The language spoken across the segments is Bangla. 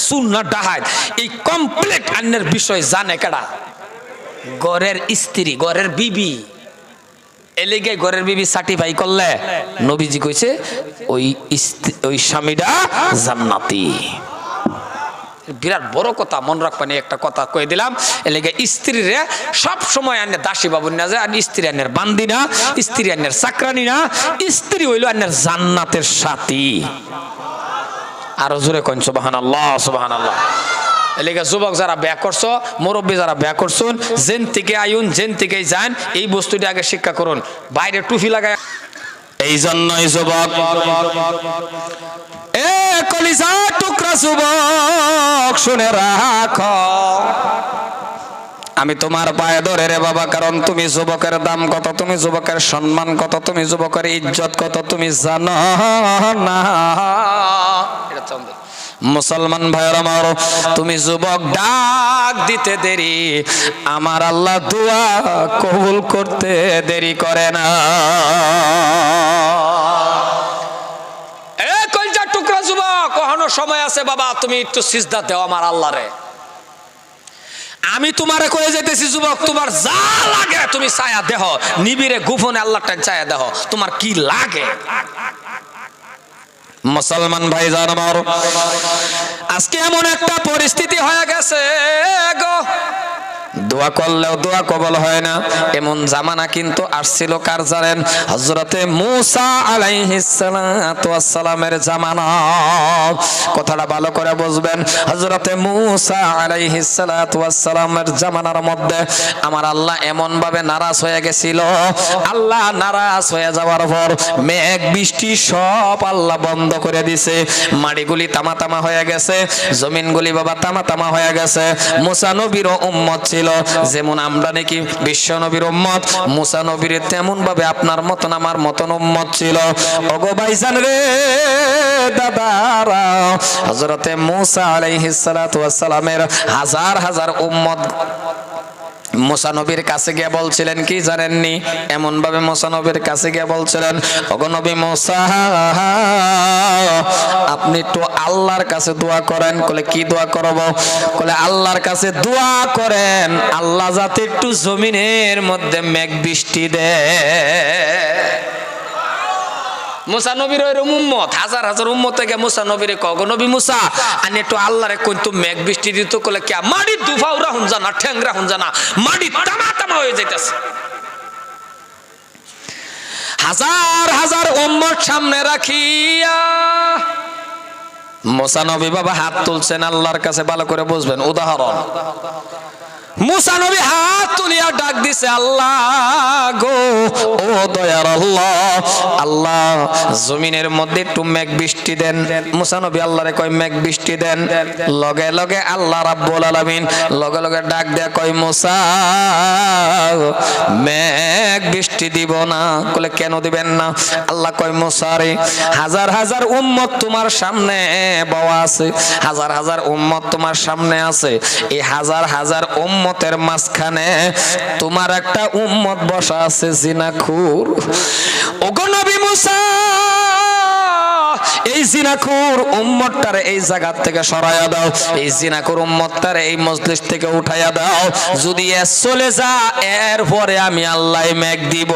সুন্নাহ ডাহাত এই কমপ্লিট আন্নের বিষয় জানে কেডা? ঘরের স্ত্রী, ঘরের বিবি। এলিগে ঘরের বিবি সার্টিফাই করলে নবীজি কইছে ওই স্বামীটা জান্নাতি। বিরাট বড় কথা, মন রাখবানি। একটা কথা কয়ে দিলাম, এলিগে স্ত্রীরে সব সময় আন্নের দাসী বাবুর না যায়, আর স্ত্রী আন্নের বান্দি না, স্ত্রী আন্নের চাকরানি না, স্ত্রী হইল আন্নের জান্নাতের সাথী। আরো জোরে কইন সুবহানাল্লাহ, সুবহানাল্লাহ। এলিগে যুবক যারা বিয়া করছো, মুরব্বী যারা বিয়া করছুন, জেন থেকে আইন, জেন থেকে যান, এই বস্তুটি আগে শিক্ষা করুন। বাইরে টুপি লাগায়, এই জন্যই যুবক, এ কলিজা টুকরা যুবক শুনে রাখো, আমি তোমার পায়ে ধরে রে বাবা, কারণ তুমি যুবকের দাম কত, তুমি যুবকের সম্মান কত, তুমি যুবকের ইজ্জত কত তুমি জানো না। মুসলমান ভাইয়ের আমার, তুমি যুবক ডাক দিতে দেরি, আমার আল্লাহ দোয়া কবুল করতে দেরি করে না। এ কলজার টুকরা যুবক, কখনো সময় আছে বাবা, তুমি একটু সিজদা দাও আমার আল্লাহরে। আমি তোমারে কয়ে যেতেছি যুবক, তোমার যা লাগে তুমি ছায়া দেহ, নিবিড়ে গোপনে আল্লাহটা ছায়া দেহ, তোমার কি লাগে। মুসলমান ভাই জান আমার, আজকে এমন একটা পরিস্থিতি হয়ে গেছে গো, দোয়া করলেও দোয়া কবুল হয় না, এমন জামানা কিন্তু আসছিল কার জানেন? হযরতে মূসা আলাইহিস সালাতু ওয়াস সালামের জামানা। কথাটা ভালো করে বুঝবেন, হযরতে মূসা আলাইহিস সালাতু ওয়াস সালামের জামানার মধ্যে আমার আল্লাহ এমন ভাবে নারাজ হয়ে গেছিল, আল্লাহ নারাজ হয়ে যাওয়ার পর মেঘ বৃষ্টি সব আল্লাহ বন্ধ করে দিছে, মাটিগুলি তামা তামা হয়ে গেছে, জমিনগুলি বাবা তামা তামা হয়ে গেছে। মূসা নবীর উম্মত ছিল, যেমন আমরা নাকি বিশ্ব নবীর উম্মত, মূসা নবীর তেমন ভাবে আপনার মতন আমার মতন উম্মত ছিল। ওগো ভাইজান রে, দাদারা, হযরতে মূসা আলাইহিস সালাতু ওয়াস সালামের হাজার হাজার উম্মত মূসা নবীর কাছে গিয়ে বলছিলেন কি জানেননি? এমন ভাবে মূসা নবীর কাছে গিয়ে বলছিলেন, ওগো নবী মূসা, আপনি একটু আল্লাহর কাছে দোয়া করেন। কলে কি দোয়া করব? কলে আল্লাহর কাছে দোয়া করেন, আল্লাহ যাতে একটু জমিনের মধ্যে মেঘ বৃষ্টি দেয়। মূসা নবীর ওইরকম উম্মত, হাজার হাজার উম্মত থেকে মূসা নবীরে কও, গো নবী মূসা, আনি একটু আল্লাহরে কইতো মেঘ বৃষ্টি দিত। কলে কি মাটি দুফাউরা হুন জানা, ঠ্যাংরা হুন জানা, মাটি তামা তামা হয়ে যাইতাছে। হাজার হাজার উম্মত সামনে রাখিয়া মূসা নবী বাবা হাত তুলছেন আল্লাহর কাছে। ভালো করে বুঝবেন উদাহরণ, মূসা নবী হাত তুলিয়া ডাক দিছে, আল্লাহ গো, ও দয়ার আল্লাহ, আল্লাহ জমিনের মধ্যে একটু মেঘ বৃষ্টি দেন। মূসা নবী আল্লাহরে কয় মেঘ বৃষ্টি দেন। লগে লগে আল্লাহ রাব্বুল আলামিন লগে লগে ডাক দেয়া কয়, মূসা মেঘ বৃষ্টি দিব না। বলে কেন দিবেন না? আল্লাহ কয়, মূসা রে, হাজার হাজার উম্মত তোমার সামনে বওয়া আছে, হাজার হাজার উম্মত তোমার সামনে আছে, এই হাজার হাজার উম্মতের মাঝখানে তোমার একটা উম্মত বসা আছে জিনাখুর। ওগো নবী মূসা, এই জিনাখুর উম্মতটারে এই জায়গা থেকে সরাইয়া দাও, এই জিনাখুর উম্মতটারে এই মজলিস থেকে উঠাইয়া দাও। যদি এ চলে যা, এরপরে আমি আল্লাহ মেঘ দিব।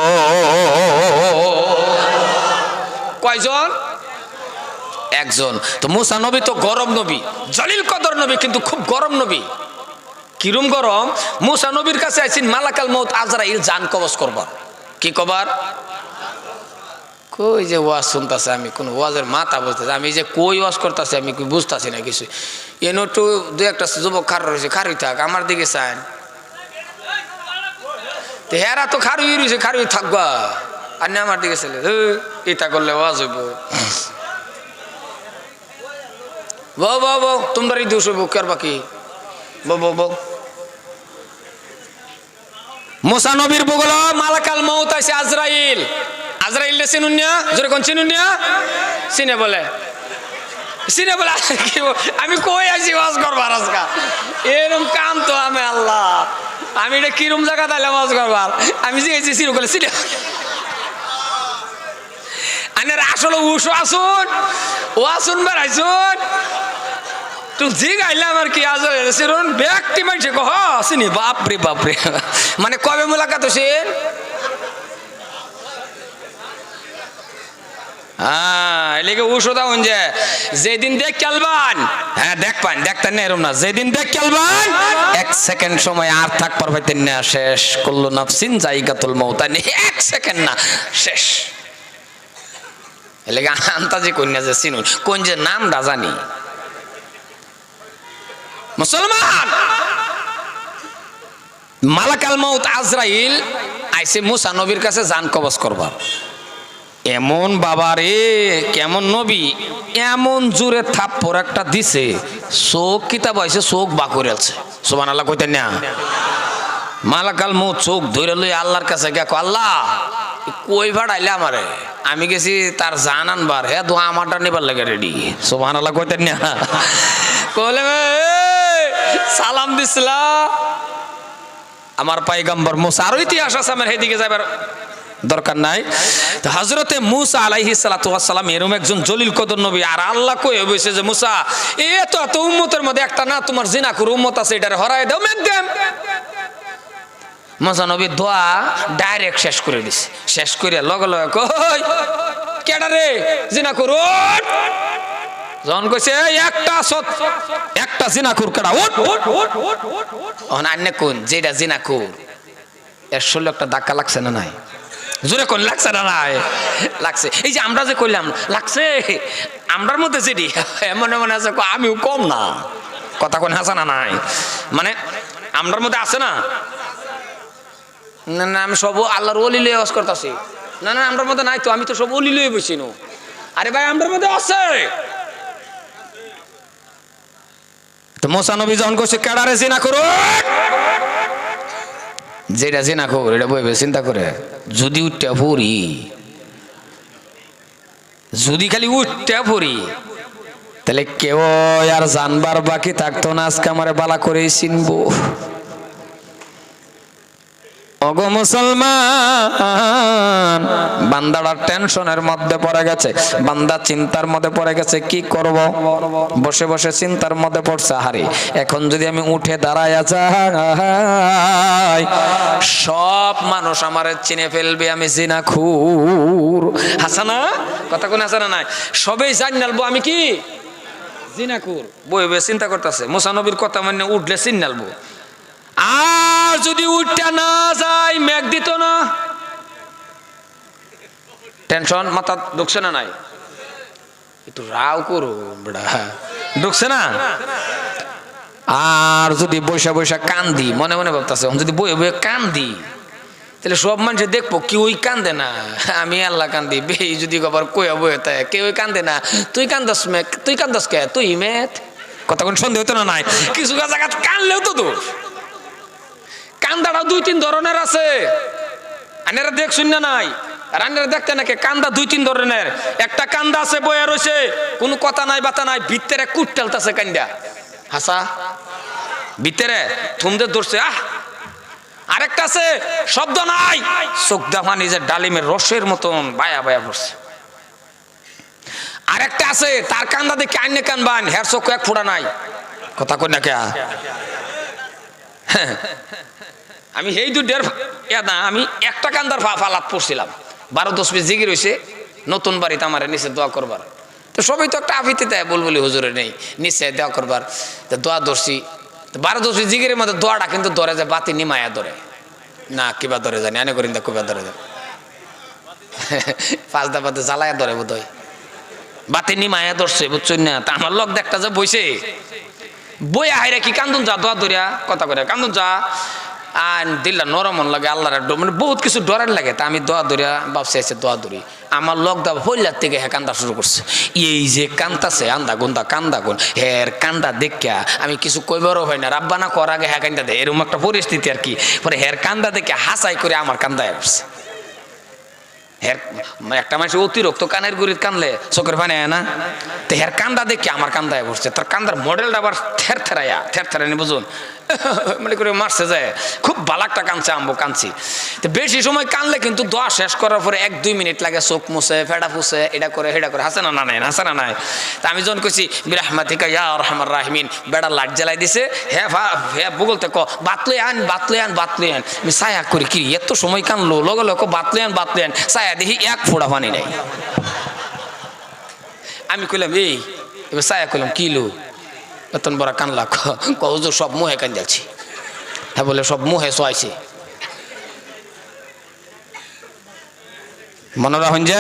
কয়জন? একজন। তো মূসা নবী তো গরম নবী, জলিল কদর নবী, কিন্তু খুব গরম নবী। কিরম গরম? মূসা নবীর কাছে আইছেন মালাকাল মউত আজরাইল জান কবজ করবার। কি কবার? কই যে ওয়াজ শুনতেছে, আমি কোন ওয়াজের মাথা বুঝতেছি, আমি যে কই ওয়াজ করতেছি আমি বুঝতেছি না কিছু। এনে একটু দু একটা যুবক খার রয়েছে, খারুই থাক, আমার দিকে চান। তো হেরা তো খারুই রয়েছে, খারুই থাকবা, আর না আমার দিকে ছেলে এটা করলে ওয়াজ হইব। বউ বউ বউ, তোমরাই দোষ হইব, কার বাকি বউ বউ বউ। মূসা নবীর বগল মালাকাল মউত আইছে আজরাইল। আজরাইল চিনুন না? জোরে কোন চিনুন না? চিনে বলে, চিনে বলে। আমি কই আইছি ওয়াজ করবার আজকা, এরকম কাম তো আমি আল্লাহ, আমি এটা কিরম জায়গা তাইলে ওয়াজ করবার। আমি জিজ্ঞেস চিরু বলে চিনে, আনের আসলে উসো আসুন, ও আসুন বেড়াইছুন। তুই জি গাইলাম আর কি আজ ব্যক্তি মানছে কহ চিনি বাপরে বাপরে মানে কবে মোলাকাত হয়েছেন হ্যাঁ এলিকে উষদা যে যেদিন দেখ খেলবান হ্যাঁ দেখবান দেখতেন না এরম না যেদিন দেখ খেলবান 1 সেকেন্ড সময় আর থাক পারবেন না শেষ কুল্লু নাফসিন জায়গাতুল মউত আর 1 সেকেন্ড না শেষ এলিকে আন্তাজি কন্যা যে চিনুন কোন যে নামটা জানি মুসলমান মালাকাল মউত আজরাইল আইসে মুসা নবীর কাছে জান কবজ করবার এমন বাবা রে কেমন নবী এমন জোরে থাপ্পড় একটা দিছে চোখ কিতাব হয়েছে চোখ বাকুরে আছে সুবহানাল্লাহ কইতেন না মালাকাল মউত চোখ ধরে লই আল্লাহর কাছে গেকো আল্লাহ কই ভাড়াইলে আমারে আমি গেছি তার জান আনবার হ্যাঁ দোয়া আমারটা নেবার লাগে রেডি সুবহানাল্লাহ কইতেন না কইলে সালাম দিছিলা আমার পয়গম্বর মুসা আর ইতিহাস আছে আমার হেদিকে যাবার দরকার নাই তো হযরতে মুসা আলাইহিস সালাতু ওয়াস সালাম এরকম একজন জলিল কদর নবী আর আল্লাহ কই বইছে যে মুসা এত এত উম্মতের মধ্যে একটা না তোমার জিনাকুর উম্মত আছে এটারে হরায় দাও মেকদেম মুসা নবী দোয়া ডাইরেক্ট শেষ করে দিছে শেষ করে লগে লগে কই কেডা রে জিনাকুর ওঠ জন কইছে একটা জিনাকুর কেডা ওঠ অনান্য কোন যেটা জিনাকুর এর 16 একটা ধাক্কা লাগছে না নাই জোরে কোন লাগছে না নাই লাগছে এই যে আমরা যে কইলাম লাগছে আমরার মধ্যে যেটি মনে মনে আছে আমিও কম না কথা কোন হাসা না নাই মানে আমরার মধ্যে আছে না না না আমি সব আল্লাহর ওলি লয়ে ওয়াজ করতেছি না না আমরার মধ্যে নাই তো আমি তো সব ওলি লয়ে বসি নো আরে ভাই আমরার মধ্যে আছে তো মুসা নবী যখন কইছে কেডারে জিনা করো যেটা জিনা কর এটা বইবে চিন্তা করে যদি উঠতে পড়ি যদি খালি উঠতে পড়ি তাহলে কেউ আর জানবার বাকি থাকতো না আজকে আমারে বালা করেই চিনবো ওগো মুসলমান বান্দাটা টেনশনের মধ্যে পড়ে গেছে বান্দা চিন্তার মধ্যে পড়ে গেছে কি করব বসে বসে চিন্তার মধ্যে পড়ছে হারি এখন যদি আমি উঠে দাঁড়ায়া যাই সব মানুষ আমারে চিনে ফেলবে আমি জিনাখুর হাসানা কথা কোন হাসানা নাই সবাই জানালবো আমি কি জিনাখুর বইবে চিন্তা করতেছে মুসা নবীর কথা মানে উঠলে চিনালবো আর যদি উঠতে না যায় মেঘ দিত না টেনশন মাথা ঢুকছে না নাই একটু রাও করো বড়া ঢুকছে না আর যদি বৈশা বৈশা কান্দি মনে মনে ভাবতেছে যদি বই বই কান্দি তাহলে সব মানুষ দেখবো কেউই কান্দে না আমি আল্লাহ কান্দি বে যদি আবার কই বই তাই কেউই কান্দে না তুই কান্দস কে তুই মেথ কথা কোন সন্দেহ হতো না নাই কিছু জায়গা কানলেও তো দোষ কান্দাটা 2-3 ধরনের আছে আনেরা দেখ শুন না নাই রান্নারা দেখতে নাকি কান্দা 2-3 ধরনের একটা কান্দা আছে বইয়া রইছে কোনো কথা নাই বাতা নাই ভিতরে কুটটালতাছে কান্দা হাসা ভিতরে থুমদে ধরছে আরেকটা আছে শব্দ নাই চোখ দেখা নিজের ডালিমের রসের মতন বায়া বায়া পড়ছে আরেকটা আছে তার কান্দা দেখে আইনে কানবান হের চোখ এক ফোড়া নাই কথা কই না কে আমি এই দুধের না আমি একটা কান্দার ফালাত পড়ছিলাম 12-10 পিস জিগি রয়েছে নতুন বাড়িতে আমার নিচে দোয়া করবার তো সবাই তো একটা আফিতে দেয় বলবলি হুজুরে নেই নিচে দোয়া করবার তো দোয়া ধরছি 12-10 পিস জিগিরের মধ্যে দোয়াটা কিন্তু ধরে যায় বাতি নিমায়া ধরে না কিবা ধরে জানি আনে করিন কিবা ধরে যায় 5 দা বাদে জ্বালায়া ধরে বোধ হয় বাতি নিমায়া ধরছে বুঝছেন না তা আমার লোক দেখটা যে বইছে বই হাইরা কি কান্দুন যা দোয়া ধরিয়া কথা করে কান্দুন যা আর দিল্লা নরম লাগে আল্লাহর মানে বহুত কিছু ডরার লাগে তা আমি দোয়া ধরিয়া ভাবছি আছে দোয়া ধরি আমার লক দা হইলার থেকে হ্যাঁ কান্দা শুরু করছে এই যে কান্দাছে আন্দা গুন্দা কান্দা গুন হের কান্দা দেখা আমি কিছু কইবারও হয় না রাব্বানা কর আগে হ্যাঁ কান্দা দেয় এরকম একটা পরিস্থিতি আর কি পরে হের কান্দা দেখে হাসাই করে আমার কান্দায় আসছে হের একটা মানুষ অতিরিক্ত কানের গুড়ির কানলে চোখের পানি আয় না তো হের কান্দা দেখে আমার কান্দায় বসছে তার কান্দার মডেলটা আবার থের থেরাইয়া নি বুঝুন মানে করে মারছে যায়, খুব বালাকটা কানছে, আম্বো কানছি। তো বেশি সময় কানলে কিন্তু দোয়া শেষ করার পরে 1-2 মিনিট লাগে, চোখ মুছে ফেডা ফুসে এটা করে হেডা করে, হাসে না না নাই, হাসে না নাই। তা আমি যখন কইছি বিরাহমাতিকা ইয়া আরহামার রাহিমিন, বেড়া লাইট জ্বালাই দিছে, হ্যাঁ বগলতে ক বাতলে আন বাতলে আন বাতলে আন। আমি ছায়া করি কি এত সময় কানলো, লগে লগে বাতলে আন বাতলে আন, ছায়া দেখি 1 ফোঁটা পানি নাই। আমি কইলাম এই এবার ছায়া কইলাম কি লো এতন বড় কানলা, হুজুর সব মুহে কান যাচ্ছি। হ্যাঁ বলে সব মুহে শোয়াইছে। মনে রাখুন যে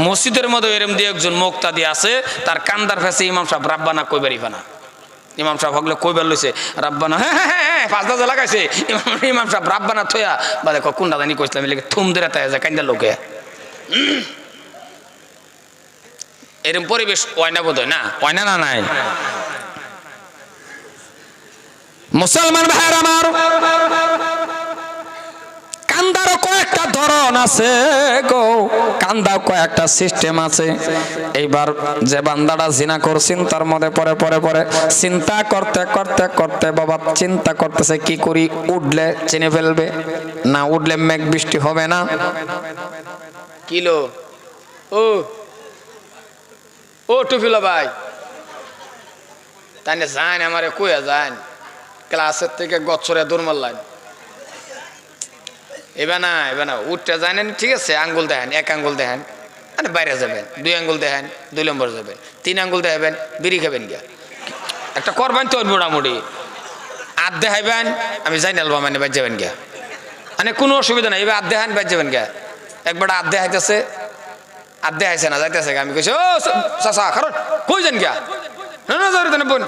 মসজিদের মধ্যে এরম দিয়ে একজন মুক্তাদি আছে, তার কান্দার ফেসে ইমাম সাহেব রাব্বানা কইবারই না। ইমাম সাহেব হগলে কইবার লইছে রাব্বানা, হ্যাঁ হ্যাঁ হ্যাঁ 5 লাগাইছে। ইমাম সাহেব রাব্বানা থইয়া বাদে কোনটা জানি কইছিলাম, থুম ধরে তাই যায় কান্দা লোকে। এরম পরিবেশ হয় না বোধ হয়, না হয় না, না নাই। মুসলমান ভাইয়ের আমার, কান্দারও কয়েকটা ধরন আছে গো, কান্দাও কয়েকটা সিস্টেম আছে। এইবার যে বান্দাটা জিনা করছেন তার মধ্যে পরে পরে পরে চিন্তা করতে করতে করতে বাবা চিন্তা করতেছে কি করি, উঠলে চিনে ফেলবে, না উঠলে মেঘ বৃষ্টি হবে না। কিলো ও টুফিলা ভাই তাই না যান আমারে কইয়া যান, ক্লাসের থেকে গচ্ছরে দৌড় মারলেন। এবার না উঠতে জানেন, ঠিক আছে, আঙ্গুল দেখেন, 1 আঙ্গুল দেখেন মানে বাইরে যাবেন, 2 আঙ্গুল দেখেন 2 নম্বর যাবেন, 3 আঙ্গুল দেখাবেন বিড়ি খাবেন গিয়া, একটা করবেন তো মোটামুটি। আর দেখাইবেন আমি যাই নালবা মানে বাদ যাবেন গিয়া, মানে কোনো অসুবিধা নাই। এবার আর দেখান বাদ যাবেন গিয়া। একবার আর দেখাইতেছে, আর দেখাইছে না যাইতেছে, আমি কইছি ও চাচা কারণ কই যান গিয়া, না না যাই বোন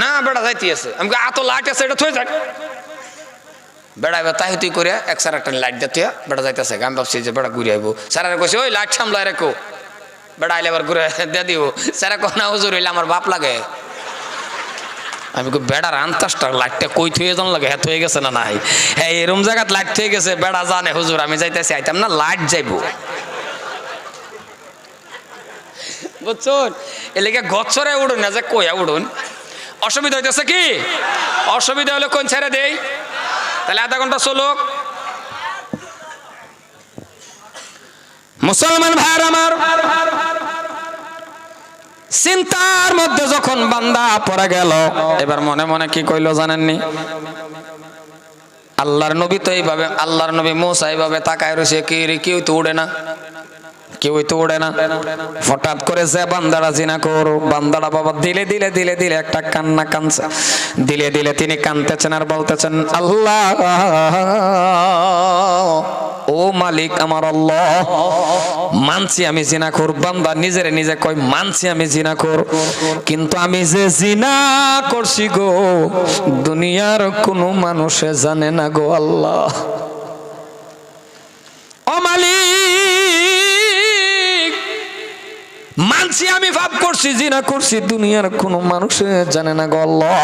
না বেড়া যাইতে আছে, আমি এত লাইট আছে এটা থই যান। বেড়া এবার তাই তুই করে 1 লাইট দিতে বেড়া যাইতেছে, আমি ভাবছি যে বেড়া ঘুরে আইবো। স্যারের কইছে ওই লাইট সামলাই রেখো, বেড়া আইলে আবার ঘুরে দিয়ে দিব। স্যারে কো না হুজুর হইলে আমার বাপ লাগে। আমি কই বেড়ার আন্তাসটা লাইটটা কই থুয়ে যান লাগে, হ্যাঁ হয়ে গেছে না নাই, হ্যাঁ এরম জায়গাত লাইট থয়ে গেছে। বেড়া জানে হুজুর আমি যাইতেছি, আইতাম না লাইট যাইবো, বুঝছুন। এলাকা গচ্ছরে উড়ুন না যে কইয়া উড়ুন। অসুবিধা হইতেছে কি, অসুবিধা হলে কোন ছেড়ে দেই, তাহলে আধা ঘন্টা চলুক। মুসলমান ভাইয়ের আমার, চিন্তার মধ্যে যখন বান্দা পড়ে গেল, এবার মনে মনে কি কইলো জানেননি? আল্লাহর নবী তো এইভাবে, আল্লাহর নবী মুসা এইভাবে তাকায় রয়েছে, কি রে কেউ তো উড়ে না, কেউই তো উড়ে না। হঠাৎ করে যে বান্দারা জিনা করো, বান্দারা বাবা দিলে দিলে দিলে দিলে একটা কান্না কানছে, দিলে দিলে তিনি কানতেছেন আর বলতেছেন আল্লাহ ও মালিক আমার আল্লাহ, মানছি আমি জিনা কর। বান্দা নিজেরে নিজে কয় মানছি আমি জিনা কর, কিন্তু আমি যে জিনা করছি গো দুনিয়ার কোনো মানুষে জানে না গো আল্লাহ। ও মালিক মানছি আমি পাপ করছি, জিনা করছি, দুনিয়ার কোনো মানুষে জানে না গো আল্লাহ,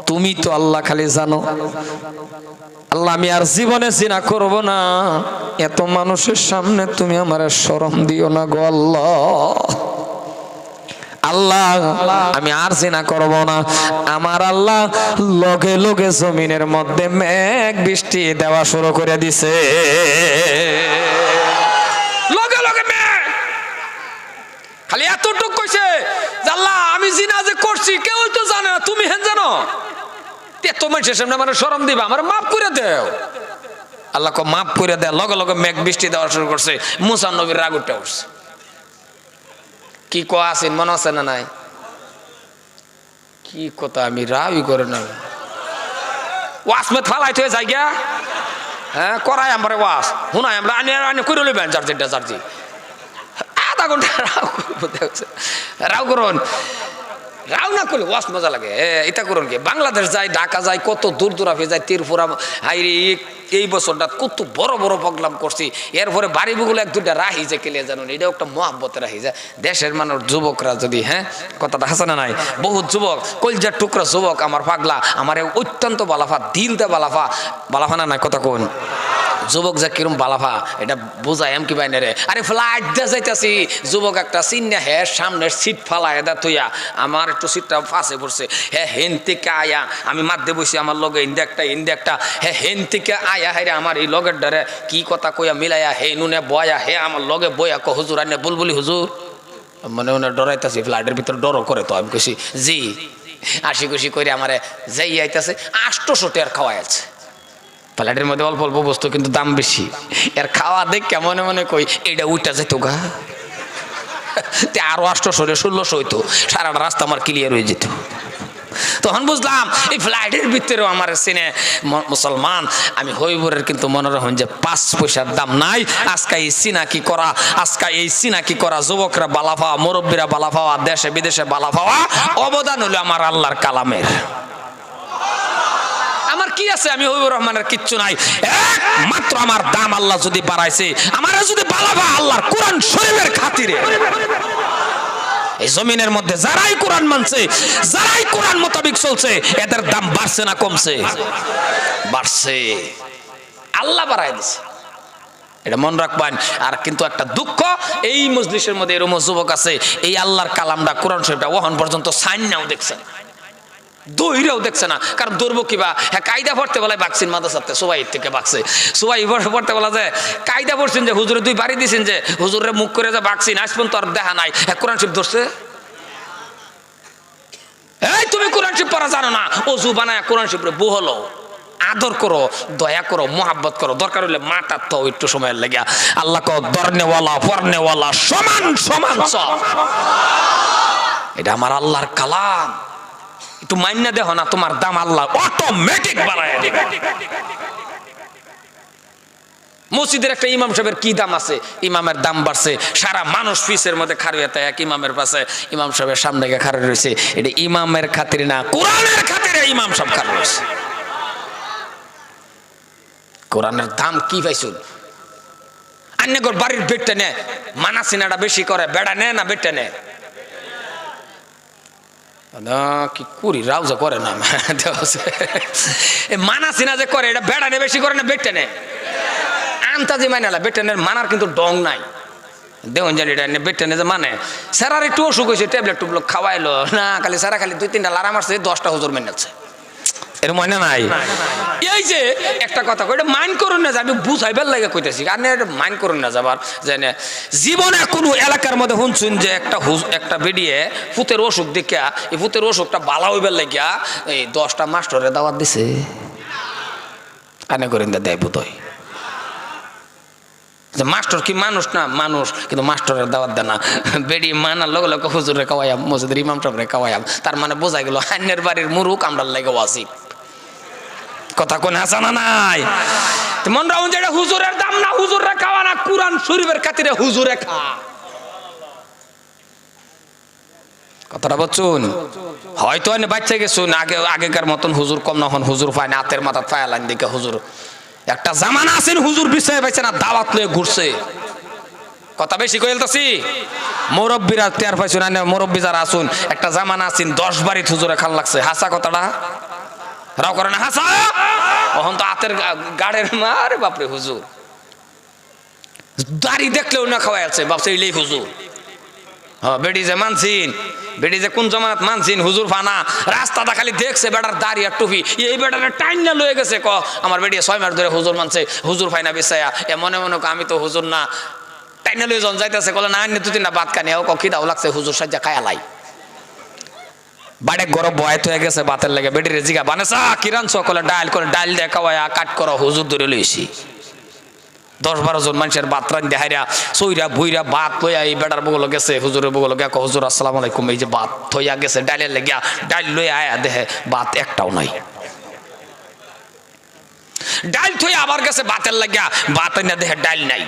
তুমি তো আল্লাহ খালি জানো। আল্লাহ আমি আর জীবনে জিনা করব না, এত মানুষের সামনে তুমি আমার শরম দিও না গো আল্লাহ। আল্লাহ আমি আর জিনা করব না। আমার আল্লাহ লগে লগে জমিনের মধ্যে মেঘ বৃষ্টি দেওয়া শুরু করে দিছে, লগে লগে মেঘ। খালি এতটুক কইছে যে আল্লাহ আমি জিনা যে করছি কেউ তো জানে না, তুমি হেন জানো, এত মানুষের সামনে আমার শরম দিবা, আমার মাফ করে দেও। আল্লাহ কো মাফ করে দেয়, লগে লগে মেঘ বৃষ্টি দেওয়া শুরু করছে। মুসা নবীর রাগ উঠে উঠছে। কি কোয়া আছেন মনে আছে না নাই? কি কথা আমি রাগই করে না, ওয়াস মে ফালাইতে হয়ে যাই গিয়া, হ্যাঁ করাই আমার ওয়াস হুনাই আমরা আনি করে লইবেন যার যেটা যার জি আধা ঘন্টা রাও করুন, রাও না করলে ওয়াস মজা লাগে। এটা করুন কি বাংলাদেশ যায়, ঢাকা যায়, কত দূর দূরাফে যায়, ত্রিপুরা হাইরে এই বছরটা কত বড় বড় প্রোগ্রাম করছি। এরপরে বাড়ি বুগুলো 1-2টা রাহি যে কেলে জানুন, এটাও একটা মহাব্বতে রাহি যায়। দেশের মানুষ যুবকরা যদি, হ্যাঁ কথাটা হাসানা নাই, বহুত যুবক কলজার টুকরা যুবক আমার পাগলা, আমার অত্যন্ত বালাফা, দিলটা বালাফা, বালাফা না নাই কথা কোন যুবক যে কিরম বালাফা এটা বোঝায় এম কি বাইনে রে, আরে ফ্লাইট দিয়ে যাইতেছি, যুবক একটা চিন্না হে সামনের সিট ফালায় দা তুইয়া, আমার একটু সিটটা ফাঁসে পড়ছে, হে হেন থেকে আয়া, আমি মাধ্যে বসি আমার লগে ইন্দে একটা হে হেন থেকে আয়া হে রে আমার এই লগের ডারে কি কথা কইয়া মিলাইয়া হে নুনে বয়া হে আমার লগে বয়া ক হুজুর আনে বুলবুলি হুজুর, মানে ওনার ডরাইতেছি, ফ্লাইটের ভিতরে ডরও করে তো আমি কইছি জি, হাসি খুশি করে আমারে যাই আইতেছে 800 টাকার খাওয়াই আছে, প্লেটের মধ্যে অল্প অল্প বস্তু কিন্তু দাম বেশি, এর খাওয়া দেখে মনে মনে কই এইটা উইটা যেত গা, আরো 800 1600 হইতো, সারাটা রাস্তা আমার ক্লিয়ার হয়ে যেত। তখন বুঝলাম এই ফ্লাইটের ভিতরেও আমার সিনে মুসলমান, আমি হইবরের কিন্তু মনে রাখুন যে 5 পয়সার দাম নাই। আজকে এই সিনাকি করা, আজকে এই সিনাকি করা যুবকরা বালা পাওয়া, মুরব্বীরা বালা পাওয়া, দেশে বিদেশে বালা পাওয়া অবদান হলো আমার আল্লাহর কালামের। আমার কি আছে, আমি হইবুর রহমানের কিচ্ছু নাই, একমাত্র আমার দাম আল্লাহ যদি বাড়াইছে, আমার যদি বালাবা আল্লাহর কোরআন শরীফের খাতিরে। এই জমিনের মধ্যে যারাই কোরআন মানছে, যারাই কোরআন মোতাবেক চলছে, এদের দাম বাড়ছে না কমছে? বাড়ছে, আল্লাহ বাড়াই দিছে, এটা মন রাখবেন। আর কিন্তু একটা দুঃখ, এই মজলিসের মধ্যে এরকম যুবক আছে এই আল্লাহর কালামটা কোরআন শরীফটা ওহন পর্যন্ত সাইন নাও দেখছে না, দইরাও দেখছে না, কারণ দৌড়বো কিবা, হ্যাঁ কায়দা পড়তে বলে বাকসিন মাদ্রাসাতে সবাই থেকে বাকছে, সবাই পড়তে বলা যায় কায়দা পড়ছেন যে হুজুরে 2 বাড়ি দিয়েছেন যে হুজুরে মুখ করে যে বাকসিন আসবেন তো আর দেখা নাই, হ্যাঁ কোরআন শরীফ ধরছে, এই তুমি কোরআন শরীফ পড়া জানো না, অজু বানায় কোরআন শরীফ বউ হলো, আদর করো, দয়া করো, মোহাব্বত করো, দরকার হলে মাটার তো একটু সময়ের লেগে আল্লাহ কো দরনেওয়ালা পড়নেওয়ালা সমান সমান সব, এটা আমার আল্লাহর কালাম, একটু মাইন্না দেখো না, তোমার দাম আল্লাহ অটোমেটিক বাড়ায় দিবে। মসজিদের একটা ইমাম সাহেবের কি দাম আছে, ইমামের দাম বাড়ছে, সারা মানুষ পিসের মধ্যে খাড়িয়াতে এক ইমামের পাশে, ইমাম সাহেবের সামনে গিয়ে খাড়ি রয়েছে, এটা ইমামের খাতিরে না, কোরআনের খাতিরে ইমাম সাহেব খাড়ি রয়েছে। কোরআনের দাম কি পাইছুন? আন্যগর বাড়ির বেডটা নে, মানা সিনাটা বেশি করে, বেড়া নে না বেডটা নে? কি করি রাউজা করে না, মানা সিনা যে করে এটা বেড়া নে বেশি করে না বেডটা নে? আন্তাজি মাইনালা বেটেনের মানার কিন্তু ডং নাই, দেখুন জানি এটা বেটেনে যে মানে স্যারার একটু অসুখ হয়েছে, ট্যাবলেট টুবলেট খাওয়াইলো না, খালি স্যারা খালি 2-3টা লারা মারছে, 10টা হুজুর মেনেছে, এর মনে নাই? এই যে একটা কথা কই, এটা মাইন্ড করুন না যে আমি বুঝাইবার লাগে কইতেছি, আর এটা মাইন্ড করুন না যাবার জানে জীবনে কোনো এলাকার মধ্যে শুনছুন যে একটা বেডিয়ে ফুতের অসুখ দেখিয়া, এই ফুতের অসুখটা বালা হইবার লাগিয়া এই 10টা মাস্টরে দাওয়াত দিছে, আনে করেন দেয় বুধই যে মাস্টার কি মানুষ না, মানুষ কিন্তু মাস্টারের দাওয়াত দেয় না, বেডি মানার লগে লগে হুজুরে খাওয়াইয়াম, মসজিদের ইমাম সাহেবরে খাওয়াইয়াম, তার মানে বোঝা গেল আন্যের বাড়ির মুরুক আমরার লাগে ওয়াজিব। কথা কোন হাসানা নাই? মন রাউন যেটা হুজুরের দাম না, হুজুরে খাওয়া না, কোরআন শরীফের খাতিরে হুজুরে খা, কথাটা বলছুন। হয়তো এনে বাচ্চা গেছুন, আগেকার মতন হুজুর কম না, হন হুজুর পায় না, হাতের মাথা ফায়ালান দিকে হুজুর, একটা জামানা আছেন হুজুর বিষয় পাইছে না, দাওয়াত লয়ে ঘুরছে, কথা বেশি কইলতাছি, মুরব্বীরা টের পাইছো না, মুরব্বী যারা আসুন, একটা জামানা আছেন 10 বাড়িতে হুজুরে খান লাগছে, হাসা কথাটা রাও করে না, হাসা ওহন তো হাতের গাড়ের মারে বাপরে হুজুর, দাড়ি দেখলেও না খাওয়াই আছে, বাপসে ইলেই হুজুর, হ্যাঁ বেডি যে মানছিন, বেডি যে কোন জমানাত মানছিন, হুজুর ফানা রাস্তাটা খালি দেখছে বেটার দাড়ি আর টুপি, এই বেটারে টাইম না লয়ে গেছে, ক আমার বেডি 6 মাস ধরে হুজুর মানছে, হুজুর ফাইনা বিছায়া, এ মনে মনে আমি তো হুজুর না, টাইম না লয়ে জন যাইতেছে, কলে না আন্য 2-3টা ভাত কানে ও খিদাও লাগছে, হুজুর সাজ্জা খায়ালাই, বাড়ে গরম বয়ত হয়ে গেছে ভাতের লাগে, বেডিরে জিগা বানেসা কিরান সকলে ডাল করে, ডাল দিয়ে খাওয়ায়া কাট করো, হুজুর ধরে লইছি, 10-12 জন মানুষের ভাত রান দেহাইরা সইরা বুইরা ভাত লইয়া এই বেটার বগল গেছে, হুজুরের বগল গিয়া হুজুর আসসালামু আলাইকুম, এই যে ভাত থইয়া গেছে ডালের লাগিয়া, ডাল লইয়া আয়া দেহে ভাত একটাও নাই, ডাল থইয়া আবার গেছে ভাতের লাগিয়া, ভাত না দেহে ডাল নাই,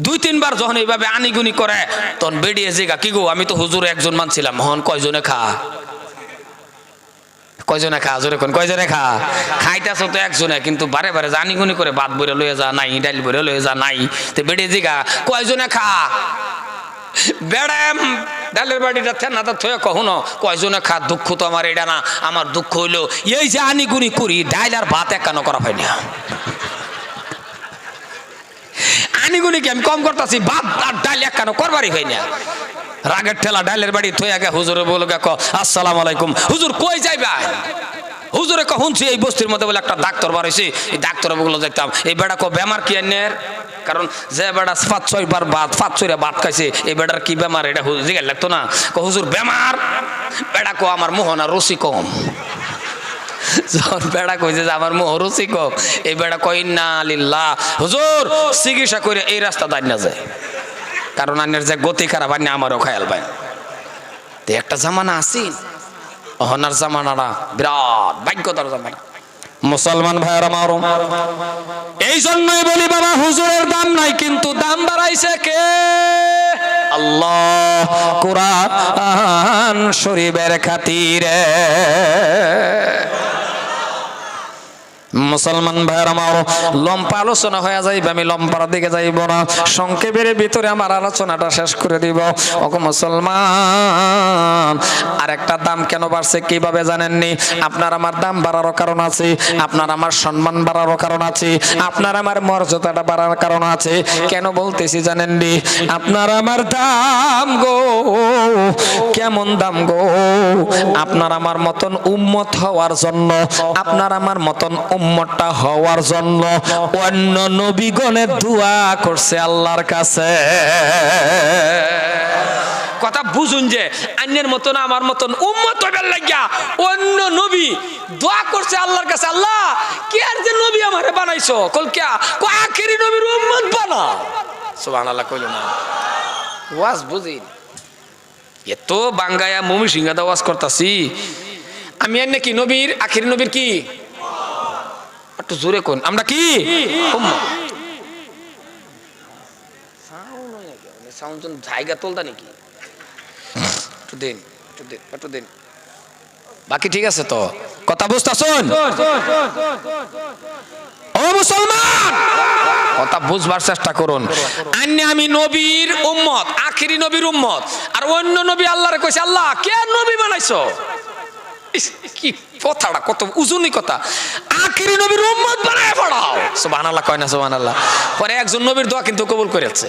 2-3 বার যখন এইভাবে আনিগুনি করে, তখন বেরিয়ে জিগা কি গো আমি তো হুজুর একজন মানছিলাম, হন কয়জনে খা, কয়জনে খা, জোরে কোন কয়জনে খা, খাইতেছ তো একজনে, কিন্তু বারে বারে জানিগুনি করে ভাত বইরে লয়ে যা নাই, ডাল বইরে লয়ে যা নাই, তো বেড়ে জিগা কয়জনে খা, বেড়ে ডালের বাড়িটা থেনাটা থয়ে কখনো কয়জনে খা, দুঃখ তো আমার এটা না, আমার দুঃখ হইলো এই যে আনিগুনি করি ডাল আর ভাত একানো করা হয় না, কানিগুনি কি আমি কম করতেছি, ভাত আর ডাল এক কেন করবারই হয় না। রাগের ঠেলা ডালের বাড়ি থই আগে হুজুরে বলে ক আসসালামু আলাইকুম। হুজুর কই যাইবা? হুজুরে শুনছি এই বস্তির মধ্যে বলে একটা ডাক্তার বার হয়েছে, এই ডাক্তার বগুলো দেখতাম। এই বেড়া কো বেমার কি আনের? কারণ যে বেড়া 5-6 বার ভাত 5-6 ভাত খাইছে, এই বেড়ার কি বেমার এটা জিজ্ঞাসা লাগতো না। হুজুর বেমার? বেড়া কো আমার মোহনা রুচি কম। যখন বেড়া কইছে যে আমার মোহ রুচি কম, এই বেড়া কই ইন্না লিল্লাহ। হুজুর চিকিৎসা করে এই রাস্তা দাঁড় না যায়, কারণ আনের যে গতি খারাপ আনে আমারও খেয়াল পায়। তো একটা জামানা আছি, অহনার জামানাটা বিরাট ভাগ্যতার জামানা। মুসলমান ভাইয়েরা আমার, এই জন্যই বলি বাবা হুজুরের দাম নাই, কিন্তু দাম বাড়াইছে কে? আল্লাহ কুরআন শরীফের খাতিরে। মুসলমান ভাইয়ের আমার, লম্পা আলোচনা হয়ে যাইবে, আমি লম্পার দিকে যাইব না, সংক্ষেপের ভিতরে আমার আলোচনাটা শেষ করে দিব। ওগো মুসলমান, আর একটা দাম কেন বাড়ছে কিভাবে জানেননি? আপনার আমার দাম বাড়ারও কারণ আছে, আপনার আমার সম্মান বাড়ারও কারণ আছে, আপনার আমার মর্যাদাটা বাড়ার কারণ আছে। কেন বলতেছি জানেননি? আপনার আমার দাম গো, কেমন দাম গো? আপনার আমার মতন উম্মত হওয়ার জন্য, আপনার আমার মতন উম্মতটা হওয়ার জন্য অন্য নবীগণের দোয়া করছে আল্লাহর কাছে। কথা বুঝুন যে অন্যের মতন আমার মতন উম্মত হইবার লাগিয়া অন্য নবী দোয়া করছে আল্লাহর কাছে, আল্লাহ কে আর যে নবী আমারে বানাইছো, কল কিয়া কো আখেরি নবীর উম্মত বানাও। সুবহানাল্লাহ কইলো না, ওয়াজ বুঝিন। এত বাঙ্গায়া মুমি সিংহাদা ওয়াজ করতাছি আমি, আর নাকি নবীর আখেরি নবীর কি একটু জোরে কোন, আমরা কি উম্মত। সাউন্ড জায়গা তোলতা নাকি? একটু দিন, একটু দিন, একটু দিন। বাকি ঠিক আছে তো? কথা বুঝতাছুন? ও মুসলমান, কথা বুঝবার চেষ্টা করুন। আন্নে আমি নবীর উম্মত, আখেরি নবীর উম্মত, আর অন্য নবী আল্লাহরে কইছে আল্লাহ কে নবী বানাইছো। কি কথাটা কত উজুনি কথা, আখেরি নবীর উম্মত বানায় পড়াও। সুবহানাল্লাহ কয় না? সুবহানাল্লাহ। পরে একজন নবীর দোয়া কিন্তু কবুল করেছে,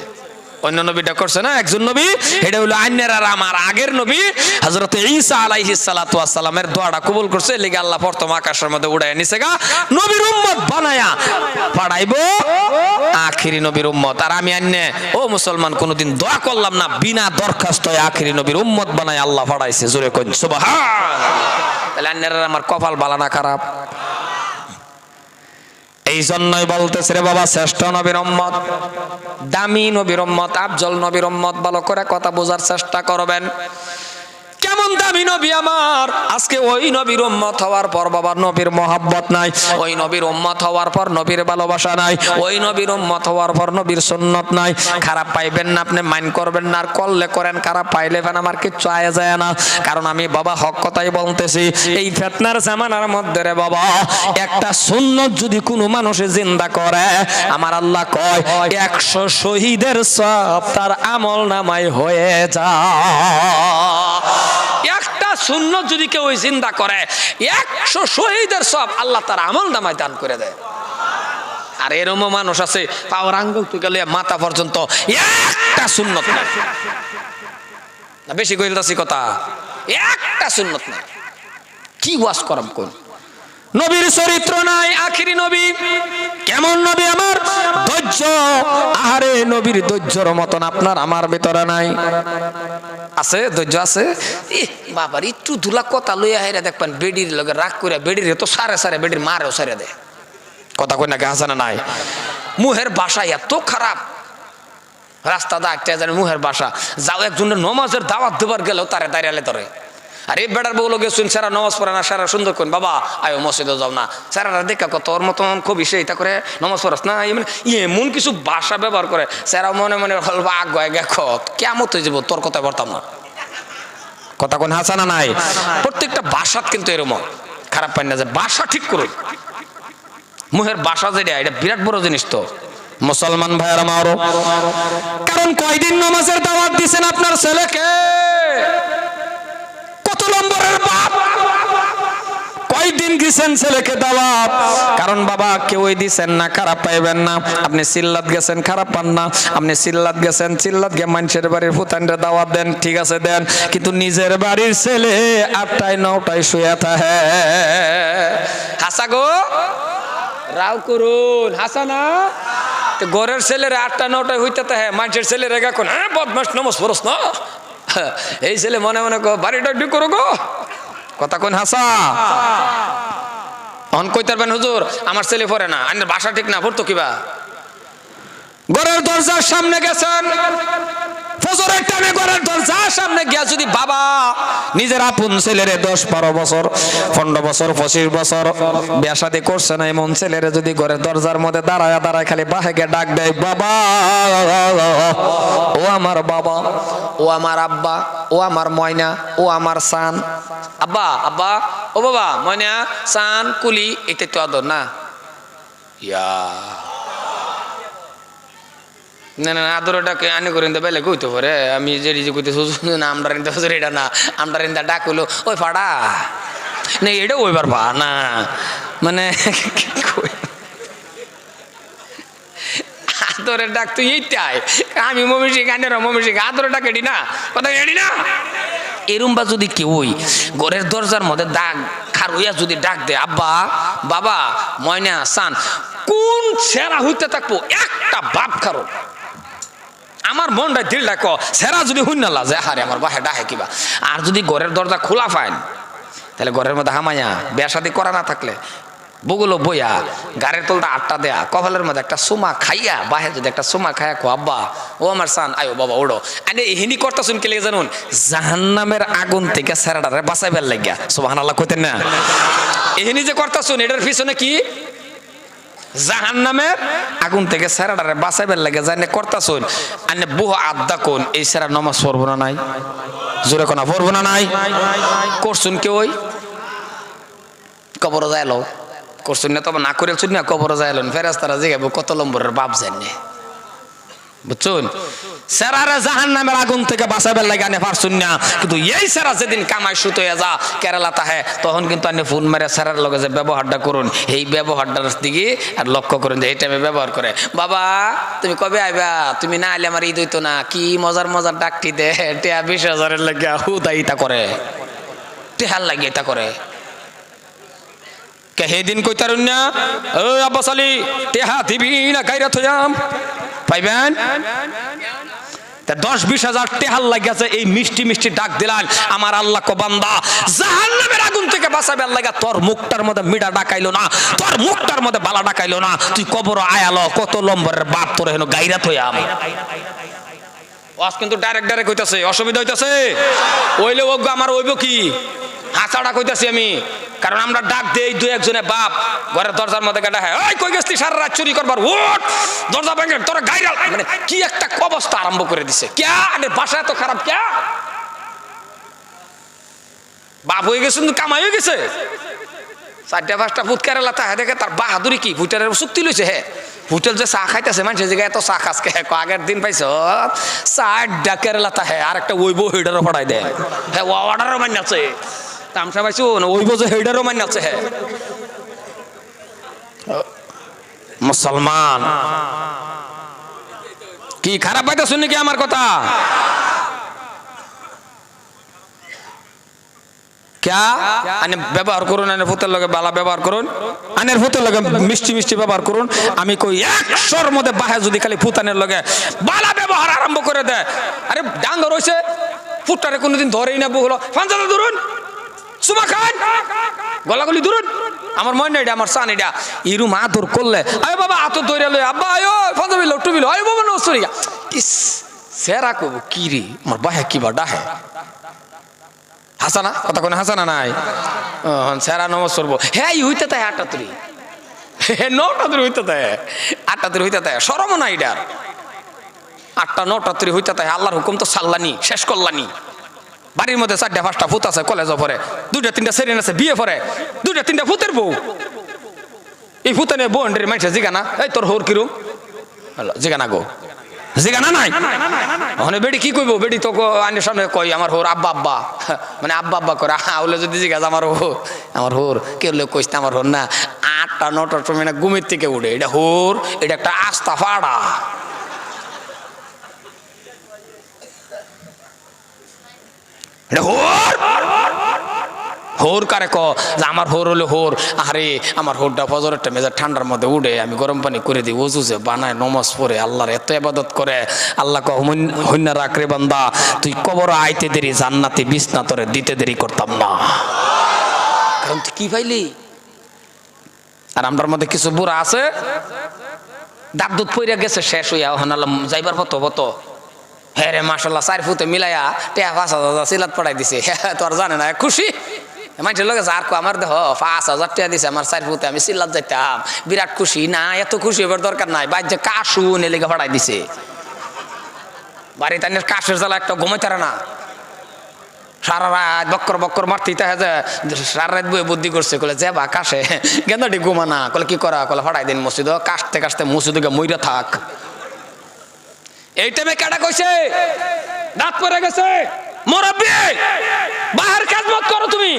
অন্য নবীটা করছে না। একজন নবী, এটা হলো আইনের আর আমার আগের নবী হযরত ঈসা আলাইহিস সালাতু ওয়াস সালামের দোয়াটা কবুল করছে। লিগে আল্লাহ প্রথম আকাশের মধ্যে উড়ায় নিছে গা নবীর উম্মত বানায়া পড়াইবো আখেরি নবীর উম্মত। আর আমি আন্নে ও মুসলমান কোনদিন দোয়া করলাম না বিনা দরখাস্তয় আখেরি নবীর উম্মত বানায় আল্লাহ পড়াইছে। জোরে কই সুবহানাল্লাহ। তাহলে আন্নের আমার কপাল ভালো না খারাপ? এই জন্যই বলতেছে রে বাবা, শ্রেষ্ঠ নবীর উম্মত, দামি নবীর উম্মত, আফজল নবীর উম্মত। ভালো করে কথা বোঝার চেষ্টা করবেন। কেমন দামি নবী আমার, আজকে ওই নবীর উম্মত হওয়ার পর বাবা নবীর মহব্বত নাই, ওই নবীর উম্মত হওয়ার পর নবীর ভালোবাসা নাই, ওই নবীর উম্মত হওয়ার পর নবীর সুন্নত নাই। খারাপ পাইবেন না, আপনি মাইন্ড করবেন না, আর করলে করেন, খারাপ পাইলে ফেন আমার কিচ্ছু আয় যায় না। কারণ আমি বাবা হক কথাই বলতেছি। এই ফিতনার জামানার মধ্যে রে বাবা একটা সুন্নত যদি কোনো মানুষে জিন্দা করে, আমার আল্লাহ কয় 100 শহীদের সব তার আমল নামায় হয়ে যায়। একটা সুন্নত যদি কেউ জিন্দা করে 100 শহীদের সব আল্লাহ তার আমল নামায় দান করে দেয়। আর এরকম মানুষ আছে পাওয়ার আঙ্গুল থেকে মাথা পর্যন্ত একটা সুন্নত নাই। না বেশি কইতাছি কথা, একটা সুন্নত নাই। কি ওয়াজ করাম কোন নবীর চরিত্র নাই। আখেরি নবী কেমন নবী আমার? ধৈর্য। আরে নবীর ধৈর্যর মতন আপনার আমার ভিতরে নাই। আছে ধৈর্য আছে? বাবার একটু ধুলা কথা লইয়া হেরে দেখবেন বেডির লগে রাগ করে বেডির তো সারে সারে বেডির মারেও সারে দেয়। কথা কই না হাসানা নাই? মুহের ভাষা এত খারাপ, রাস্তা দা একটা জানে মুহের ভাষা। যাও একজনের নমাজের দাওয়াত দেবার গেলেও তারে দাঁড়িয়ে ধরে। আর এই বেটার বউ লোকে শুন সারা নমাজ পড়ে না, সারা সুন্দর করেন বাবা আয়ো মসজিদে যাও না, সারা দেখা কত ওর মতন খুব ইসে এটা করে নমাজ পড়াস না, এমন কিছু ভাষা ব্যবহার করে সারা মনে মনে হলবা আগ গয়ে গেখো কেমন হয়ে যাবো, তোর কথায় বলতাম না। কথা কোন হাসানা নাই? প্রত্যেকটা ভাষা কিন্তু এরকম খারাপ পাই না, যে ভাষা ঠিক করুন। মুহের ভাষা যেটা এটা বিরাট বড় জিনিস তো মুসলমান ভাইয়ের আমারও। কারণ কয়দিন নামাজের দাওয়াত দিছেন আপনার ছেলেকে, কত নম্বরের বাপ, কয় দিন গেছেন ছেলেকে দাওয়াত, কারণ বাবা কেউই দিছেন না, খারাপ পাইবেন না। আপনি সিল্লাত গেছেন, খারাপ পান না। আপনি সিল্লাত গেছেন, সিল্লাত গিয়ে মানুষের বাড়ির ফুতানরে দাওয়াত দেন, ঠিক আছে দেন, কিন্তু নিজের বাড়ির ছেলে 8টায় 9টায় শুয়ে থাকে। হাসা গো রাও করুন, হাসা না ঘরের ছেলেরা 8টা 9টায় হইতে থাকে, মানুষের ছেলেরা এখন হ্যাঁ বদমাস নমস পরস না, এই ছেলে মনে মনে গো বাড়িটা একটু করো গো, কথা কোন হাসা অন কইতে পারবেন হুজুর আমার ছেলে পড়ে না, আইনের ভাষা ঠিক না, পড়তো কিবা। ঘরের দরজার সামনে গেছেন, ফজরের টাইমে ঘরের দরজার সামনে গিয়া যদি বাবা নিজের আপন ছেলেরে 10-12 বছর 15 বছর 25 বছর বিয়া শাদী করছে না, এমন ছেলেরে যদি ঘরের দরজার মধ্যে দাঁড়ায় দাঁড়ায় খালি বাহেকে ডাক দেয়, বাবা ও আমার বাবা, ও আমার আব্বা, ও আমার ময়না, ও আমার সান, আব্বা আব্বা ও বাবা ময়না সান কুলি, এটা তো আদর না। ইয়া না না আদরটাকে আনে করে নিতে পারলে কইতে পারে, আমি যে কইতেছি না আমরা নিতে পারছি এটা না, আমরা নিতে ডাক হইলো ওই ফাড়া না, এটা ওইবার ভা না মানে আদরের ডাক তুই এইটাই, আমি মমি শিখ আনের মমি শিখ আদরের ডাক এডি না, কথা এডি না। এরুম্বা যদি কেউই ঘরের দরজার মধ্যে দাগ খার হইয়া যদি ডাক দে আব্বা বাবা ময়না সান, কোন সেরা হইতে থাকবো একটা বাপ খারো আমার মনটা দিল ডাক সেরা যদি হইন না লাজে হারে আমার বাহে ডাহে কিবা। আর যদি ঘরের দরজা খোলা পাইন তাহলে ঘরের মধ্যে হামাইয়া বিয়া শাদী করা না থাকলে বগুলো বইয়া গাড়ির তলটা 8টা দেয়া, কপালের মধ্যে একটা সুমা খাইয়া বাহে যদি একটা সুমা খাইয়া কো আব্বা ও আমার সান আয়ো বাবা ওড়ো, আরে এহিনি করতে শুন কে লেগে জানুন জাহান্নামের আগুন থেকে সেরাটারে বাঁচাইবার লাগিয়া, সুবহানাল্লাহ কইতেন না, এহিনি যে করতে শুন এটার পিছনে কি জাহান্নামের আগুন থেকে সেরাটারে বাঁচাইবার লাগে জানে করতে শুন, আনে বহু আড্ডা কোন এই সেরা নামাজ পড়বো না নাই, জোরে কোনা পড়বো না নাই, করছুন কেউ ওই কবর যাইলো করছুন না, তবে না করে শুন না কবর যাইল ফেরেশতারা জিগাবো কত নম্বরের বাপ জানে, বুঝছুন সেরারে জাহান্নামের আগুন থেকে বাঁচাবার লাগে আনে পারছুন না, কিন্তু এই সেরা যেদিন কামাই সুতো হয়ে যা কেরালা তাহে তখন কিন্তু আনে ফোন মেরে সেরার লগে যে ব্যবহারটা করুন, এই ব্যবহারটার দিকে আর লক্ষ্য করুন যে এই টাইমে ব্যবহার করে, বাবা তুমি কবে আইবা, তুমি না আইলে আমার ঈদ হইতো না, কি মজার মজার ডাকটি দে টেয়া 20,000-এর লাগে হুদা ইতা করে টেহার লাগে এটা করে কে হেদিন কইতারুন না ও আব্বাস আলী টেহা দিবি না গাইরা থয়াম পাইবেন 10-20,000 টেহার লাগিয়াছে, এই মিষ্টি মিষ্টি ডাক দিলাম আমার আল্লাহ কো বান্দা জাহান্নামের আগুন থেকে বাঁচাবার লাগা তোর মুখটার মধ্যে মিডা ডাকাইলো না, তোর মুখটার মধ্যে বালা ডাকাইলো না, তুই কবর আয়ালো কত লম্বরের বাপ তোর হেন গাইরা থয়াম। ওয়াজ কিন্তু ডাইরেক্ট হইতাছে, অসুবিধা হইতাছে ওইলে ও আমার ওইব কি হাসাড়া কইতাছি আমি, কারণ আমরা ডাক দেই 2-1 বাপ ঘরের দরজার মধ্যে গাড়া হয় ওই কই গেছতি সারা রাত চুরি করবার, ওঠ দরজা ভাঙে তোরা গাইরা, মানে কি একটা অবস্থা আরম্ভ করে দিছে, কে আরে ভাষা এত খারাপ কে বাপ হয়ে গেছে কামাই হয়ে গেছে 4টা-5টা ফুট কেরালা তাহে দেখে তার বাহাদুরি কি ভুটারের চুক্তি লইছে, হ্যাঁ হোটেল যে চা খাইতেছে মানুষের জায়গায় এত চা খাস আগের দিন পাইছ 4টা কেরালা তাহে আর একটা ওইব হেডারও পড়াই দেয়, হ্যাঁ অর্ডারও মান্য আছে তামসা পাইছো না ওইব যে হেডারও মান্য আছে, হ্যাঁ মুসলমান কি খারাপ পাইতে শুনি কি আমার কথা, ব্যবহার করুন আনের ভূতের লগে বালা ব্যবহার করুন, আনের ভূতের লগে মিষ্টি মিষ্টি ব্যবহার করুন, আমি কই 100-র মধ্যে বাহে যদি খালি ফুতানের লগে বালা ব্যবহার আরম্ভ করে দেয়, আরে ডাঙ্গর হইছে ফুটটারে কোনোদিন ধরেই না বহুল ফাঞ্জাতে ধরুন সুমা খান গলাগলি ধরুন আমার মনে এটা আমার সান এটা ইরুম আদর করলে আয় বাবা আতর ধরে লই আব্বা আয় ফাঞ্জাবি লটুবি আয় বাবা নসরি ইস সেরা কব কি রে আমার বাহে কিবা ডাহে হাসানা কথা কোন হাসানা নাই সেরা নমস্কার করবো, হ্যাঁ হইতে তাই 8টা-3 9টা-3 হইতে তাই 8টা-3 হইতে তাই শরম না এটা 8টা-9টা-3 হইতে তাই আল্লাহর হুকুম তো সাল্লানি শেষ করলানি, বাড়ির মধ্যে 4টা-5টা ফুত আছে কলেজে পড়ে 2টা-3টা সেরেন আছে বিয়ে পড়ে 2টা-3টা ফুতের বউ, এই ফুতে নিয়ে বউ মানুষের জিগানা এই তোর হোর কিরম জিগানা গো জিগানা নাই ওখানে বেডি কি কইব বেডি তো আইনের সামনে কই আমার হোর আব্বা আব্বা মানে আব্বা আব্বা করে আউলে যদি জিজ্ঞাস আমার হোর কেউ লোক কইতে আমার হোর না 8টা 9টার সময় না ঘুমের থেকে উঠে এটা হোর এটা একটা আস্তা ফাড়া এটা হোর হোর কারে ক যে আমার হোর হলে হোর আরে আমার হোরটা ফজরের টাইমে ঠান্ডার মধ্যে উঠে আমি গরম পানি করে দিই ওজু যে বানায় নমাজ পড়ে আল্লাহর এত ইবাদত করে আল্লাহ ক হইনা রাখ রে বান্দা তুই কবর আইতে দেরি জান্নাতে বিছনা তোরে দিতে দেরি করতাম না কারণ তুই কি পাইলি আর আমরার মধ্যে কিছু বুড়া আছে দাঁত দুধ পইরা গেছে শেষ হইয়া ওখানে যাইবার পত হ্যাঁ রে মাশাল্লাহ 4 ফুটে মিলাইয়া টেয়া 5,000 সিলাত পড়াই দিছে তোর জানে না খুশি মানুষের লোক আর আমার দেহ 5,000 টাকা দিছে আমার 4 ফুটে আমি সিলাত যাইতাম বিরাট খুশি না এত খুশি এবার দরকার নাই বাইর যে কাশু নেলিকে পড়াই দিছে বাড়িতে আনের কাশের জ্বালা একটা ঘুমাইতারে না সারা রাত বক্কর বক্কর মারতে সারা রাত বই বুদ্ধি করছে কলে যে বা কাশে গেন্দাটি ঘুমানা কলে কি করা কলে ফাটাই দিন মসজিদ কাশতে কাশতে মসজিদ মইরা থাক এই টাইমে কেডা কইছে দাঁত পড়ে গেছে মুরব্বি বাহির কাজমত করো তুমি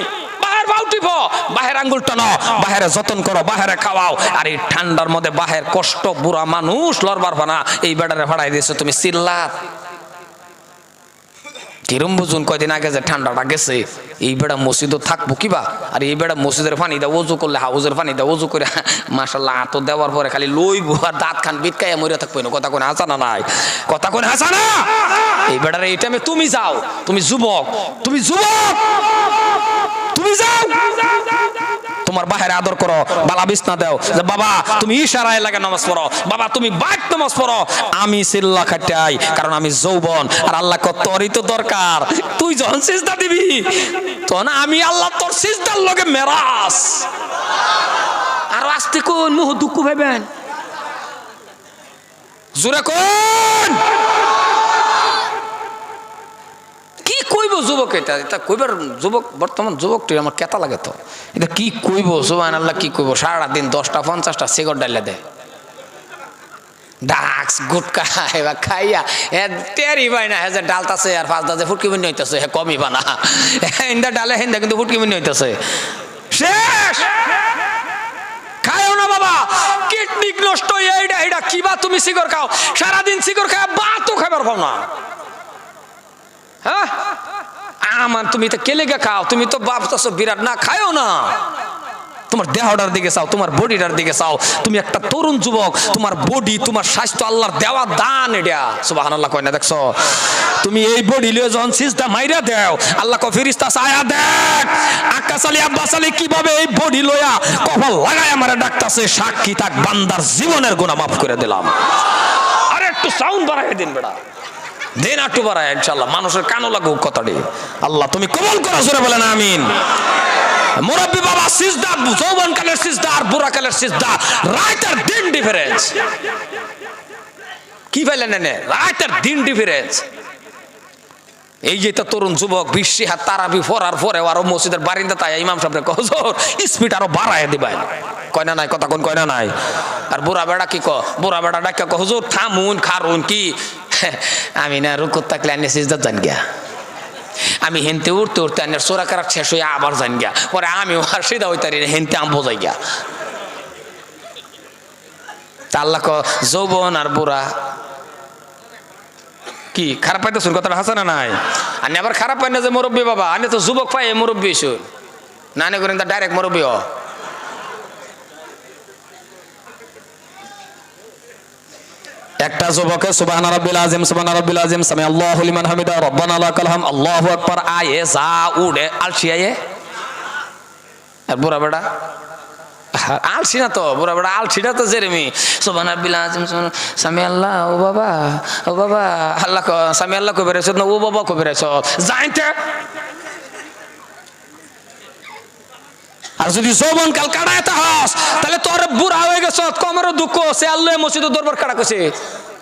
বাহির বাউটি ফো বাহির আঙ্গুল টানো বাহিরে যতন করো বাহিরে খাওয়াও আর এই ঠান্ডার মধ্যে বাহির কষ্ট বুড়া মানুষ লড়বার ফানা এই বেড়ারে ফাড়াই দিয়েছো তুমি চিল্লাত কিরম বুঝুন কয়দিন আগে যে ঠান্ডাটা গেছে এই বেড়া মসজিদও থাকবো কিবা আর এই বেড়া মসজিদের পানি দা ওজু করলে হাউজের পানি দা ওজু করে মাশাল্লাহ আতো দেওয়ার পরে খালি লইব আর দাঁত খান বিটকাইয়া মরে থাকবো না কথা কোন হাসা না নাই কথা কোন হাসা না এই বেড়ার এই টাইমে তুমি যাও তুমি যুবক তুমি যাও তোমার বাহিরে আদর করো বালা বিছনা দাও যে বাবা তুমি ইশারায় লাগে নামাজ পড়ো বাবা তুমি বাইক নামাজ পড়ো আমি সিল্লা খাটাই কারণ আমি যৌবন আর আল্লাহ কত তোরই তো দরকার তুই যখন সিজদা দিবি তখন আমি আল্লাহ তোর সিজদার লগে মেরাজ আর আস্তে কোন মুহ দুঃখ ভাবেন জোরে কোন কইব যুবক এটা কইবার যুবক বর্তমান যুবকটি আমার কেতা লাগে তো এটা কি কইব সুবহানাল্লাহ কি কইব সারাদিন 10টা 50টা সিগারেট ডাইলা দেয় ডাক্স গুটকা এবার খাইয়া টেরি পাই না যে ডালতাছে আর 5 দাজে ফুটকি বনি হইতাছে কমই বানা হিন্দা ডালে হিন্দা কিন্তু ফুটকি বনি হইতাছে শেষ খায়ও না বাবা কিডনি নষ্ট এইটা কিবা তুমি সিগারেট খাও সারাদিন সিগারেট খায় বাতও খাবার পাও না হ্যাঁ আমার তুমি তো কেলেগা খাও তুমি তো ভাবতেছো বিরাট না খায়ও না তোমার দেহটার দিকে চাও তোমার বডিটার দিকে চাও তুমি একটা তরুণ যুবক তোমার বডি তোমার স্বাস্থ্য আল্লাহর দেওয়া দান এটা সুবহানাল্লাহ কয় না দেখছো তুমি এই বডি লিয়ে যখন সিজদা মাইরা দাও আল্লাহ কো ফেরেশতা ছায়া দেখ আকাশ আলী আব্বাস আলী কিভাবে এই বডি লয়া কপাল লাগায় আমারে ডাকতাছে সাক্ষী থাক বান্দার জীবনের গুনাহ মাফ করে দিলাম আরে একটু সাউন্ড বাড়ায় দিন বেটা দিন একটু বাড়ায় ইনশাআল্লাহ মানুষের কানো লাগুক কথাটি আল্লাহ তুমি কবুল করো জোরে বলেন আমিন মুরব্বি বাবা সিজদা যৌবন কালের সিজদা আর বুড়া কালের সিজদা রাত আর দিন ডিফারেন্স কি বলেন না রাত আর দিন ডিফারেন্স এই যে তরুণ যুবক 20 হাত তারাবি পড়ার পরে আর মসজিদের বারিন্দা তাই ইমাম সাহেব কে হুজুর স্পিড আরো বাড়ায় দিবেন কয় না নাই কথা কোন কয় না নাই আর বুড়া বেড়া কি কো বুড়া বেড়া ডাকে কো হুজুর থামুন খারুন কি আমি না রুকুত তাকলে আনে সিজদা জান গিয়া আমি হেনতে উঠতে উঠতে আনের সোরা করা শেষ হয়ে আবার জান গিয়া পরে আমি আর সিধা হইতারি হেনতে আম বোঝাই গিয়া তা আল্লাহ কো যৌবন আর বুড়া কি খারাপ পাইতে শুন কথাটা হাসা না নাই আনি আবার খারাপ পাই না যে মুরব্বী বাবা আনি তো যুবক পাই মুরব্বী শুন না নে করেন তা ডাইরেক্ট মুরব্বী হ একটা যুবকে সুবহানা রাব্বিল আযিম সামি আল্লাহু লিমান হামিদা রব্বানা লাকাল হাম আল্লাহু আকবার আয়ে যা উড়ে আলসি আয়ে আর বুড়া বেটা আলসি না তো বুড়া বেটা আলসিটা তো জেরেমি সুবহানা রাব্বিল আযিম সামি আল্লাহ ও বাবা আল্লাহ সামি আল্লাহ কই বেরেছ না ও বাবা কই বেরেছ যাইতে আর যদি যৌবন কাল কাটাইতে হাস তাহলে তোর বুড়া হয়ে গেছ কমরও দুঃখ সে আল্লাহ মসজিদের দরবার কাটা কইছে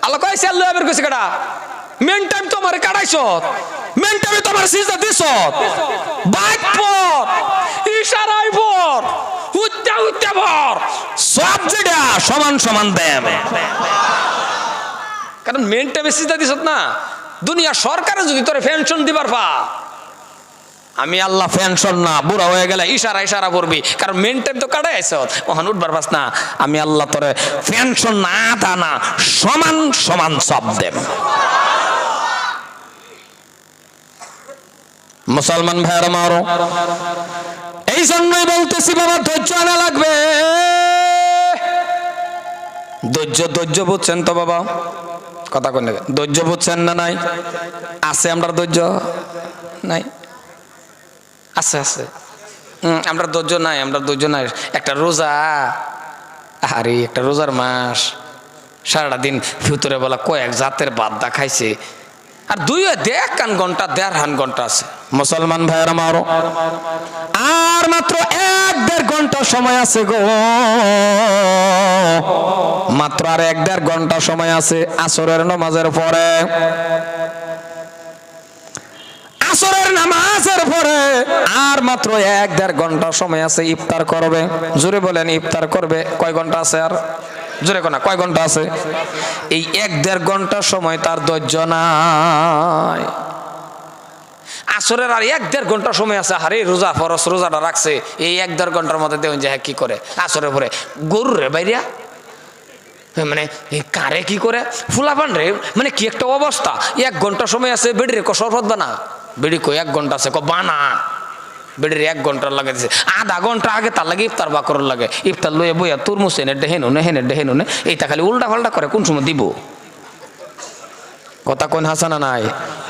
আল্লাহ কই সে আল্লাহ বের কইছে কাটা মেন টাইম তোমারে কাটাইছ মেন টাইমে তোমার সিজদা দিছ বাইক পর ইশারায় পর হুত্তা পর সব যেটা সমান সমান দেব কারণ মেনটা বেশি দিস না। দুনিয়া সরকারে যদি তোরে পেনশন দিবার পা, আমি আল্লাহ পেনশন না, বুড়া হয়ে গেলে ইশারা ইশারা করবি, কারণ মেন টাইম তো কাটাই আইছ, ওখানে উঠবার পাস না। আমি আল্লাহ তোরে পেনশন না দানা সমান সমান সব দেব। মুসলমান ভাইরা মারো, এই জন্যই বলতেছি বাবা ধৈর্য আনা লাগবে। ধৈর্য বুঝছেন তো বাবা? কথা কোন ধৈর্য বুঝছেন না? নাই আছে আমরা ধৈর্য নাই, আছে আছে আমরা ধৈর্য নাই, আমরা ধৈর্য নাই। একটা রোজা, আরে একটা রোজার মাস, সারাটা দিন ভিতরে বলা কয়েক জাতের বাদ্দা খাইছে, আর দুই দেড় ঘন্টা 1.5 ঘন্টা আছে। মুসলমান ভাইয়ের আমারও আর মাত্র 1-1.5 ঘন্টা সময় আছে গো, মাত্র আর 1-1.5 ঘন্টা সময় আছে আসরের নামাজের পরে। আসরের নামাজের পরে আর মাত্র 1-1.5 ঘন্টা সময় আছে ইফতার করবে। জোরে বলেন ইফতার করবে। কয় ঘন্টা আছে আর? জোরে কোনা কয় ঘন্টা আছে? এই 1-1.5 ঘন্টা সময় তার ধৈর্য নাই। আসরের আর 1-1.5 ঘন্টা সময় আছে, আরে রোজা ফরজ রোজাটা রাখছে, এই 1-1.5 ঘন্টার মধ্যে দেখুন যে কি করে আসরের পরে গরুর রে বাইরিয়া, মানে কারে কি করে ফুলাপান রে, মানে কি একটা অবস্থা। 1 ঘন্টা সময় আছে, বেড়ি ক শরবত বানা, বেড়ি কো 1 ঘন্টা আছে ক বানা, বেড়ির 1 ঘন্টা লাগে দিছে, আধা ঘন্টা আগে তার লাগে ইফতার বাকর লাগে, ইফতার লইয়ে বইয়া তুরমুজ এনে ডেহেনু নে হেনে ডেহেনু নে, এইটা খালি উল্টা পাল্টা করে কোন সময় দিব। কথা কোন হাসানা নাই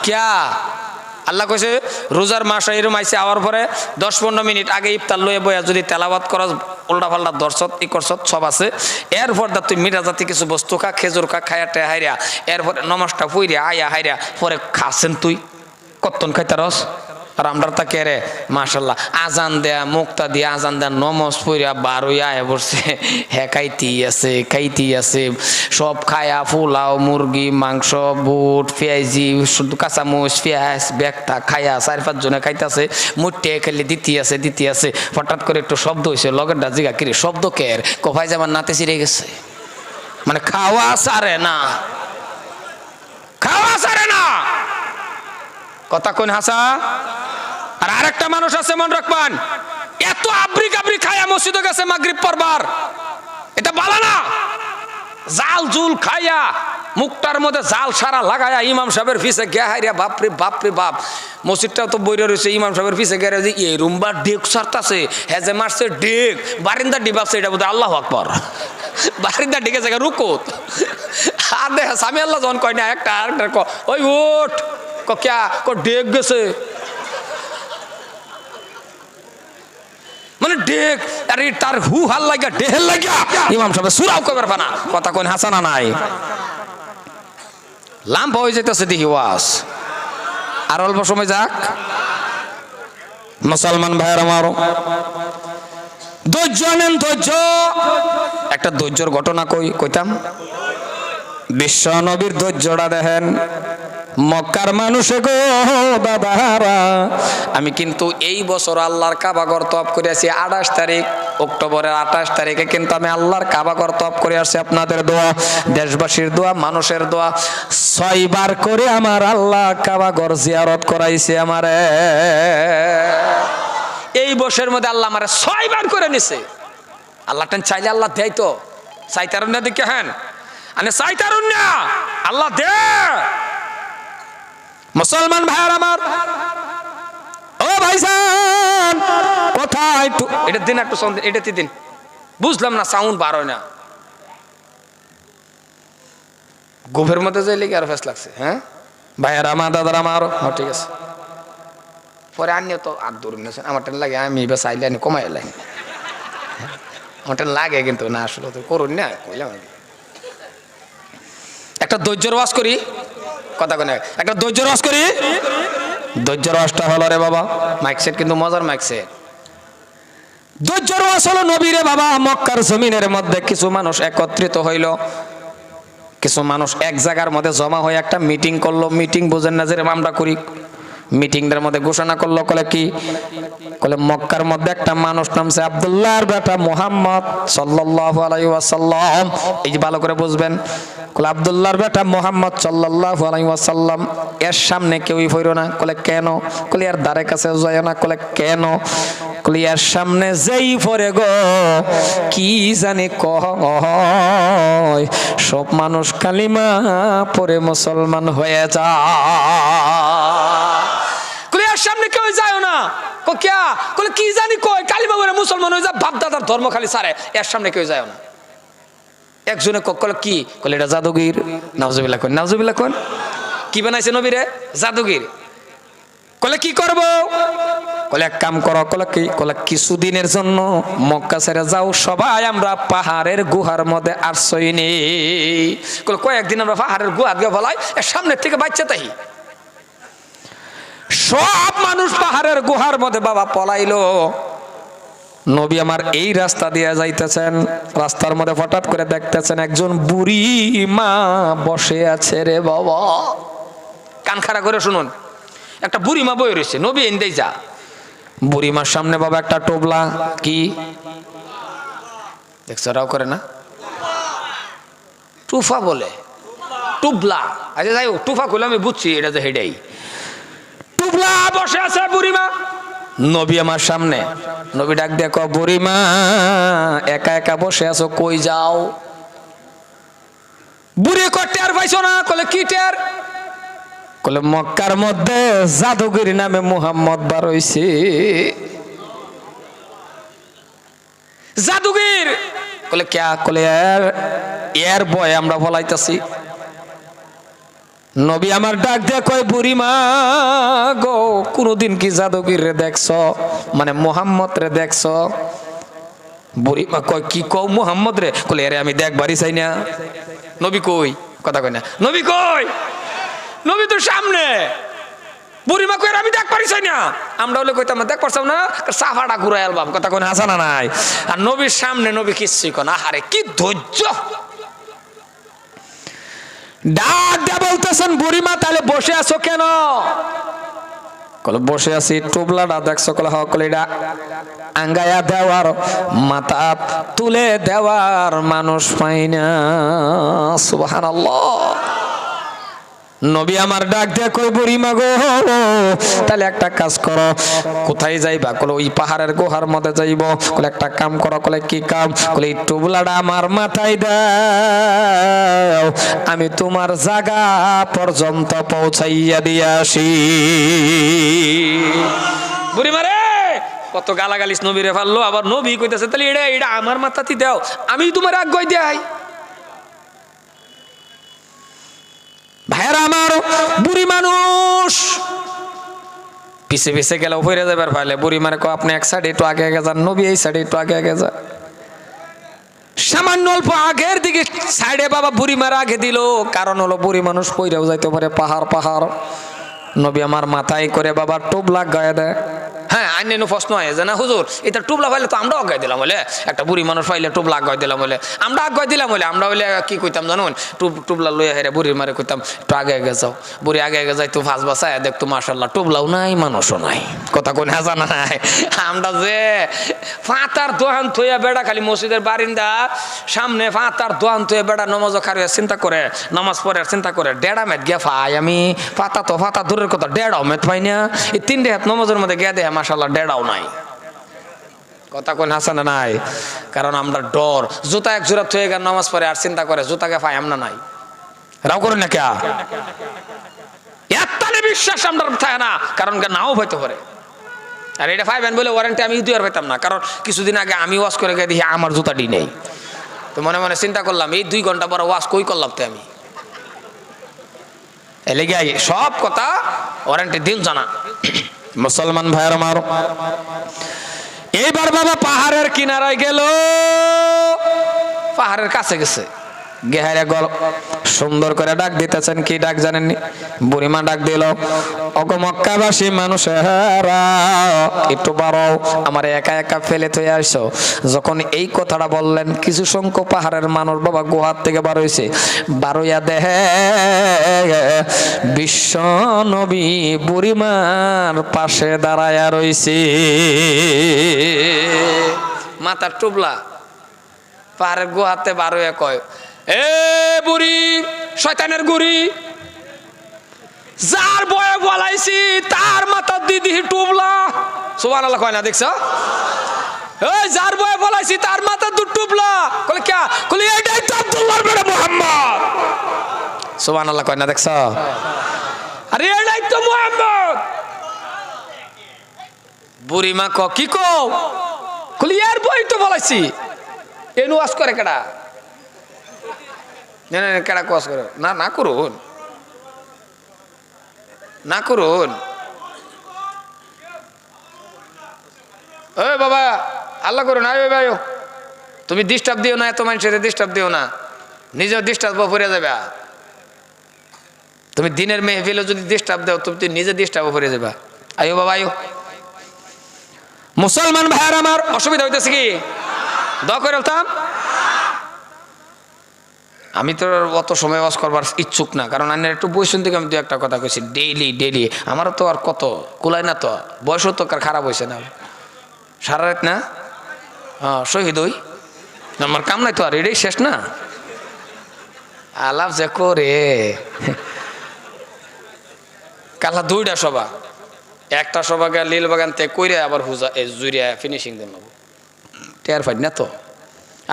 কিয়া? আল্লাহ কইছে রোজার মাস এরম আইছে, আওয়ার পরে 10-15 মিনিট আগে ইফতার লইয়ে বইয়া যদি তেলাওয়াত করস, উল্টা পাল্টা দর্শত ই করছত সব আছে, এরপর দা তুই মিঠা জাতি কিছু বস্তু খা, খেজুর খা, খায়া টে হাইরা, এরপরে নমাজটা পইরা আয়া হাইরা পরে খাচ্ছেন তুই কতক্ষণ খাইতারস। আর আমরা তাকে রে মাশাল্লাহ আজান দেয়া মুক্তা দিয়া আজান দেয়া নমাজ পইরা 12 আয়া বসছে, হ্যাঁ খাইতেই আছে সব খায়া, পোলাও মুরগি মাংস বুট পেঁয়াজি শুধু কাঁচামুচ পেঁয়াজ ব্যাগটা খায়া 4-5 জনে খাইতেছে, মুটে খেলে দিতে আছে। হঠাৎ করে একটু শব্দ হয়েছে, লগের ডাজিগা কিরে শব্দ কের, কফাই যাবার নাতে চিরে গেছে, মানে খাওয়া সারে না। কথা কোন হাসা? আর আরেকটা মানুষ আছে মন রাখবেন, এত আবরি কাবরি খায়া মসজিদে গেছে মাগরিব পড়বার, এটা বালা না। জাল জুল খাইয়া মুখটার মধ্যে জাল সারা লাগায়া ইমাম সাহেবের পিছে গিয়া হাইরা বাপরে বাপ, মসজিদটাও তো বইরা রয়েছে, ইমাম সাহেবের পিছে গিয়ে যে এই রুমবার ডেক সারতাছে, হ্যাঁ যে মারছে ডেক বারিন্দা ডিবাচ্ছে, এটা বোধহয় আল্লাহু আকবার, বারিন্দা ডেকে জায়গা রুকুত। আর দেখ স্বামী আল্লাহ যখন কয় না একটা ওই ওঠ ক্যা ডেক গেছে, মানে ডেক আর তার হু হাল লাগা ডেহেল লাগা ইমাম সাহেব সুরাও কইবার পানা। কথা কোন হাসানা নাই? লাম্বা হয়ে যেতেছে দেখি ওয়াজ, আর অল্প সময় যাক। মুসলমান ভাইয়ের আমারও ধৈর্য নেন, ধৈর্য। একটা ধৈর্যর ঘটনা কইতাম। বিশ্ব নবীর ধৈর্যটা দেখেন। মক্কার মানুষে গো দাদারা, আমি কিন্তু এই বছর আল্লাহর কাবাঘর তওয়াফ করে আসি 28 তারিখ, অক্টোবরের 28 তারিখে কিন্তু আমি আল্লাহর কাবাঘর তওয়াফ করে আসছি। আপনাদের দোয়া, দেশবাসীর দোয়া, মানুষের দোয়া, 6 বার করে আমার আল্লাহ কাবাঘর জিয়ারত করাইছে আমারে। এই বছরের মধ্যে আল্লাহ আমারে 6 বার করে নিছে। আল্লাহ টেন চাইলে আল্লাহ দেয় তো, চাইতারুন না দেখে, হ্যাঁ আনে চাইতারুন না আল্লাহ দে। মুসলমান ভাইয়ার আমার, ও ভাইজান কোথায় এটা দিন একটু সাউন্ড, এটাতে দিন, বুঝলাম না সাউন্ড বার হয় না, গোভের মধ্যে যাই লেগে আর ফেস লাগছে। হ্যাঁ ভাইয়ার আমার, দাদার আমার, ঠিক আছে। পরে আনিও তো আর দূর নিয়েছেন, আমার টেন লাগে, আমি এবার চাইলে আনি কমাই লাগে, আমার টেন লাগে কিন্তু না, আসলে তো করুন না, কইলাম একটা ধৈর্যের ওয়াজ করি। কথা কোন একটা ধৈর্যের ওয়াজ করি। ধৈর্যের ওয়াজটা হলো রে বাবা, মাইক সেট কিন্তু মজার মাইক সেট। ধৈর্যের ওয়াজ হলো নবীরে বাবা, মক্কার জমিনের মধ্যে কিছু মানুষ একত্রিত হইল, কিছু মানুষ এক জায়গার মধ্যে জমা হয়ে একটা মিটিং করলো। মিটিং বোঝেন না যে আমরা করি, মিটিংটার মধ্যে ঘোষণা করলো, কলে কি, কলে মক্কার মধ্যে একটা মানুষ নামছে আব্দুল্লাহর বেটা মুহাম্মদ সাল্লাল্লাহু আলাইহি ওয়াসাল্লাম। এই যে ভালো করে বুঝবেন, কলে আব্দুল্লাহর বেটা মুহাম্মদ সাল্লাল্লাহু আলাইহি ওয়াসাল্লাম, এর সামনে কেউই পড়ো না। কলে কেন? কলে এর ধারে কাছে যায় না। কলে কেন? কলে এর সামনে যেই পড়ে গো কি জানি কয় সব মানুষ কালিমা পড়ে মুসলমান হয়ে যায়। কলে এর সামনে কেউ যায় না। ক্যা? কলে কি জানি কয় কালিমা পড়ে মুসলমান হয়ে যায়, বাপ দাদার ধর্ম খালি ছাড়ে, এর সামনে কেউ যায় না। একজনে কলে কি? কলে এটা জাদুগির। নাউজুবিল্লাহ কোন, নাউজুবিল্লাহ কোন। কি বানাইছে নবীরে? জাদুগির। কলে কি করব? কলে এক কাম করো। কলে কি? কলে কিছুদিনের জন্য মক্কা ছেড়ে যাও, সবাই আমরা পাহাড়ের গুহার মধ্যে আশ্রয় নেই। কলে কয়েকদিন আমরা পাহাড়ের গুহার গিয়ে বলাই, এর সামনের থেকে বাচ্চা তাই সব মানুষ পাহাড়ের গুহার মধ্যে বাবা পলাইলো। নবী আমার এই রাস্তা দিয়ে যাইতেছেন, রাস্তার মধ্যে হঠাৎ করে দেখতেছেন একজন বুড়ি মা বসে আছে রে বাবা। কান খাড়া করে শুনুন, একটা বুড়ি মা বই রয়েছে, নবী এনদেই যা। বুড়ি মার সামনে বাবা একটা টোবলা, কি দেখছো? রাও করে না, টুফা বলে, টুবলা। আচ্ছা যাই হোক, টুফা করলে আমি বুঝছি এটা যে হেডাই। টুবলা বসে আছে বুড়িমা নবী আমার সামনে। নবী ডাক দেখো, বুড়িমা একা একা বসে আছো, কই যাও? বুড়ি কয় টের পাইছো না? কলে কি টের? কলে মক্কার মধ্যে জাদুগির নামে মুহাম্মদ বার হইছে। জাদুগির? কলে ক্যা? কলে এর ভয় আমরা বলাইতাছি। নবী আমার ডাক দিয়ে কয়, বুড়িমা গো কোনদিন কি জাদুগির রে দেখছ, মানে মুহাম্মদ রে দেখছ? বুড়িমা কয়, কি কও মুহাম্মদ রে? কলে আরে আমি দেখবারই চাই না। নবী কই? কথা কই না। নবী কই? নবী তো সামনে। বুড়িমা কই আমি দেখ পারিস না। আমরা হলে কইতাম দেখ পারছাম না, সাফাটা ঘুরাই আলবাম। কথা কই হাসা না নাই। আর নবীর সামনে নবী কিচ্ছুই কয় না। আরে কি ধৈর্য! ডাক দিয়ে বলতেছেন, বুড়িমা তাহলে বসে আছো কেন? কলে বসে আছি, টোবলাটা দেখছো? কলে হ। কলে এটা আঙ্গায়া দেওয়ার, মাথা তুলে দেওয়ার মানুষ পাই না। সুবহানাল্লাহ। নবী আমার ডাক দিয়ে কই, বুড়িমা গো তাহলে একটা কাজ করো, কোথায় যাইবা? কলে ওই পাহাড়ের গুহার মধ্যে যাইব। কলে একটা কাম করো। কলে কি কাম? কলে এই টুবলাটা আমার মাথায় দাও, আমি তোমার জায়গা পর্যন্ত পৌঁছাইয়া দিয়ে আসি। বুড়িমা রে কত গালাগালিস নবীরে ফাললো। আবার নবী কইতেছে তাহলে এটা এটা আমার মাথাতে দাও, আমি তোমার আজ্ঞায় দেই। ভাইরা আমার, বুড়ি মানুষ পিছে পিছে গেলে ফিরে যাবার পাইলে বুড়ি মারে কো, আপনি এক সাইডে একটু আগে আগে যান, নবী এই সাইডে একটু আগে আগে যান। সামান্য অল্প আগের দিকে সাইডে বাবা বুড়ি মারা আগে দিল, কারণ হলো বুড়ি মানুষ পইরাও যাইতে পারে পাহাড় পাহাড়। নবী আমার মাথায় করে বাবা টোবলা গায়ে দেয়। হ্যাঁ, আইন প্রশ্ন হয় যে না হুজুর এটা টুবলা পাইলে তো আমরা আগায় দিলাম বলে, একটা বুড়ি মানুষ পাইলে টুবলা আগায় দিলাম বলে, আমরা আগায় দিলাম বলে, আমরা বলে কি কইতাম জানুন, টুবলা লইয়া হেরে বুড়ির মারে কইতাম একটু আগে আগে যাও। বুড়ি আগে আগে যাই তো ফাঁস বাসায় দেখতো মাশাল্লাহ টুবলাও নাই মানুষও নাই। কথা কোন হাজা নাই। আমরা যে ফাতার দোহান থইয়া বেড়া খালি মসজিদের বারিন্দা সামনে ফাতার দোহান থইয়া বেড়া নমাজ খারিয়া চিন্তা করে, নামাজ পড়ে চিন্তা করে দেড়া মেট গিয়া ফাই আমি ফাতা তো ফাতা দূরের কথা দেড়াও মেট পাই না। এই 3 হাত নমাজের মধ্যে গিয়া দেয় মাশাল্লাহ দেড়াও নাই। কথা কোন হাসানা নাই। কারণ আমরা ডর, জুতা এক জোড়া থয়ে গেল নামাজ পড়ে আর চিন্তা করে জুতাকে পাই আমরা নাই। রাও করেন না কে? এত্তালে বিশ্বাস আমরা থাকে না, কারণ নাও হইতে পারে। আর এটা পাইবেন বলে ওয়ারেন্টি আমি দুই আর পাইতাম না, কারণ কিছুদিন আগে আমি ওয়াশ করে গিয়ে দেখি আমার জুতাটি নেই। তো মনে মনে চিন্তা করলাম এই 2 ঘন্টা পরে ওয়াশ কই করলাম তো আমি। এলে গিয়ে সব কথা ওয়ারেন্টি দিন জানা। মুসলমান ভাইয়ের আমার, এইবার বাবা পাহাড়ের কিনারায় গেল, পাহাড়ের কাছে গেছে, গেহারে গল সুন্দর করে ডাক দিতেছেন, কি ডাক জানেননি? বুড়িমা ডাক দিল, ওগো মক্কাবাসী মানুষেরা একটু বাড়াও, আমার একা একা ফেলে থয়ে আসছো। যখন এই কথাটা বললেন, কিছু সংখ্যক পাহাড়ের মানুষ বাবা গুহার থেকে বার হইছে, বারোয়া দেহে বিশ্ব নবী বুড়িমার পাশে দাঁড়ায়া রইছে। মাথার টুবলা পাহাড়ের গুহাতে বারোয়া কয়, এ বুড়ি শয়তানের গুড়ি, যার বয়ে বলাইছি তার মাথার দিদি টুবলা। সুবহানাল্লাহ কয় না, দেখছো? এই যার বয়ে বলাইছি তার মাথার দু টুবলা। কলে কে? কলে এইটাই তো আব্দুল্লাহর বেটা মুহাম্মদ। সুবহানাল্লাহ কয় না, দেখছো? আরে এইটাই তো মুহাম্মদ। বুড়িমা ক কি কো? কলে এর বই তো বলাইছি। এনু ওয়াজ করে কেডা? না না কেডা ওয়াজ করে? না না করুন, না করুন। ওই বাবা আল্লাহ করুন, আয়ো ভাই, তুমি ডিস্টার্ব দিও না, এত মানুষের ডিস্টার্ব দিও না, নিজেও ডিস্টার্ব পড়ে যাবে। তুমি দিনের মেহফিলে যদি ডিস্টার্ব দাও, তুমি নিজে ডিস্টার্ব পড়ে যাবে। আয়ো বাবা আয়ো। মুসলমান ভাইয়ার আমার অসুবিধা হইতেছে কি? দোয়া করে বলতাম। আমি তো অত সময় ওয়াজ করবার ইচ্ছুক না, কারণ আমি একটু বয়সন থেকে আমি দু একটা কথা কইছি ডেইলি। আমারও তো আর কত কুলায় না, তো বয়সও তো আর খারাপ হয়েছে না, সারা রাত না। হ্যাঁ শহীদ হই, আমার কাম নাই তো আর, এটাই শেষ না। আলাপ যে করে কালা দুইটা সভা, একটা সভাকে লীল বাগান থেকে কইরে আবার হুজা জুড়িয়া ফিনিশিং দেন টেয়ার ফাইট না তো।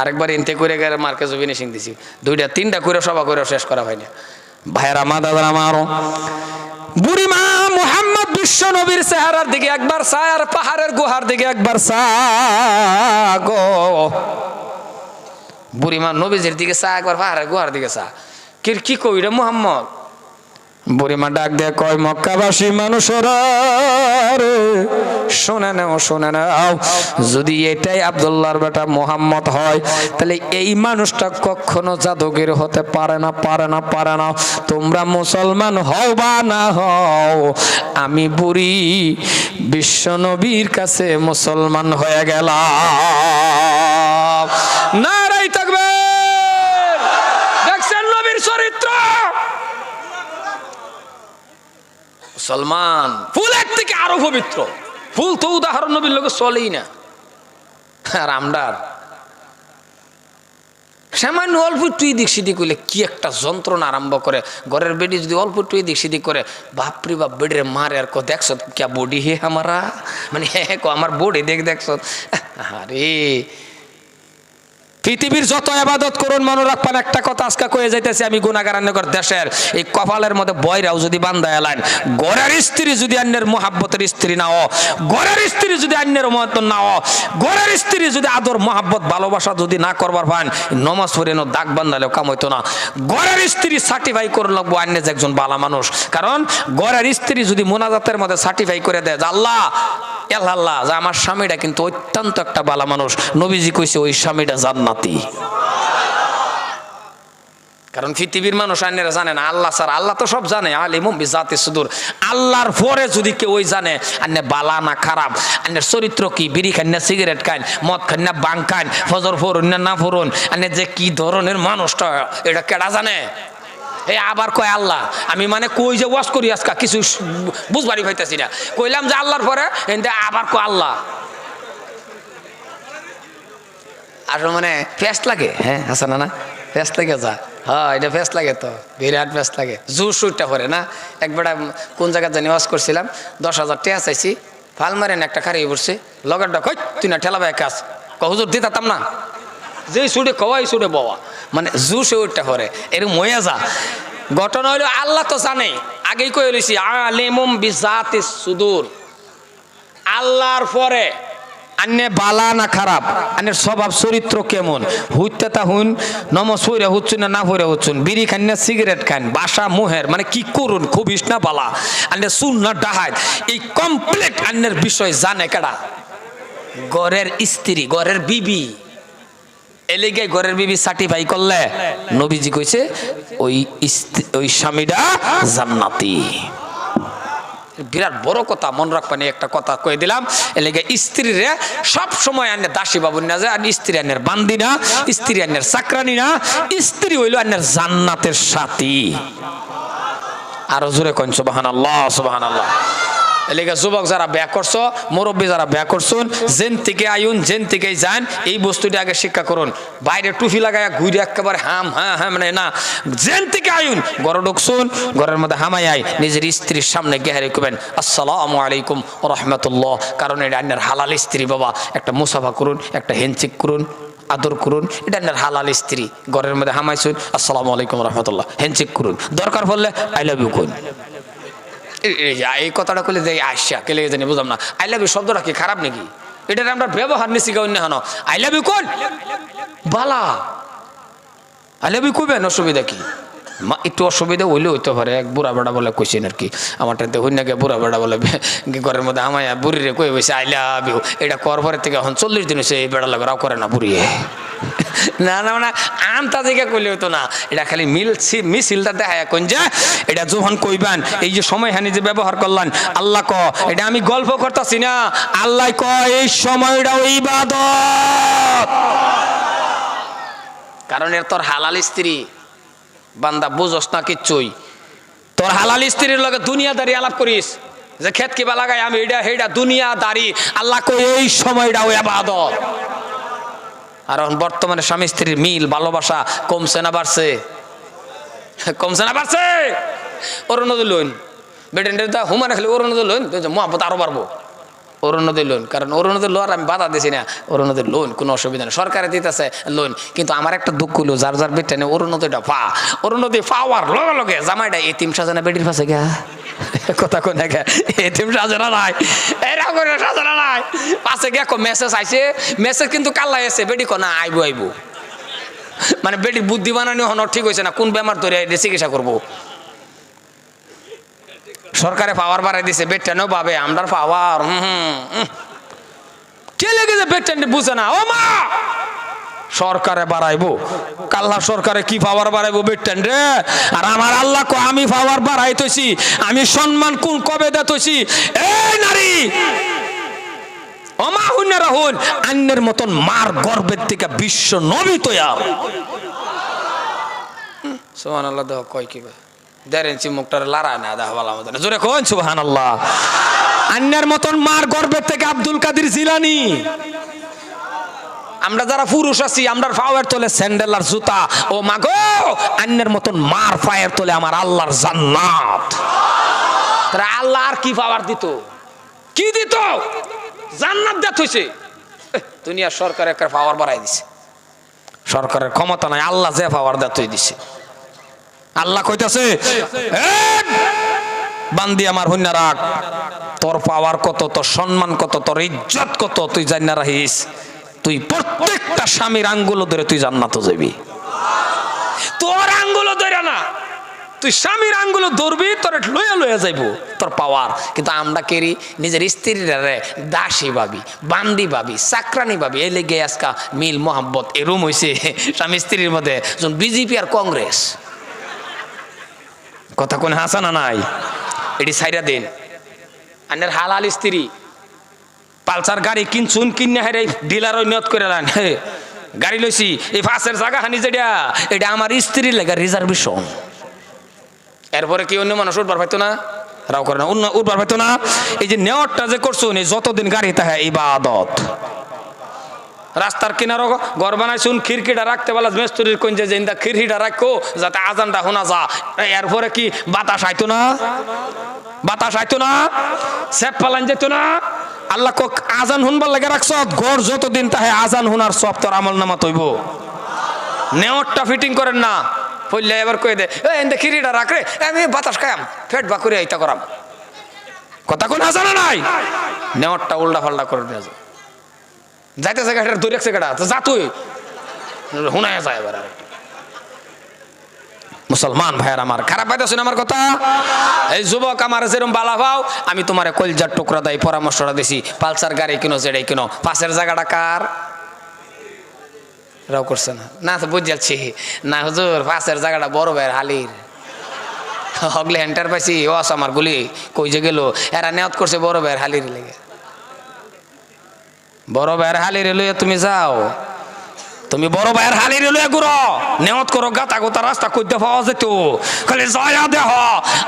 আরেকবার এনতে করে গেলে মার্কেজও ফিনিশিং দিছি, দুইটা তিনটা করে সভা করে শেষ করা হয়নি। ভাইয়েরা মা দাদারা আমারও বুড়িমা মুহাম্মদ বিশ্ব নবীর চেহারার দিকে একবার চায়, আর পাহাড়ের গুহার দিকে একবার চায় গো। বুড়িমা নবীজির দিকে চায়, একবার পাহাড়ের গুহার দিকে চায়। কি কই রে মুহাম্মদ? বুড়িমা ডাক দিয়ে কয়, মক্কাবাসী মানুষেরা শোনে নাও, যদি এটাই আব্দুল্লাহর বেটা মুহাম্মদ হয়, তাহলে এই মানুষটা কখনো জাদুগির হতে পারে না। তোমরা মুসলমান হও বা না হও, আমি বুড়ি বিশ্ব নবীর কাছে মুসলমান হয়ে গেলাম। নারায়ে তাকবীর। দেখছেন নবীর চরিত্র? মুসলমান ফুলের থেকে আরো পবিত্র। ফুল তো উদাহরণ নবীর লোক চলেই না। আর আমরার সামান্য অল্প একটু এদিক সেদিক হইলে কি একটা যন্ত্রণা আরম্ভ করে। ঘরের বেডি যদি অল্প একটু এদিক সেদিক করে, বাপরে বাপ বেডের মারে আর দেখছ কে বডি হে আমারা, মানে হ্যাঁ আমার বডি দেখছ। আরে পৃথিবীর যত ইবাদত করুন মনে রাখবেন, একটা কথা আজকে কয়ে যাইতেছি আমি, গুনাহগার আন্নগর দেশের এই কপালের মধ্যে বয়রাও যদি বান্ধায় এলাইন, ঘরের স্ত্রী যদি অন্যের মহাব্বতের স্ত্রী না হ, ঘরের স্ত্রী যদি অন্যের মহত্ব না হ, ঘরের স্ত্রী যদি আদর মহাব্বত ভালোবাসা যদি না করবার পান, নমাজ পড়ে দাগ বান্ধালেও কাম হইতো না। ঘরের স্ত্রী সার্টিফাই করে লাগবো অন্য যে একজন ভালো মানুষ। কারণ ঘরের স্ত্রী যদি মোনাজাতের মধ্যে সার্টিফাই করে দেয় যে আল্লাহ যে আমার স্বামীটা কিন্তু অত্যন্ত একটা ভালো মানুষ, নবীজি কইছে ওই স্বামীটা জান্নাতি। কারণ পৃথিবীর মানুষ আন্যেরা জানে না আল্লাহ ছাড়া, আল্লাহ তো সব জানে, আলিমুম বিজাতিস সুদূর। আল্লাহর পরে যদি কেউ ওই জানে আন্নে বালা না খারাপ, আন্নের চরিত্র কি, বিড়ি খান না সিগারেট খান, মদ খান না বাং খান, ফজর ফরুন না ফরুন, আন্নে যে কি ধরনের মানুষটা এটা কেডা জানে? এই আবার কয় আল্লাহ। আমি মানে কই যে ওয়াজ করি আজকে কিছু বুঝবারই হইতেছি না, কইলাম যে আল্লাহর পরে আবার কয় আল্লাহ। আর মানে ফেস্ট লাগে, হ্যাঁ হাসান না ফেস্ট লাগে যা, হ্যাঁ এটা ফেস্ট লাগে তো, বিরাট ফেস্ট লাগে। জোর সুরটা পরে না। একবার কোন জায়গায় জানি ওয়াজ করছিলাম, 10,000 টাকা চাইছি, ফাল মারেন একটা খারিয়ে পড়ছে, লগেরটা কই তুই না ঠেলা ভাই কাজ হুজুর দিতাম না, যেই সুডে কওয়াই সুডে বাবা, মানে জুসে ওইটা পরে এরকম হয়ে যা। ঘটনা হইলো আল্লাহ তো জানে, আগেই কয়ে লইছি আলিমুম বিজাতিস সুদূর। আল্লাহর পরে আন্নে বালা না খারাপ, আন্নের স্বভাব চরিত্র কেমন, হুইতে তা হুন নমস হইরা হচ্ছুন না হইরা হচ্ছুন, বিড়ি খান না সিগারেট খান, বাসা মুহের মানে কি করুন খুবিস না বালা, আন্নের সুন না ডাহাত, এই কমপ্লিট আন্নের বিষয় জানে কেডা? ঘরের স্ত্রী, ঘরের বিবি। এলিগে ঘরের বিবি সার্টিফাই করলে নবীজি কইছে ওই স্বামীটা জান্নাতি। বিরাট বড় কথা, মন রাখবানি একটা কথা কয়ে দিলাম। এলাকা স্ত্রীরে সব সময় আনের দাসী বাবুর না যায়, আর স্ত্রী আনের বান্দি না, স্ত্রী আনের চাকরানি না, স্ত্রী হইল আনের জান্নাতের সাথী। আরো জোরে কোন সুবহানাল্লাহ সুবহানাল্লাহ। এলাকা যুবক যারা বিয়া করছো, মুরব্বী যারা বিয়া করছুন, জেন থেকে আইন জেন থেকে যান, এই বস্তুটি আগে শিক্ষা করুন। বাইরে টুপি লাগায় ঘুরে একেবারে হাম হ্যাঁ হ্যাঁ মানে না, জেন থেকে আইন ঘরে ঢুকছুন, ঘরের মধ্যে হামাই আই নিজের স্ত্রীর সামনে গেহারে কবেন আসসালামু আলাইকুম ওয়া রাহমাতুল্লাহ, কারণ এটা আন্নার হালাল স্ত্রী বাবা। একটা মুসাফা করুন, একটা হ্যান্ডশেক করুন, আদর করুন, এটা আন্নার হালাল স্ত্রী। ঘরের মধ্যে হামাইছুন আসসালামু আলাইকুম ওয়া রাহমাতুল্লাহ, হ্যান্ডশেক করুন, দরকার পড়লে আই লাভ ইউ কোন। এই কথাটা কইলে যে আইসা কে লেগে জানি বুঝলাম না। আই লাভ ইউ শব্দটা কি খারাপ নাকি? এটার আমরা ব্যবহার নিছি অন্য হানো। আই লাভ ইউ কোন বালা, আই লাভ ইউ কইবেন, অসুবিধা কি? একটু অসুবিধা হইলে হইতে পারে। এক বুড়া বেড়া বলে কইছেন আর কি, আমার টাইতে হই না গে বুড়া বেড়া বলে ঘরের মধ্যে আমায় বুড়িরে কই বসে আই লাভ ইউ। এটা করবার থেকে এখন 40 দিন হয়েছে এই বেড়া লাগে রাও করে না বুড়িয়ে। না না না আমতা জায়গা কইলে হতো না, এটা খালি মিছিলটা দেখা কোন যে এটা যখন কইবেন এই যে সময় হানি যে ব্যবহার করলেন আল্লাহ ক, এটা আমি গল্প করতেছি না, আল্লাহ ক এই সময়টা ইবাদত। কারণ এর তোর হালাল স্ত্রী বান্দা বুঝস না কিচ্ছুই। তোর হালাল স্ত্রীর লগে দুনিয়াদারি আলাপ করিস যে খেত কিবা লাগাই আমি এটা হেটা দুনিয়াদারি, আল্লাহ কই এই সময়টা ইবাদত। আর বর্তমানে স্বামী স্ত্রীর মিল ভালোবাসা কমছে না বাড়ছে? কমছে না বাড়ছে? অরুণোদয় লোন বেটেন্ডা হুমানে খালি অরুণোদয় লোন মহাব্বত আরো বাড়বো। অরুণোদয় লোন, কারণ অরুণোদয় লোন আমি বাধা দিছি না, অরুণোদয় লোন কোনো অসুবিধা নেই, সরকারে দিতেছে লোন। কিন্তু আমার একটা দুঃখ হলো যার যার বেটে নেই অরুণোদয়টা পা, অরুণোদয় পাওয়ার লগে লগে জামাইটা এতিম সাজানা বেটির পাশে গা কথা কোন দেখা এতিম সাজানা নাই, এরা করে সাজানা নাই পাশে গিয়ে মেসেজ আইছে, মেসেজ কিন্তু কাল্লাই আছে বেটি কো না আইবো আইবো, মানে বেটির বুদ্ধি বানানো হন ঠিক হয়েছে না, কোন বেমার ধরে চিকিৎসা করবো। সরকারে পাওয়ার বাড়াই দিছে, বেটটানেও পাবে আমরা পাওয়ার কে লেগেছে বেটটান বুঝে না। ও মা সরকারে বাড়াইবো, কাল্লা সরকারে কি পাওয়ার বাড়াইবো বেটটান রে। আর আমার আল্লাহ কো আমি পাওয়ার বাড়াইতেছি, আমি সম্মান কোন কবে দিতেছি। এই নারী ও মা হুন্না রাহুন, আন্নের মতন মার গর্ভের থেকে বিশ্ব নবী তৈয়ার। সুবহানাল্লাহ দেখ কয় কি দেড় মুখটার লড়াই না দেখালা মতো জোরে কোন সুবহানাল্লাহ। আন্নার মতন মার গর্ভের থেকে আব্দুল কাদের জিলানী। আমরা যারা পুরুষ আছি আমরা পায়ের তলে স্যান্ডেল আর জুতা, ও মা গো আন্নার মতন মার পায়ের তলে আমার আল্লাহর জান্নাত। তারা আল্লাহ আর কি পাওয়ার দিত? কি দিত? জান্নাত দেত হইছে। দুনিয়ার সরকার একটা পাওয়ার বাড়াই দিছে, সরকারের ক্ষমতা নাই, আল্লাহ যে পাওয়ার দেত দিছে। আল্লাহ কইতাছে বান্দি আমার হইনা রাখ, তোর পাওয়ার কত, তোর সম্মান কত, তোর ইজ্জত কত তুই জান্না রাখিস। তুই প্রত্যেকটা স্বামীর আঙ্গুলো ধরে তুই জান্নাতে যাবি। তোর আঙ্গুলো ধরে না, তুই স্বামীর আঙ্গুলো ধরবি, তোর লইয়া লইয়া যাইবো তোর পাওয়ার। কিন্তু আমরা কেরি নিজের স্ত্রীরে দাসী ভাবি, বান্দি ভাবি, চাকরানি ভাবি। এই লেগে আজকা মিল মোহাম্মত এরম হয়েছে স্বামী স্ত্রীর মধ্যে, বিজেপি আর কংগ্রেস। কথা কোন হাসানা নাই? এটি সাইরা দিন। আনের হালাল স্ত্রী পালসার গাড়ি কিনছুন, কিনে হেরে ডিলার নিয়ত করে দেন হে গাড়ি লইছি, এই ফাঁসের জায়গা হানি যেটা এটা আমার স্ত্রীর লেগে রিজার্ভেশন। এরপরে কি অন্য মানুষ উঠবার পাইতো না, রাও করে না, অন্য উঠবার পাইতো না। এই যে নেওয়ারটা যে করছো যতদিন গাড়ি তাহা ইবাদত। রাস্তার কিনারো ঘর বানাইছুন, খিড়কিটা রাখতে পারলা মেস্তুরির কোন যে খিড়কিটা রাখো যাতে আজানটা শোনা যা। এরপরে কি বাতাস আইতো না, বাতাস আইতো না, সেপ পালান যেত না। আল্লাহ কক আজান শুনবার লাগে রাখছ, ঘর যতদিন তাহে আজান শুনার সব তোর আমল নামা তৈব। নেওয়ারটা ফিটিং করেন না, পড়লে এবার কয়ে দে এনে খিড়কিটা রাখ রে, আমি বাতাস খায়াম ফেট বা করে এইটা করাম। কথা কোন আজানা নাই, নেওয়ারটা উল্টা ফাল্টা করে নিয়ে যায়। যাইতেছে গাড়িটা দৌড়ে রাখছে গাড়া তো যা তুই হুনায় যায়। এবার মুসলমান ভাইয়ার আমার খারাপ পাইতেছেন আমার কথা? এই যুবক আমার যেরকম বালা পাও, আমি তোমার কলজার টুকরা দেয় পরামর্শটা দিছি, পালসার গাড়ি কিনো, যেটাই কিনো, পাশের জায়গাটা কার? রাও করছে না না তো বুঝ যাচ্ছি না হুজুর পাশের জায়গাটা বড় ভাইয়ের হালির হগলে এন্টার পাইছি ও আমার গুলি কই যে গেল এরা নেওয়াত করছে বড় ভাইয়ের হালির লেগে বড় ভাইয়ের হালির লইয়া তুমি যাও তুমি বড় ভাইয়ের হালির লইয়া ঘুরো নেওয়াত করো গাতা গোতা রাস্তা কইতে পাওয়া যেত খালি জয়া দেহ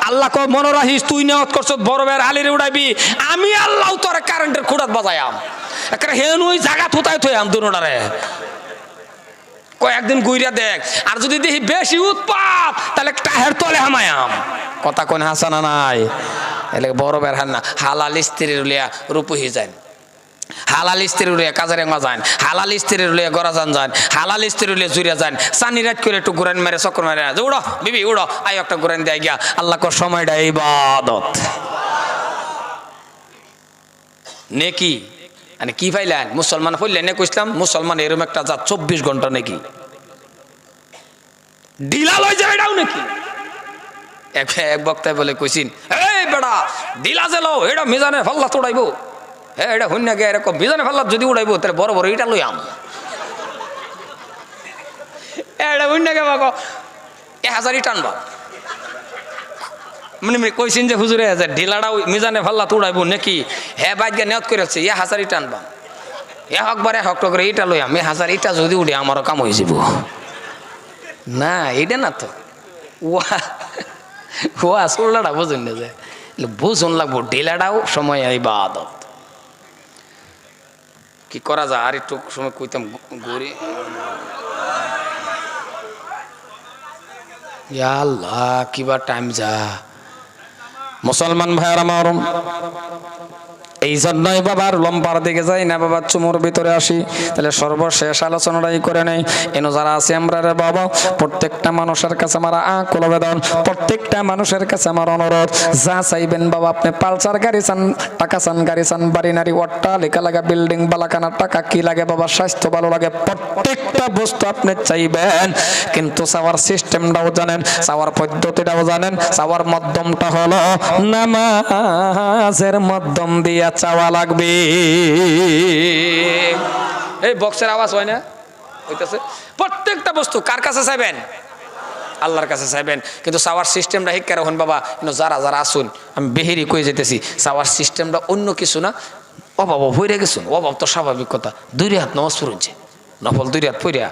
আল্লাহ কো মনে রাখিস তুই নেওয়াত করছ বড় ভাইয়ের হালির উড়াইবি আমি আল্লাহ তোর কারেন্টের খুঁড়াত বাজায়াম একটা হেন ওই জায়গা থুতাই থইয়াম দুনোটারে কয়েকদিন গুইরা দেখ আর যদি দেখি বেশি উৎপাত তাহলে টাহের তলে হামায়াম কথা কোন হাসানা নাই এলে বড় বের হান না হালাল স্ত্রীর লিয়া রূপহী যান হালাল স্ত্রীর লিয়া কাজারে যান হালাল স্ত্রীর লিয়া গরাজান যান হালাল স্ত্রীর লিয়া জুরিয়া যান সানি রাত করে একটু ঘুরান মেরে চক্র মেরে উড়ো বিবি উড়ো আই একটা ঘুরান দেয় গিয়া আল্লাহ কর সময়টা ইবাদত নেকি মানে কি পাইলেন মুসলমান পড়লেন না কইলাম মুসলমান এরকম একটা যা 24 ঘন্টা নাকি ডিলা লই যায় এটাও নাকি এক বক্তায় বলে কইছিন এই বেটা ডিলা জেলো এটা মিজানে ফাল্লা তোড়াইবো হ্যাঁ এটা হইনা গে এরকম মিজানে ফাল্লা যদি উড়াইবো তাহলে বড় বড় এটা লই আম এটা হইনা গে বাবা 1000 টানবা মানে কইছেন যে হুজুরে ঢিলাটা মিজানে ফাল্লা তোড়াইবো নাকি হ্যাঁ বাইক নিয়ত করেছে 1000 টানবা একবারে হক করে এটা লই আমি 1000 ইটা যদি উঠে আমারও কাম হয়ে যাব না এটা না তো ওয়া সোলাটা বুঝুন না যে বুঝুন লাগবো ঢিলাটাও সময় ইবাদত কি করা যায় আর একটু সময় কইতাম ঘুরে ইয়া আল্লাহ কিবা টাইম যা মুসলমান ভাইয়ের আমার এই জন্যই বাবার লম্বার দিকে যাই না বাবা চুমুর ভিতরে আসি তাহলে সর্বশেষ আলোচনাটাই করে নেই এনো যারা আছে আমরা রে বাবা প্রত্যেকটা মানুষের কাছে আমার আকুল আবেদন প্রত্যেকটা মানুষের কাছে আমার অনুরোধ যা চাইবেন বাবা আপনি পালসার গাড়ি চান টাকা চান গাড়ি চান বাড়ি নারী অট্টালিকা লাগে বিল্ডিং বালাকানা টাকা কি লাগে বাবা স্বাস্থ্য ভালো লাগে প্রত্যেকটা বস্তু আপনি চাইবেন কিন্তু চাওয়ার সিস্টেমটাও জানেন চাওয়ার পদ্ধতিটাও জানেন চাওয়ার মাধ্যমটা হলো নামাজের মাধ্যম দিয়ে চাওয়া লাগবে এই বক্সের আওয়াজ হয় না হইতাছে প্রত্যেকটা বস্তু কার কাছে চাইবেন আল্লাহর কাছে চাইবেন কিন্তু চাওয়ার সিস্টেমটা হিক্কার হন বাবা যারা যারা আসুন আমি বেহেরি কই যেতেছি চাওয়ার সিস্টেমটা অন্য কিছু না অভাব হইরে গেছুন অভাব তো স্বাভাবিক কথা 2 হাত নামাজ পড়ছে নফল 2 হাত পড়িয়া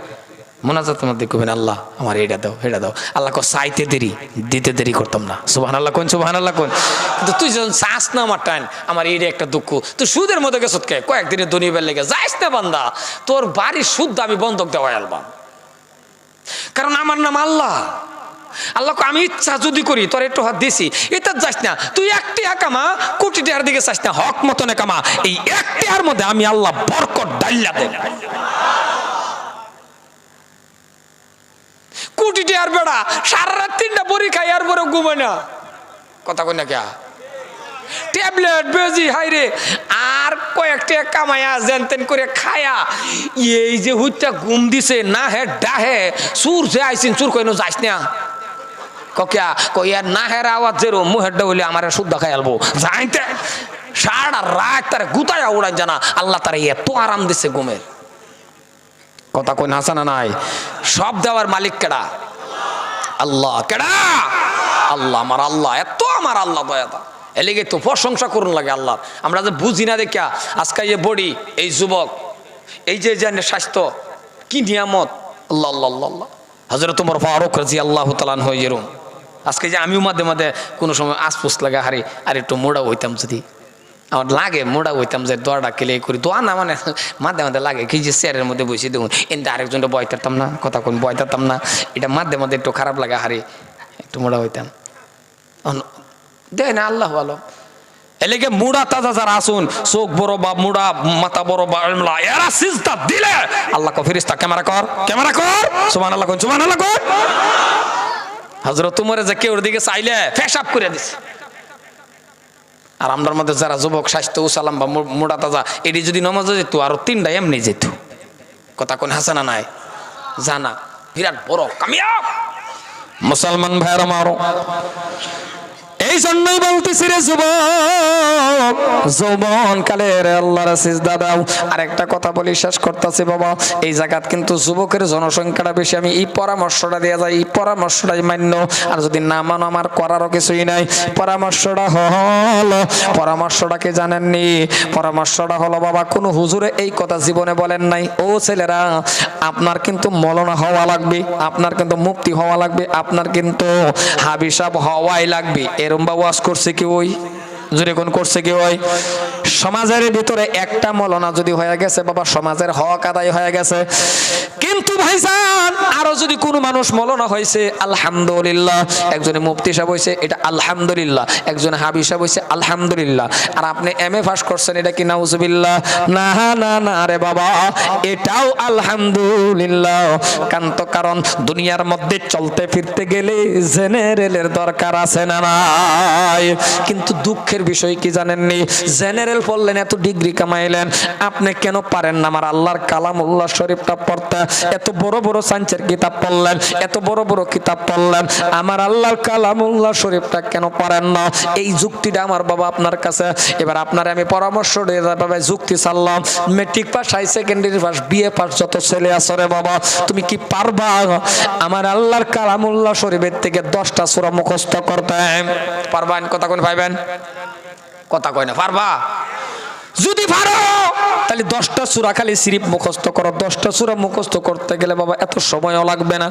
মোনাজাতের মধ্যে কইবেন আল্লাহ আমার এটা দাও হেটা দাও আল্লাহ কো চাইতে দেরি দিতে দেরি করতাম না সুবহানাল্লাহ কোন সুবহানাল্লাহ কোন কিন্তু তুই যখন চাস না আমার টাইম আমার এইটা একটা দুঃখ তুই সুদের মধ্যে গেছত কে কয়েকদিনের দুনিয়ার লেগে যাইস না বান্দা তোর বাড়ির সুদ আমি বন্ধক দেওয়া আলবাম কারণ আমার নাম আল্লাহ আল্লাহ আমি ইচ্ছা যদি করি তোর একটু হাত দিছি এটা যাস না তুই 1 টাকা কামা কোটি টাকার দিকে চাস না হক মতনে কামা এই 1 টাকার মধ্যে আমি আল্লাহ বরকত ডাইলা দেব কোটি টাকার বেড়া সারা রাত 3টা বড়ি খাই আর বড় ঘুমায় না কথা কই না কে ট্যাবলেট বেজি হাইরে আর কয়েকটা কামায়া জেনতেন করে খায়া এই যে হুইটা ঘুম দিছে না হে ডাহে সুর যে আইছিন সুর কইনো যাইস না ককিয়া কইয়া না হের আওয়াজ জেরো মুহেরটা হইলে আমার শুদ্ধ খাই আলবো যাইতে সারা রাত তার গুতায়া উড়ান জানা আল্লাহ তার এত আরাম দিছে ঘুমের কথা কই হাসানা নাই সব দেওয়ার মালিক কেডা আল্লাহ কেডা আল্লাহ আমার আল্লাহ এত আমার আল্লাহ দয়াতা এলিগে তো প্রশংসা করুন লাগে আল্লাহ আমরা যে বুঝি না দেখিয়া আজকে এই বডি এই যুবক এই যে স্বাস্থ্য কি নিয়ামত আল্লাহ আল্লাহ আল্লাহ হযরত ওমর ফারুক রাদিয়াল্লাহু তাআলা আনহু যেরকম আজকে যে আমিও মাঝে মাঝে কোনো সময় আসপুস লাগা হারি আর একটু মোড়া হইতাম যদি আমার লাগে মোড়া হইতাম যে দোয়াটা কেলে করি দোয়া না মানে মাঝে মাঝে লাগে কি যে চেয়ারের মধ্যে বসে দেখুন এনতে আরেকজনটা বয় থাকতাম না কথা কোন বয় থাকতাম না এটা মাঝে মাঝে একটু খারাপ লাগা হারি একটু মোড়া হইতাম দেয় না আল্লাহ ভালো এলিগে মুড়া তাজা যারা আসুন চোখ বড় বা মুড়া মাথা বড় বা এরা সিজদা দিলে আল্লাহ কো ফেরেশতা ক্যামেরা কর সুবহানাল্লাহ কোন সুবহানাল্লাহ কোন হযরত ওমরে যে কেউর দিকে চাইলে পেশাব করে দিছে আর আমরার মধ্যে যারা যুবক স্বাস্থ্য সালাম বা মুড়া তাজা এটি যদি নামাজে যেত আর 3টা এমনি যেত কথা কোন হাসানা নাই জানা বিরাট বড় কামিয়াব মুসলমান ভাইরা মারো এই জন্যই বলতেছি রে যুবক, যৌবন কালের আল্লাহর সিজদা দাও। আরেকটা কথা বলি, শেষ করতেছি বাবা। এই জায়গাত কিন্তু যুবকের জনসংখ্যাটা বেশি। আমি এই পরামর্শটা দেওয়া যায়, এই পরামর্শটাই মান্য। আর যদি না মানো, আমার করারও কিছুই নাই। পরামর্শটা হলো, পরামর্শটাকে জানেননি? পরামর্শটা হলো বাবা, কোন হুজুরে এই কথা জীবনে বলেন নাই, ও ছেলেরা আপনার কিন্তু মৌলানা হওয়া লাগবে, আপনার কিন্তু মুফতি হওয়া লাগবে, আপনার কিন্তু হাবিসাব হওয়াই লাগবে। এরম বা ওয়াজ করছে কি ওই? জোরে কোন করছে কি ওই? সমাজের ভিতরে একটা মৌলানা যদি হয়ে গেছে বাবা, সমাজের হক আদায় হয়ে গেছে। কিন্তু ভাইজান, আরো যদি কোনো মানুষ মৌলানা হয়েছে, আলহামদুলিল্লাহ। একজনে মুফতি সাহেব হয়েছে, এটা আলহামদুলিল্লাহ। একজনে হাবিব সাহেব হয়েছে, আলহামদুলিল্লাহ। আর আপনি এমএ পাস করছেন, এটা কি নাউজুবিল্লাহ? না না না রে বাবা, এটাও আলহামদুলিল্লাহ। কারণ দুনিয়ার মধ্যে চলতে ফিরতে গেলে জেনারেলের দরকার আছে না নাই? কিন্তু দুঃখের বিষয় কি জানেননি? জেনারেল পড়লেন, এত ডিগ্রি কামাইলেন, আপনি কেন পারেন না আমার আল্লাহর কালামুল্লাহ শরীফটা পড়তে? এত বড় বড় সায়েন্সের কিতাব পড়লেন, এত বড় বড় কিতাব পড়লেন, আমার আল্লাহর কালামুল্লাহ শরীফটা কেন পারেন না? এই যুক্তিটা আমার বাবা আপনার কাছে। এবার আপনারে আমি পরামর্শ দিয়ে বাবা যুক্তি চাললাম। Matric pass, high secondary pass, BA pass যত ছেলে আছে রে বাবা, তুমি কি পারবা আমার আল্লাহর কালামুল্লাহ শরীফের থেকে 10টা সূরা মুখস্থ করতে? পারবেন? কথা কোন ভাইবেন? কথা কয় না, পারবা? যদি পারো তাহলে 10টা সূরা খালি সিরিপ মুখস্থ করো। 10টা সূরা মুখস্থ করতে গেলে বাবা এত সময়ও লাগবে না।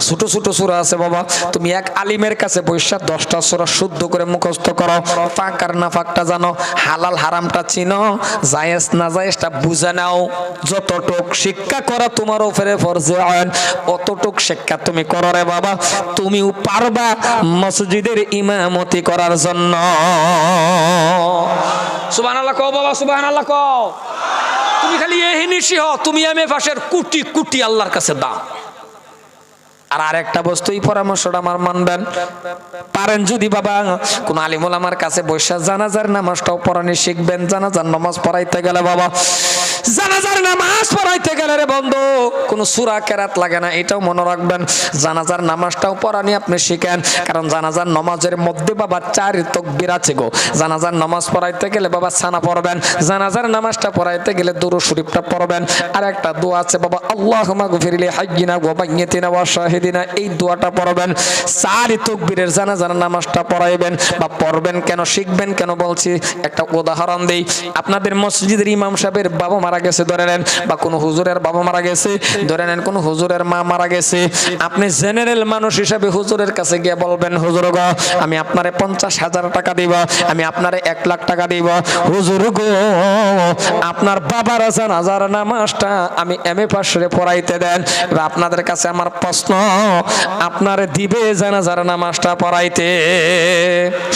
ছোট ছোট সূরা আছে বাবা, তুমি এক আলিমের কাছে বৈশা 10টা সূরা শুদ্ধ করে মুখস্থ করো। ফাঁক আর না ফাঁকটা জানো, হালাল হারামটা চিনো, জায়েজ না জায়েজটা বুঝে নাও। যতটুক শিক্ষা করা তোমার উপরে ফরজে আইন, অতটুক শিক্ষা তুমি করো রে বাবা। তুমিও পারবা মসজিদের ইমামতি করার জন্য। সুবহানাল্লাহ কও বাবা, সুবহানাল্লাহ কও। তুমি খালি এই নিশি হও, তুমি এমএ পাশের কোটি কোটি আল্লাহর কাছে দাও। আর আরেকটা বস্তু, এই পরামর্শটা আমার মানবেন, পারেন যদি বাবা কোন আলিম ওলামার কাছে বসে জানাজার নামাজটাও পড়ানি শিখবেন। জানাজার নামাজ পড়াইতে গেলে বাবা, জানাজার নামাজ পড়াইতে গেলে রে বন্ধু কোন সূরা কেরাত লাগে না, এটাও মনে রাখবেন। জানাজার নামাজটাও পড়ানি আপনি শিখেন, কারণ জানাজার নামাজের মধ্যে বাবা 4 তাকবীর আছে গো। জানাজার নামাজ পড়াইতে গেলে বাবা সানা পড়বেন, জানাজার নামাজটা পড়াইতে গেলে দুরূদ শরীফটা পড়বেন। আর একটা দোয়া আছে বাবা, আল্লাহুম্মা গফিরলি হাইয়িনা ওয়া মাইয়িতিনা ওয়া শাহিদিনা, এই দোয়াটা পড়বেন। 4 তাকবীরের জানাজার নামাজটা পড়াইবেন বা পড়বেন। কেন শিখবেন কেন বলছি, একটা উদাহরণ দেই। আপনাদের মসজিদের ইমাম সাহেবের বাবা মারা গেছে ধরে নেন, বা কোনো হুজুরের বাবা মারা গেছে ধরে নেন, কোনো হুজুরের মা মারা গেছে। আপনি জেনারেল মানুষ হিসাবে হুজুরের কাছে গিয়ে বলবেন, হুজুর গো আমি আপনারে 50,000 টাকা দিব, আমি আপনারে 1 লাখ টাকা দিব। হুজুর গো আপনার বাবার জানাজার নামাজটা আমি এমএ পাশে পড়াইতে দেন। এবার আপনাদের কাছে আমার প্রশ্ন, আপনারে দিবে জানাজার নামাজটা পড়াইতে?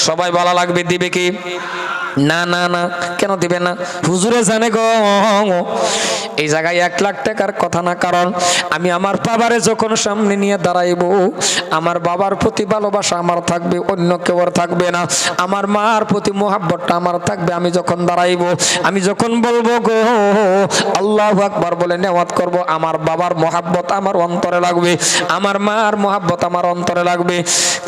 সবাই বলা লাগবে দিবে কি? না না না, কেন দিবে না? হুজুরে জানে গো এই জায়গায় 1 লাখ টাকার কথা না, কারণ আমি আমার বাবারে যখন সামনে নিয়ে দাঁড়াইবো, আমার বাবার প্রতি ভালোবাসা আমার থাকবে, অন্য কেউ থাকবে না। আমার মার প্রতি মোহাব্বতটা আমার থাকবে। আমি যখন দাঁড়াইবো, আমি যখন বলবো গো আল্লাহু আকবার বলে নেওয়াত করব, আমার বাবার মোহাব্বত আমার অন্তরে লাগবে, আমার মার মোহাব্বত আমার অন্তরে লাগবে।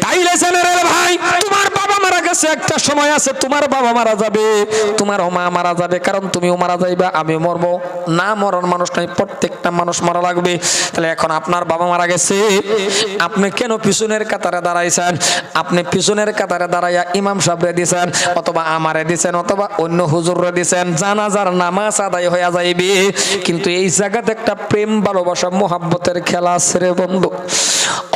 তাইলে জেনারেল ভাই, তোমার বাবা মারা গেছে, একটা সময় আছে তোমার বাবা মারা যাবে, তোমার মা মারা যাবে, কারণ তুমিও মারা যাইবা, আমি মরবো। না মরার মানুষ নাই, প্রত্যেকটা মানুষ মারা লাগবে। তাহলে এখন আপনার বাবা মারা গেছে, আপনি কেন পিছনের কাতারে দাঁড়াইছেন? আপনি পিছনের কাতারে দাঁড়াইয়া ইমাম সাহেবরে দিছেন, অথবা আমারে দিছেন, অথবা অন্য হুজুররে দিছেন, জানাজার নামাজ আদায় হয়ে যাইবে। কিন্তু এই জায়গাতে একটা প্রেম ভালোবাসা মোহাব্বতের খেলা আছে রে বন্ধু।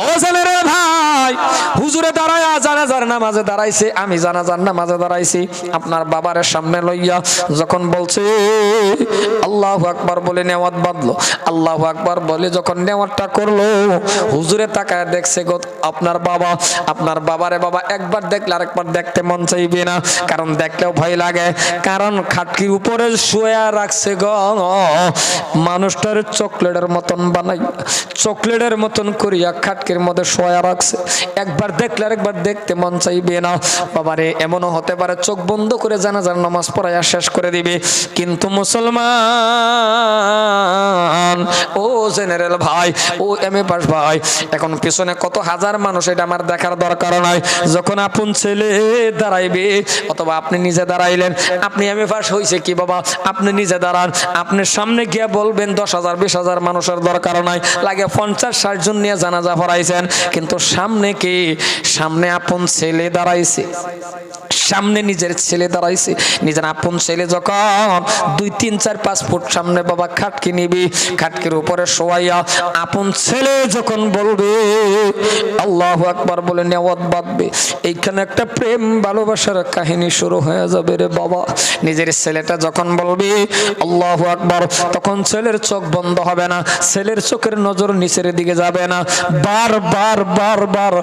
ও জেনারেল ভাই, হুজুরে দাঁড়ায়া জানাজার নামাজে দাঁড়াইছে, আমি জানাজার নামাজে দাঁড়াইছি। আপনার বাবারের সামনে লইয়া যখন বলছে আল্লাহু আকবার বলে নেওয়াত বাঁধলো, আল্লাহু আকবার বলে যখন নেওয়াতটা করলো, হুজুরে তাকায় দেখছে গো আপনার বাবা। আপনার বাবারে বাবা একবার দেখলে আরেকবার দেখতে মন চাইবে না, কারণ দেখলেও ভয় লাগে, কারণ খাটকির উপরে শুয়ে রাখছে গো মানুষটার চকলেটের মতন বানাই, চকলেটের মতন করিয়া খাটকির মধ্যে শুয়ে রাখছে। একবার দেখলে আরেকবার দেখতে মন চাইবে না। বাবারে এমনও হতে পারে চোখ বন্ধ করে জানাজার নামাজ পড়াইয়া শেষ করে দিবে। কিন্তু মুসলমান, এখন ও জেনারেল ভাই, ও এমএ পাস ভাই, এখন পিছনে কত হাজার মানুষ এটা আমার দেখার দরকার নাই। যখন আপন ছেলে দাঁড়াইবে অথবা আপনি নিজে দাঁড়াইলেন, আপনি এমএ পাস হয়েছে কি বাবা, আপনি নিজে দাঁড়ান, আপনি সামনে গিয়ে বলবেন 10,000 20,000 মানুষের দরকার নাই, লাগে 50-60 জন নিয়ে জানাজা পড়াইছেন, কিন্তু সামনে কি, সামনে আপন ছেলে দাঁড়াইছে, সামনে নিজের ছেলে দাঁড়াইছে। নিজের আপন ছেলে যখন 2, 3, 4, 5 ফুট সামনে বাবা খাটকি নিবি, খাটকির উপরে শোয়াইয়া আপন ছেলে যখন বলবে আল্লাহু আকবার বলে নেওয়াত বাঁধবে, এইখানে একটা প্রেম ভালোবাসার কাহিনী শুরু হয়ে যাবে রে বাবা। নিজের ছেলেটা যখন বলবে আল্লাহু আকবার, তখন ছেলের চোখ বন্ধ হবে না, ছেলের চোখের নজর নিচের দিকে যাবে না, বারবার বারবার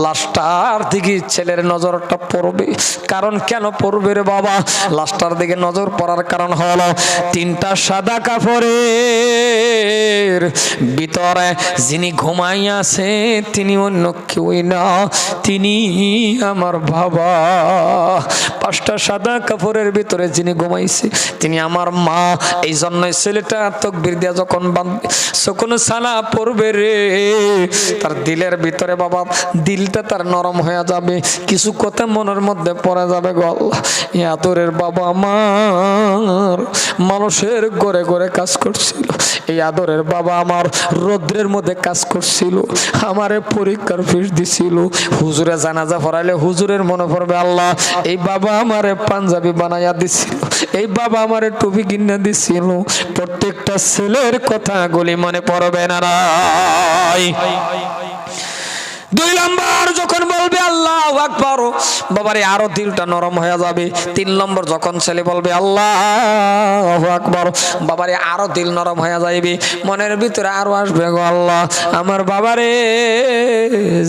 লাশটার দিকে ছেলের নজরটা পড়বে। কারণ কেন পড়বে রে বাবা? লাশটার দিকে নজর পড়ার কারণ হলো 3টা সাদা কাপড়ের ভিতরে যিনি ঘুমাইয়াছে তিনি অন্য কেউই না, তিনি আমার বাবা। 5টা সাদা কাপড়ের ভিতরে যিনি ঘুমাইছে তিনি আমার মা। এই জন্যই ছেলেটা তাকবীর দিয়া যখন বাঁধবে, যখন সালা পড়বে রে, তার দিলের ভিতরে বাবা, দিলটা তার নরম হয়ে যাবে, কিছু কথা মনের মধ্যে পড়ে যাবে। গো আল্লাহ, এই আদরের বাবা আমার মানুষের ঘরে ঘরে কাজ করছিল, এই আদরের বাবা আমার রৌদ্রের মধ্যে কাজ করছিল, আমারে পরীক্ষার ফিস দিছিল, হুজুরে জানাজা পড়াইলে হুজুরের মনে পড়বে আল্লাহ এই বাবা আমারে পাঞ্জাবি বানাইয়া দিছিল, এই বাবা আমারে টুপি কিনে দিছিল। প্রত্যেকটা ছেলের কথাগুলি মনে পড়বে না রাই। 2 নম্বর যখন বলবে আল্লাহু আকবার, বাবারে আরো দিলটা নরম হয়ে যাবে। 3 নম্বর যখন ছেলে বলবে আল্লাহু আকবার, বাবারে আরো দিল নরম হয়ে যাবে, মনের ভিতরে আরো আসবে গো আল্লাহ আমার বাবারে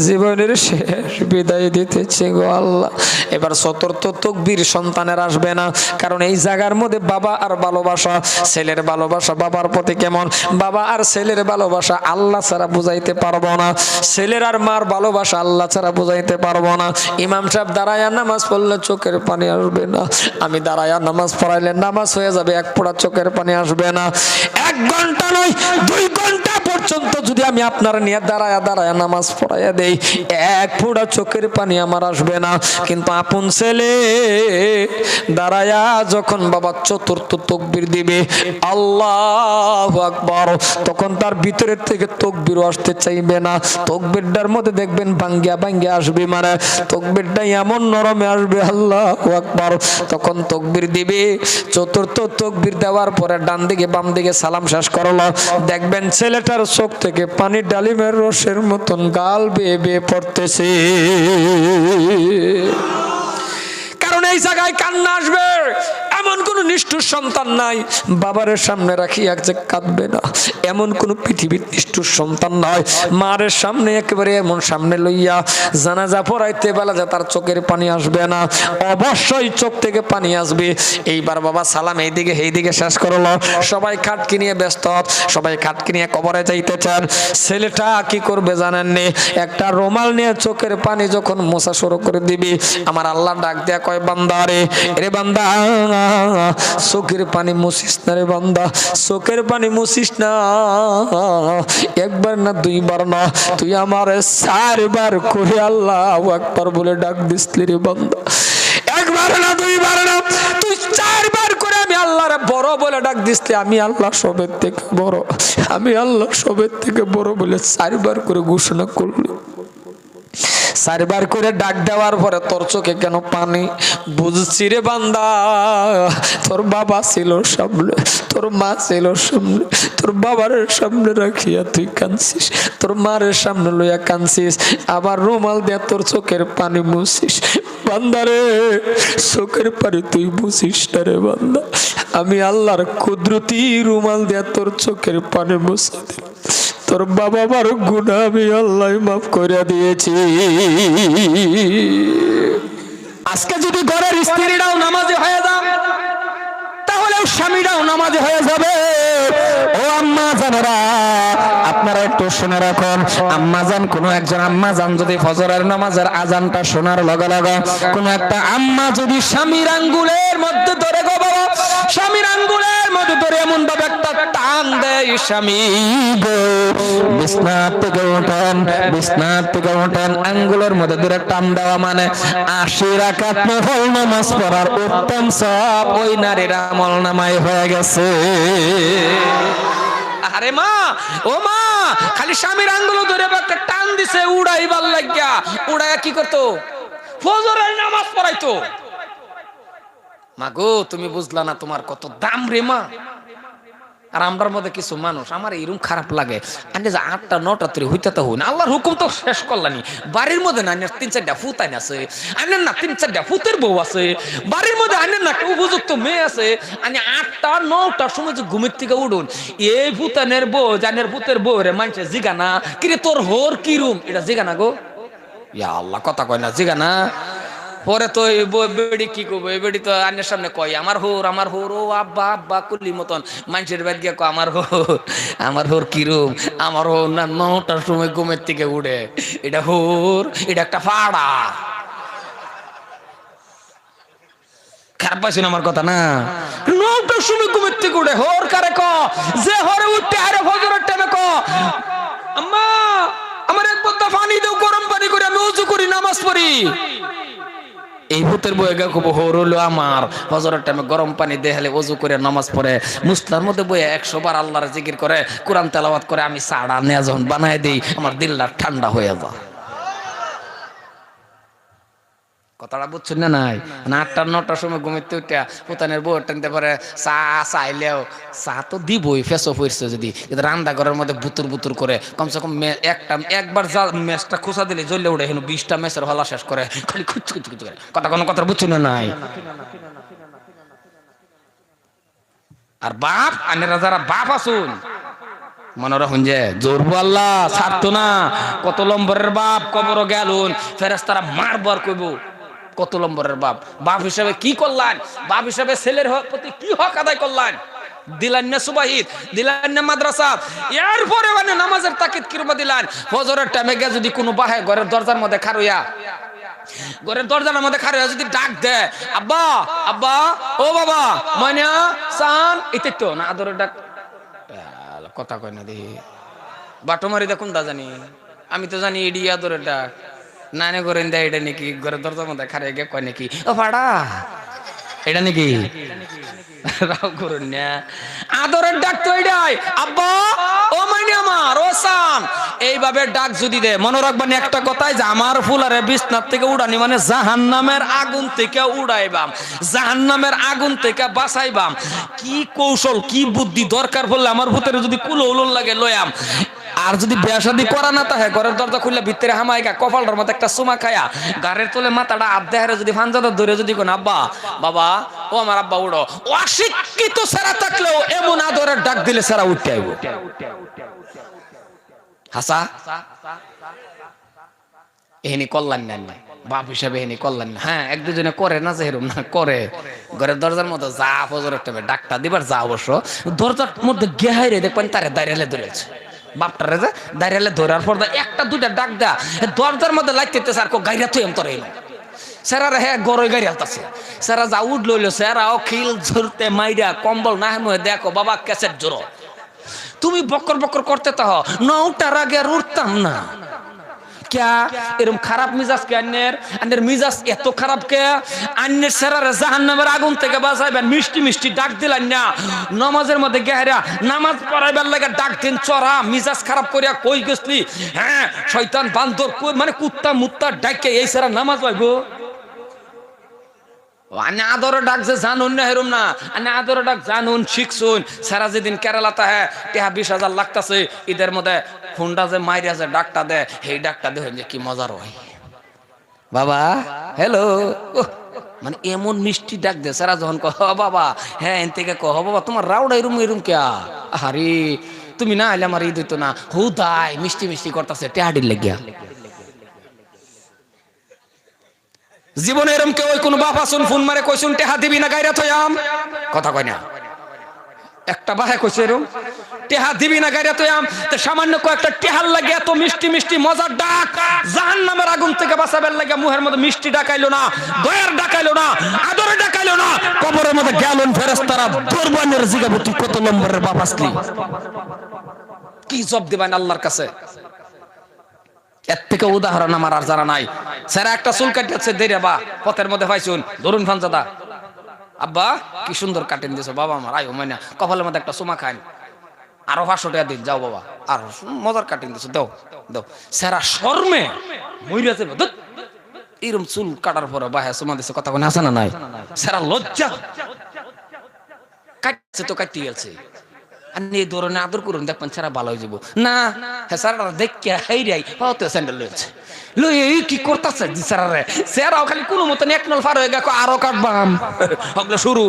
জীবনের শেষ বিদায় দিতেছে গো আল্লাহ। এবার 4র্থ তাকবীর সন্তানের আসবে না, কারণ এই জায়গার মধ্যে বাবা আর ভালোবাসা, ছেলের ভালোবাসা বাবার প্রতি কেমন, বাবা আর ছেলের ভালোবাসা আল্লাহ ছাড়া বুঝাইতে পারবো না, ছেলের আর মার ভালোবাসা আল্লাহ ছাড়া বুঝাইতে পারবো না। ইমাম সাহেব দাঁড়ায়া নামাজ পড়লে চোখের পানি আসবে না, আমি দাঁড়ায়া নামাজ পড়াইলে নামাজ হয়ে যাবে, 1 ফোঁটা চোখের পানি আসবে না। 1 ঘন্টা নয় 2 ঘন্টা পর্যন্ত যদি আমি আপনার নিয়ে দাঁড়ায়া দাঁড়ায়া নামাজ পড়াইয়া দেই, 1 ফোঁটা চোখের পানি আমার আসবে না। কিন্তু আপন ছেলে দাঁড়ায়া যখন বাবা 4র্থ তাকবীর দিবে আল্লাহু আকবার, তখন তার ভিতরের থেকে তাকবীর আসতে চাইবে না, তাকবীরটার মধ্যে দেখবেন ভাঙ্গিয়া ভাঙ্গিয়া আসবে, মানে তাকবীরটা এমন নরমে আসবে আল্লাহু আকবার। তখন তাকবীর দিবে, 4র্থ তাকবীর দেওয়ার পরে ডান দিকে বাম দিকে সালাম শেষ করলো, দেখবেন ছেলেটার চোখ থেকে পানি ডালিমের রসের মতন গাল বেয়ে বেয়ে পড়তেছে। কারণ এই জায়গায় কান্না আসবে। এমন কোন নিষ্ঠুর সন্তান নাই বাবারের সামনে রাখি এক যে কাঁদবে না, এমন কোন পৃথিবীর নিষ্ঠুর সন্তান নাই মায়ের সামনে একেবারে এমন সামনে লইয়া জানাজা পড়াইতে বেলা যে তার চোখের পানি আসবে না, অবশ্যই চোখ থেকে পানি আসবে। এইবার বাবা সালাম এইদিকে এইদিকে শেষ করলো, সবাই খাটকি নিয়ে ব্যস্ত, সবাই খাটকি নিয়ে কবরে যাইতে চান। ছেলেটা কি করবে জানেন নি, একটা রুমাল নিয়ে চোখের পানি যখন মোছা শুরু করে দিবি, আমার আল্লাহ ডাক দেয়া কয় বান্দা রে বান্দা, চোখের পানি মুছিস না রে বান্দা, চোখের পানি মুছিস না, 1 বার না 2 বার না, তুই আমার 4 বার করে আল্লাহু আকবার বলে ডাক দিসলি রে বান্দা। 1 বার না 2 বার না, তুই 4 বার করে আমি আল্লাহর বড় বলে ডাক দিসলি, আমি আল্লাহ সবের থেকে বড়, আমি আল্লাহ সবের থেকে বড় বলে 4 বার করে ঘোষণা করলি। 4 বার করে ডাক দেওয়ার পরে তোর চোখে কেন পানি? বুঝছি রে বান্দা, তোর বাবা ছিল সামনে, তোর মা ছিল সামনে, তোর বাবার সামনে রাখিয়া তুই কাঁদছিস, তোর মার সামনে লইয়া কাঁদছিস, আবার রুমাল দিয়া তোর চোখের পানি মুছিস। বান্দারে চোখের পানি তুই মুছিস না রে বান্দা, আমি আল্লাহর কুদরতি রুমাল দিয়া তোর চোখের পানি মুছা দিলাম। তোর বাবা বড় গুনাহ আমি আল্লাহ মাফ করে দিয়েছি। আজকে যদি ঘরের স্ত্রীরাও নামাজি হয়ে যাবে, তাহলে স্বামীরাও নামাজি হয়ে যাবে। ও আম্মা জানেরা, আপনারা একটু শুনে রাখুন, আম্মা জান, কোন একজন আম্মা জান যদি ফজরের নামাজের আজানটা শোনার লগে লগে কোন একটা আম্মা যদি স্বামীর আঙ্গুলের মধ্যে ধরে গো বাবা, স্বামীর আঙ্গুলের মধ্যে ধরে এমন ভাবে একটা টান দেয়, স্বামী গো বিছনার থেকে ওঠেন, বিছনার থেকে ওঠেন। আঙ্গুলের মধ্যে ধরে টান দেওয়া মানে 80 রাকাত নফল নামাজ পড়ার উত্তম সওয়াব ওই নারীর আমলনামায় হয়ে গেছে। আরে মা, ও মা, খালি স্বামীর আঙ্গুল ধরে একটা টান দিছে উড়াইবার লাগিয়া, উড়াইয়া কি করতো? ফজরের নামাজ পড়াইতো। মা গো, তুমি বুঝলা না তোমার কত দাম রে মা। আর আমরার মধ্যে কিছু মানুষ, আমার এরকম খারাপ লাগে, আনে যে 8টা 9টা তৈরি হইতে তো হইন, আল্লাহর হুকুম তো শেষ করলানি। বাড়ির মধ্যে না 3-4টা ফুতাইন আছে, আনেন না 3-4টা ফুতের বউ আছে, বাড়ির মধ্যে আনেন না একটা উপযুক্ত মেয়ে আছে, আনে 8টা 9টার সময় যে ঘুমের থেকে উঠুন, এই ফুতানের বউ জানের ফুতের বউ রে মানুষের জিগানা, কিরে তোর হোর কিরুম, এটা জিগানা গো। ইয়া আল্লাহ, কথা কয় না, জিগানা। পরে তো বেড়ি কি করবো, এই বেড়ি তো আন্যের সামনে কয় আমার হোর, আমার হোর, ও আব্বা আব্বা কুলির মতন মানুষের বাড়ি গিয়ে কয় আমার হোর কিরম, আমার হোর না 9টার সময় ঘুমের থেকে উঠে, এটা হোর, এটা একটা ফাড়া। খারাপ পাইছেন আমার কথা না? 9টার সময় ঘুমের থেকে উঠে হোর কারে ক, যে হরে উঠতে হারে ফজরের টাইমে ক আম্মা আমার এক বোতল পানি দাও, গরম পানি করে আমি ওযু করি নামাজ পড়ি। এই ভূতের বয়ে গেকো হোর হলো আমার, ফজরের টাইমে গরম পানি দেখালে ওযু করে নামাজ পড়ে, মুসলার মধ্যে বয়ে 100 বার আল্লাহর জিকির করে, কোরআন তেলাওয়াত করে, আমি সাড়া নিয়ে যখন বানায় দিই আমার দিলটা ঠান্ডা হয়ে যায়। কথাটা বুঝছেন না? নাই 8টা 9টার সময় ঘুমিতে উঠা পুতানের বউ টানতে পারে, চা চাইলেও চা তো দিবই, ফেসো পড়ছে যদি, কিন্তু রান্না ঘরের মধ্যে বুতুর বুতুর করে কমসে কম একবার যা ম্যাচটা খোঁচা দিলে জ্বলে উঠে, 20টা ম্যাচের হলা শেষ করে, খালি খুচ খুচ খুচ করে। কোনো কথা বুঝছেন না? নাই। আর বাপ, আনেরা যারা বাপ আসুন মনে রাখুন যে জোরবো আল্লাহ ছাড়তো না। কত নম্বরের বাপ কবর গেলুন, ফেরেশতারা মারবার কইব কত নম্বরের বাপ। বাপ হিসাবে কি করলেন? বাপ হিসাবে ছেলের প্রতি কি হক আদায় করলেন? দিলেন না সুবাহিদ, দিলেন না মাদ্রাসা, এরপরে মানে নামাজের তাকিদ কিরবা দিলেন। ফজরের টাইমে গিয়ে যদি কোনো বাহে ঘরের দরজার মধ্যে খারুইয়া, ঘরের দরজার মধ্যে খারুইয়া যদি ডাক দেয়, আব্বা আব্বা, ও বাবা ময়না সান, এতে তো না আদরের ডাক। কথা কয় না দি বাটোমারি দেখুন দা জানি, আমি তো জানি এডি আদরের ডাক। নানে করেন দেয় এটা নাকি ঘরের দরজার মধ্যে খারে গে কয় নাকি ও ফাড়া, এটা নাকি রাও করুন না, আদরের ডাক তো এটাই, আব্বা ও মাইনি আমার ও সান, এইভাবে ডাক যদি দে, মনে রাখবেন একটা কথাই যে আমার ফুলারে বিছনার থেকে উড়ানি মানে জাহান্নামের আগুন থেকে উড়াইবাম, জাহান্নামের আগুন থেকে বাঁচাইবাম। কি কৌশল কি বুদ্ধি দরকার পড়লে আমার ভূতের যদি কুলোলন লাগে লয়াম। আর যদি বিয়া শাদী করা না তাহে ঘরের দরজা খুললে ভিতরে হামাইকা কপালটার মতো একটা সুমা খায়া গাড়ির তোলে মাথাটা আধেহারে যদি ফাঞ্জাটা ধরে যদি কোন আব্বা বাবা ও আমার আব্বা উড়ো, অশিক্ষিত সারা থাকলেও এমন আদরের ডাক দিলে সারা উঠতে আইব। হাসা এহেনি কল্যাণ নেন নাই বাপ হিসাবে, এহেনি কল্যাণ না। হ্যাঁ এক দুজনে করে না যে হেরম না করে, ঘরের দরজার মধ্যে যা ফজরের টাইমে ডাকটা দিবার যা, অবশ্য দরজার মধ্যে গেহাই রে দেখবেন তারে দাঁড়িয়ে ধরেছে বাপটারে, যে দাঁড়িয়ে ধরার পর একটা দুইটা ডাক দেয়া দরজার মধ্যে লাগতে স্যার কো গাইরা তুই এমতরে স্যারা রে, হ্যাঁ গরই গাড়ি আলতাছে স্যারা যা উঠ লইলো, স্যারাও খিল ঝরতে মাইরা কম্বল না হেমে দেখো বাবা ক্যাসেট জোরো, তুমি বকর বকর করতে তাহ 9টার আগে আর উঠতাম না। ক্যা এরকম খারাপ মিজাজ কে আন্নের? আন্নের মিজাজ এত খারাপ কে? আন্নের সেরারে জাহান্নামের আগুন থেকে বাঁচাইবেন মিষ্টি মিষ্টি ডাক দিলেন না, নামাজের মধ্যে গেহরা নামাজ পড়াইবার লাগে ডাক দিন চড়া মিজাজ খারাপ করিয়া কই গেছলি? হ্যাঁ শয়তান বান্দর মানে কুত্তা মুত্তা ডাকে এই সেরা নামাজ পাইবো। আনে আদরে ডাক যে জানুন না হেরুম না, আনে আদরে ডাক জানুন শিখছুন। সারা যেদিন কেরালাতে হ্যাঁ টেহা 20,000 লাগতাছে, ঈদের মধ্যে ফোনটা যে মাইরা যে ডাকটা দেয় সেই ডাকটা দেখেন যে কি মজার হয় বাবা হ্যালো, মানে এমন মিষ্টি ডাক দে সারা যখন কহ বাবা হ্যাঁ এন থেকে কহ বাবা তোমার রাউডা এরুম এরুম কে, আরে তুমি না আইলে আমার ঈদ হইতো না, হুদাই মিষ্টি মিষ্টি করতেছে টেহাডির লেগিয়া। জীবনে এরম কেউ কোন বাপ আসুন ফোন মারে কইছুন টেহা দিবি না গাইরা থয়াম? কথা কয় না। একটা বাহে কইছে এরম টেহা দিবি না গাড়ি তুই তো সামান্য কয়েকটা টেহার লাগে এত মিষ্টি মিষ্টি মজার ডাক জাহান্নামের আগুন থেকে বাঁচাবার লাগে মুহের মধ্যে মিষ্টি ডাকাইলো না, দয়ার ডাকাইলো না, আদরে ডাকাইলো না, কবরের মধ্যে গেলেন ফেরেশতারা দুর্বানের জিগাবো তুই কত নম্বরের বাপ আসলি, কি জব দিবেন আল্লাহর কাছে। এর থেকে উদাহরণ আমার আর জানা নাই। স্যার একটা চুল কাটিয়েছে দেরে বা পথের মধ্যে পাইছুন ধরুন ফানজাদা আব্বা কি সুন্দর কাটেন দিয়েছো বাবা আমার আয়ো মাইনা কপালের মধ্যে একটা চুমা খান আরো 500 টাকা দিন যাও বাবা আর মজার কাটিং দিছো দাও দাও স্যারা শর্মে মইরা যাবে এরকম চুল কাটার পরে বাহে চুমা দিছে কথা কোন আছে না নাই স্যারা লজ্জা কাটছে তো কাটি গেছে আপনি এই ধরনের আদর করুন দেখবেন স্যারা ভালো হয়ে যাব না হ্যাঁ স্যারা দেখে হেইরাই হয়তো স্যান্ডেল লয়েছে লই এই কি করতেছে স্যারা রে স্যারাও খালি কোনো মতন এক নল পার হয়ে গেল আরো কাটবাম হগলো শুরু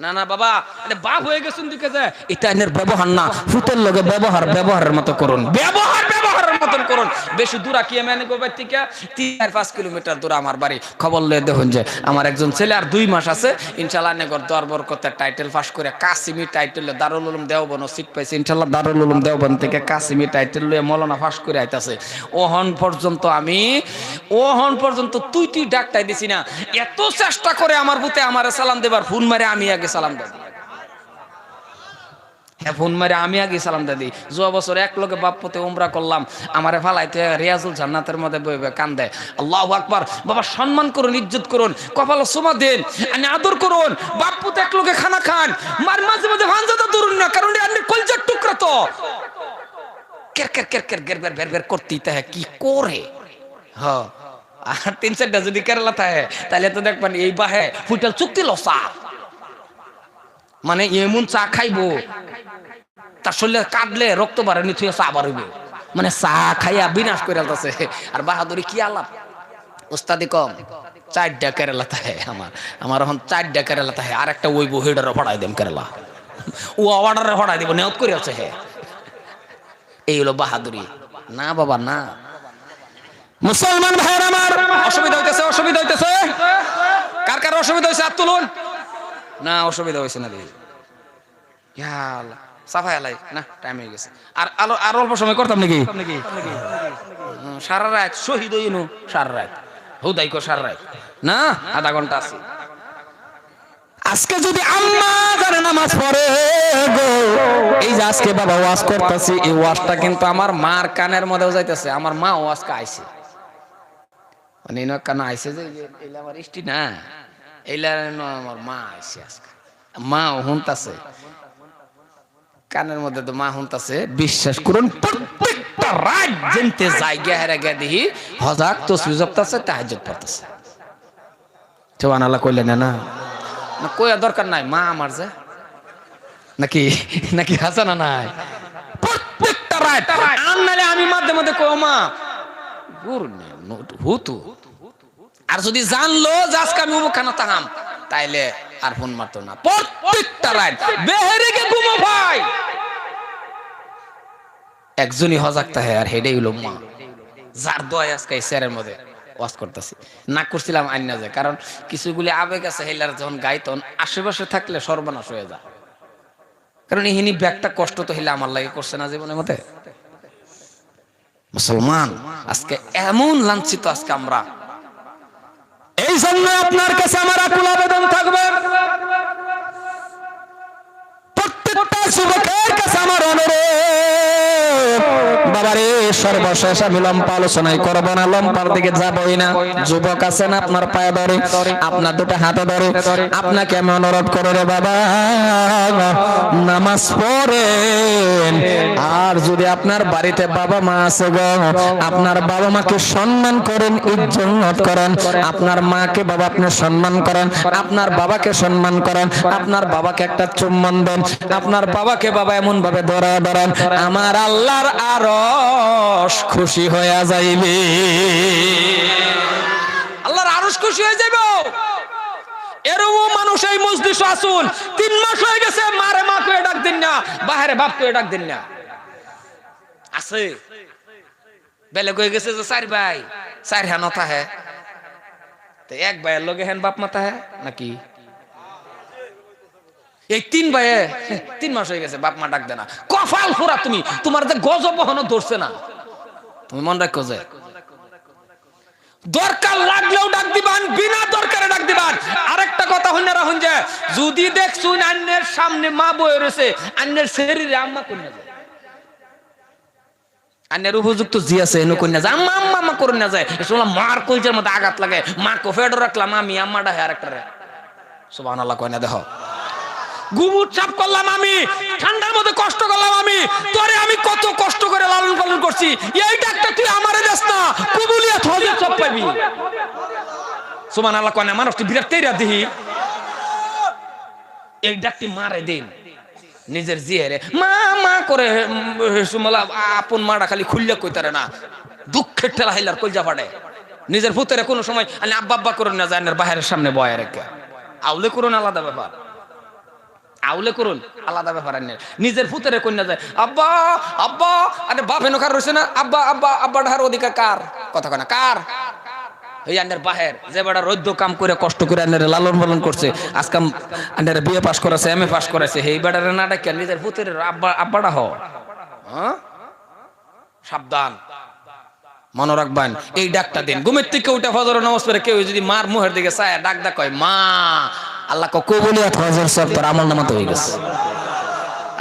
না না বাবা আরে বাপ হয়ে গেছেন দিকে যে এটা এর ব্যবহার না ফুতের লগে ব্যবহারের মতো করুন ব্যবহারের মতন করুন বেশি দূরা কি মানে গোবার থেকে 3-5 কিলোমিটার দূর আমার বাড়ি খবর লয়ে দেখুন যে আমার একজন ছেলে আর 2 মাস আছে ইনশাআল্লাহ নেগর দরবার করতে টাইটেল পাস করে কাসিমি টাইটেলে দারুল উলুম দেওবন সিট পাইছে ইনশাআল্লাহ দারুল উলুম দেওবন থেকে কাসিমি টাইটেল লয়ে মাওলানা পাস করে আইতাছে ওহন পর্যন্ত তুই ডাকটাই দিছি না এত চেষ্টা করে আমার বুতে আমারে সালাম দেবার ফোন মারে আমি আগে সালাম দাদি হ্যাঁ ফোন মারে আমি আগে সালাম দাদি যোয়া বছর এক লগে বাপ্পতে উমরা করলাম আমারে ফালাইতে রিয়াজুল জান্নাতের মধ্যে বইবে কান্দে আল্লাহু আকবার বাবা সম্মান করুন ইজ্জত করুন কপালে চুমা দেন আমি আদর করুন বাপ্পতে এক লগে খানা খান মার মাঝে মাঝে ভাঞ্জাদা ধরুন না কারণ আপনি কলজার টুকরা তো কের করতেই তাহে কি করে হ্যাঁ আর 3-4টা যদি কেরালা থাকে তাহলে তো দেখবেন এই বাহে ফুটাল চুক্তি লসা মানে এমন চা খাইবো তার শরীরে কাটলে রক্ত বাড়ানি থুয়ে চা বাড়বে মানে চা খাইয়া বিনাশ করে আলতাছে আর বাহাদুরি কি আলাপ ওস্তাদি কম 4টা কেরালা থাকে আমার এখন 4টা কেরালা থাকে আর একটা ওই বহিডারে ফড়াই দেম কেরালা ও অর্ডারে ফড়াই দিব নিয়ত করে আছে হে এই হলো বাহাদুরি না বাবা না মুসলমান ভাইয়ের আমার অসুবিধা হইতেছে কার কার অসুবিধা হয়েছে হাত তুলুন না অসুবিধা হয়েছে না দেখি সাফাই আলাই না টাইম হয়ে গেছে আর অল্প সময় করতাম নাকি সারা রাত শহীদ হইনু সারা রাত হুদাই কো সারা রাত না আধা ঘন্টা আছে আজকে যদি আম্মা জানে নামাজ পড়ে গো এই যে আজকে বাবা ওয়াজ করতেছি এই ওয়াজটা কিন্তু আমার মার কানের মধ্যেও যাইতেছে আমার মা ওয়াজকে আইছে মানে না কানা আইছে যে এইলা আমার ইষ্টি না এইলা আমার মা আইছে আজকে মা হুনতাছে কানের মধ্যে তো মা হুনতাছে বিশ্বাস করুন প্রত্যেকটা রাত যেতে জায়গা হেরে গে দেখি হজাক তসবিহ জপতাছে তাহাজ্জুদ পড়তাছে সুবহানাল্লাহ কইলেন না না কইয়া দরকার নাই মা আমার যে নাকি হাসানা নাই প্রত্যেকটা রাত আনলে আমি মাঝে মধ্যে কই মা হুতু আর যদি জানলো যে আজকে আমি মুখানা তাহাম তাইলে আর ফোন মারতো না প্রত্যেকটা রাত বেহেরে গে ঘুমো ভাই একজনই হজাক তাহে আর হেডেই হলো মা যার দোয়া আজকে স্যারের মধ্যে ওয়াজ করতেছি না করছিলাম আইনা যায় কারণ কিছুগুলি আবেগ আছে হেলার যখন গাই তখন আশেপাশে থাকলে সর্বনাশ হয়ে যায় কারণ ইহিনী ব্যাগটা কষ্ট তো হেলে আমার লাগে করছে না জীবনের মধ্যে মুসলমান আজকে এমন লাঞ্ছিত আজকে আমরা এই জন্য আপনার কাছে আমার আকুল আবেদন থাকবে প্রত্যেকটা যুবকের কাছে আমার অনুরোধ বাবারে সর্বশেষ আমি লম্পা আলোচনায় করবো না লম্পার দিকে যাবই না যুবক আছেন আপনার পায়ে ধরে আপনার দুটো হাতে ধরে আপনাকে আমি অনুরোধ করো রে বাবা নামাজ পড়েন আর যদি আপনার বাড়িতে বাবা মা আছে গো আপনার বাবা মাকে সম্মান করেন ইজ্জত করেন আপনার মাকে বাবা আপনি সম্মান করেন আপনার বাবাকে সম্মান করেন আপনার বাবাকে একটা চুম্বন দেন আপনার বাবাকে বাবা এমন ভাবে ধরেন আমার আল্লাহর আরশ খুশি হয়ে যাইবে আল্লাহর আরশ খুশি হয়ে যাবে এরকম মানুষ এই মজলিসে আসুন 3 মাস হয়ে গেছে মারে মা কয়ে ডাক দিন না বাহিরে বাপ কয়ে ডাক দিন না আছে বেলে কয়ে গেছে যে 4 ভাই 4 হ্যাঁ নথা হ্যাঁ তো এক ভাইয়ের লগে হেন বাপ মাতা হ্যাঁ নাকি এই 3 ভাইয়ে 3 মাস হয়ে গেছে বাপ মা ডাক দেনা। কপাল পোড়া তুমি, তোমার যে গজব বহন ধরছে না। তুমি মন রাখো যে দরকার লাগলেও ডাক দিবান, বিনা দরকারে ডাক দিবান। আরেকটা কথা হইনা রাখুন যে যদি দেখছুন আন্নের সামনে মা বয়ে রয়েছে, আন্নের শরীরে আম্মা কন্যা যায়, আন্নের উপযুক্ত জি আছে এনে কন্যা যায়, আম্মা আম্মা আম্মা করে না যায়, এসব মার কলজের মধ্যে আঘাত লাগে। মা কোফেডো রাখলাম আমি, আম্মাটা হ্যাঁ আরেকটা রে। সুবহানাল্লাহ কয় না? দেখো গুমুট চাপ করলাম আমি, ঠান্ডার মধ্যে কষ্ট করলাম আমি, তোরে আমি কত কষ্ট করে লালন পালন করছি, এই ডাকটা তুই আমারে দেস না, কবুলিয়াত হজের সব পাবি। সুবহানাল্লাহ কয় না? মানুষটি বিরাট তেরা দিহি এই ডাকটি মারে দিন নিজের জিয়ারে মা মা করে সুমলা আপন মাটা খালি খুললে কইতারে না, দুঃখের ঠেলা হাইলার কলজা ফাটে। নিজের পুতেরে কোনো সময় আব্বা আব্বা করে না যায়, বাহিরের সামনে বয় রেখে আউলে করুন আলাদা ব্যাপার, আউলে করুন আলাদা ব্যাপার। নিজের পুতেরে কন্যা যায় আব্বা আব্বা, আরে বাপ হেন কার রয়েছে না, আব্বা আব্বা আব্বা ঢার অধিকার কার? কথা কয় না কার? এই আন্নের বাহের যে বেটা রৌদ্র কাম করে কষ্ট করে আন্নের লালন পালন করছে, আজকে আন্নের বিয়ে পাস করেছে, এমএ পাস করেছে, এই বেটারে না ডাকে নিজের পুতের আব্বা আব্বাটা হ। সাবধান, মনে রাখবেন এই ডাকটা দিন। ঘুমের থেকে উঠে ফজর নামাজ পড়ে কেউ যদি মার মুখের দিকে চায় ডাক ডাক কয় মা, আল্লাহ কবুলিয়াত হজর সব তোর আমল নামাতে হয়ে গেছে।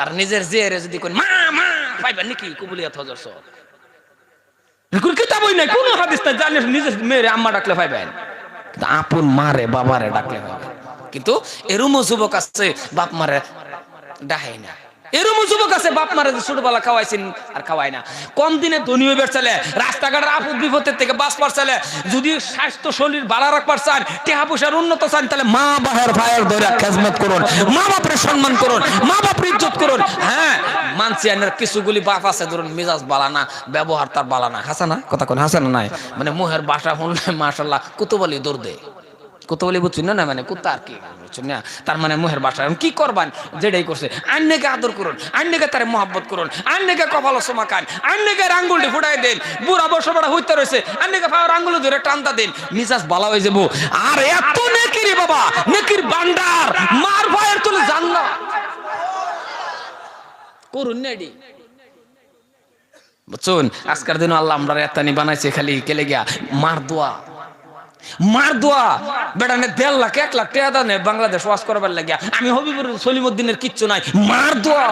আর নিজের জিয়ারে যদি কই মা মা পাইবেন নাকি কবুলিয়াত হজর সব? কিতাবই নাই, কোনো হাদিস নাই জানেন নিজের মেয়েরে আম্মা ডাকলে পাইবেন, কিন্তু আপন মারে বাবারে ডাকলে পাইবেন। কিন্তু এরমও যুবক আছে বাপ মারে ডাহাই না, এরমও যুবক আছে বাপ মারে ছোটবেলা খাওয়াইছেন আর খাওয়াই না। কম দিনে ধনী হইবার চলে, রাস্তাঘাটের আপদ বিপদের থেকে বাঁচবার চলে, যদি স্বাস্থ্য শরীর ভালো রাখবার চান, টাকা পয়সার উন্নত চান, তাহলে মা বাবার ভাইয়ের ধরে খেজমত করুন, মা বাপের সম্মান করুন, মা বাপের ইজ্জত করুন। হ্যাঁ মানছি আনের কিছুগুলি বাপ আছে ধরুন মেজাজ বালানা, ব্যবহার তার বালানা, হাসা না কথা কোন হাসা না নাই, মানে মুহের বাসা শুনলে মাশাআল্লাহ কুতুবলি দৌড় দেয়, কুতুবলি বুঝছেন না, মানে কুত্তা আর কি বুঝছেন না, তার মানে মুহের বাসা। কি করবান যেটাই করছে, আন্নেকে আদর করুন, আন্নেকে তারে মহব্বত করুন, আন্নেকে কপাল সোমা খান, আন্নেকে আঙ্গুলটি ফুটাই দেন, বুড়া বছর বড় হইতে রয়েছে আন্নেকে পাওয়ার আঙ্গুল ধরে টানতা দেন, মিজাজ বালা হয়ে যাবো। আর এত নেকিরি বাবা, নেকির ভান্ডার, মার ভাইয়ের তুলে জান না করুন নেডি বুঝছুন। আজকের দিন আল্লাহ আমরা এতানি বানাইছে খালি কেলে গিয়া মার দোয়া, মার দোয়া। বেড়ানে 1.5 লাখ 1 লাখ টাকা দানে বাংলাদেশ ওয়াজ করবার লাগিয়া, আমি হবিবুর সলিমউদ্দিনের কিচ্ছু নাই, মার দোয়া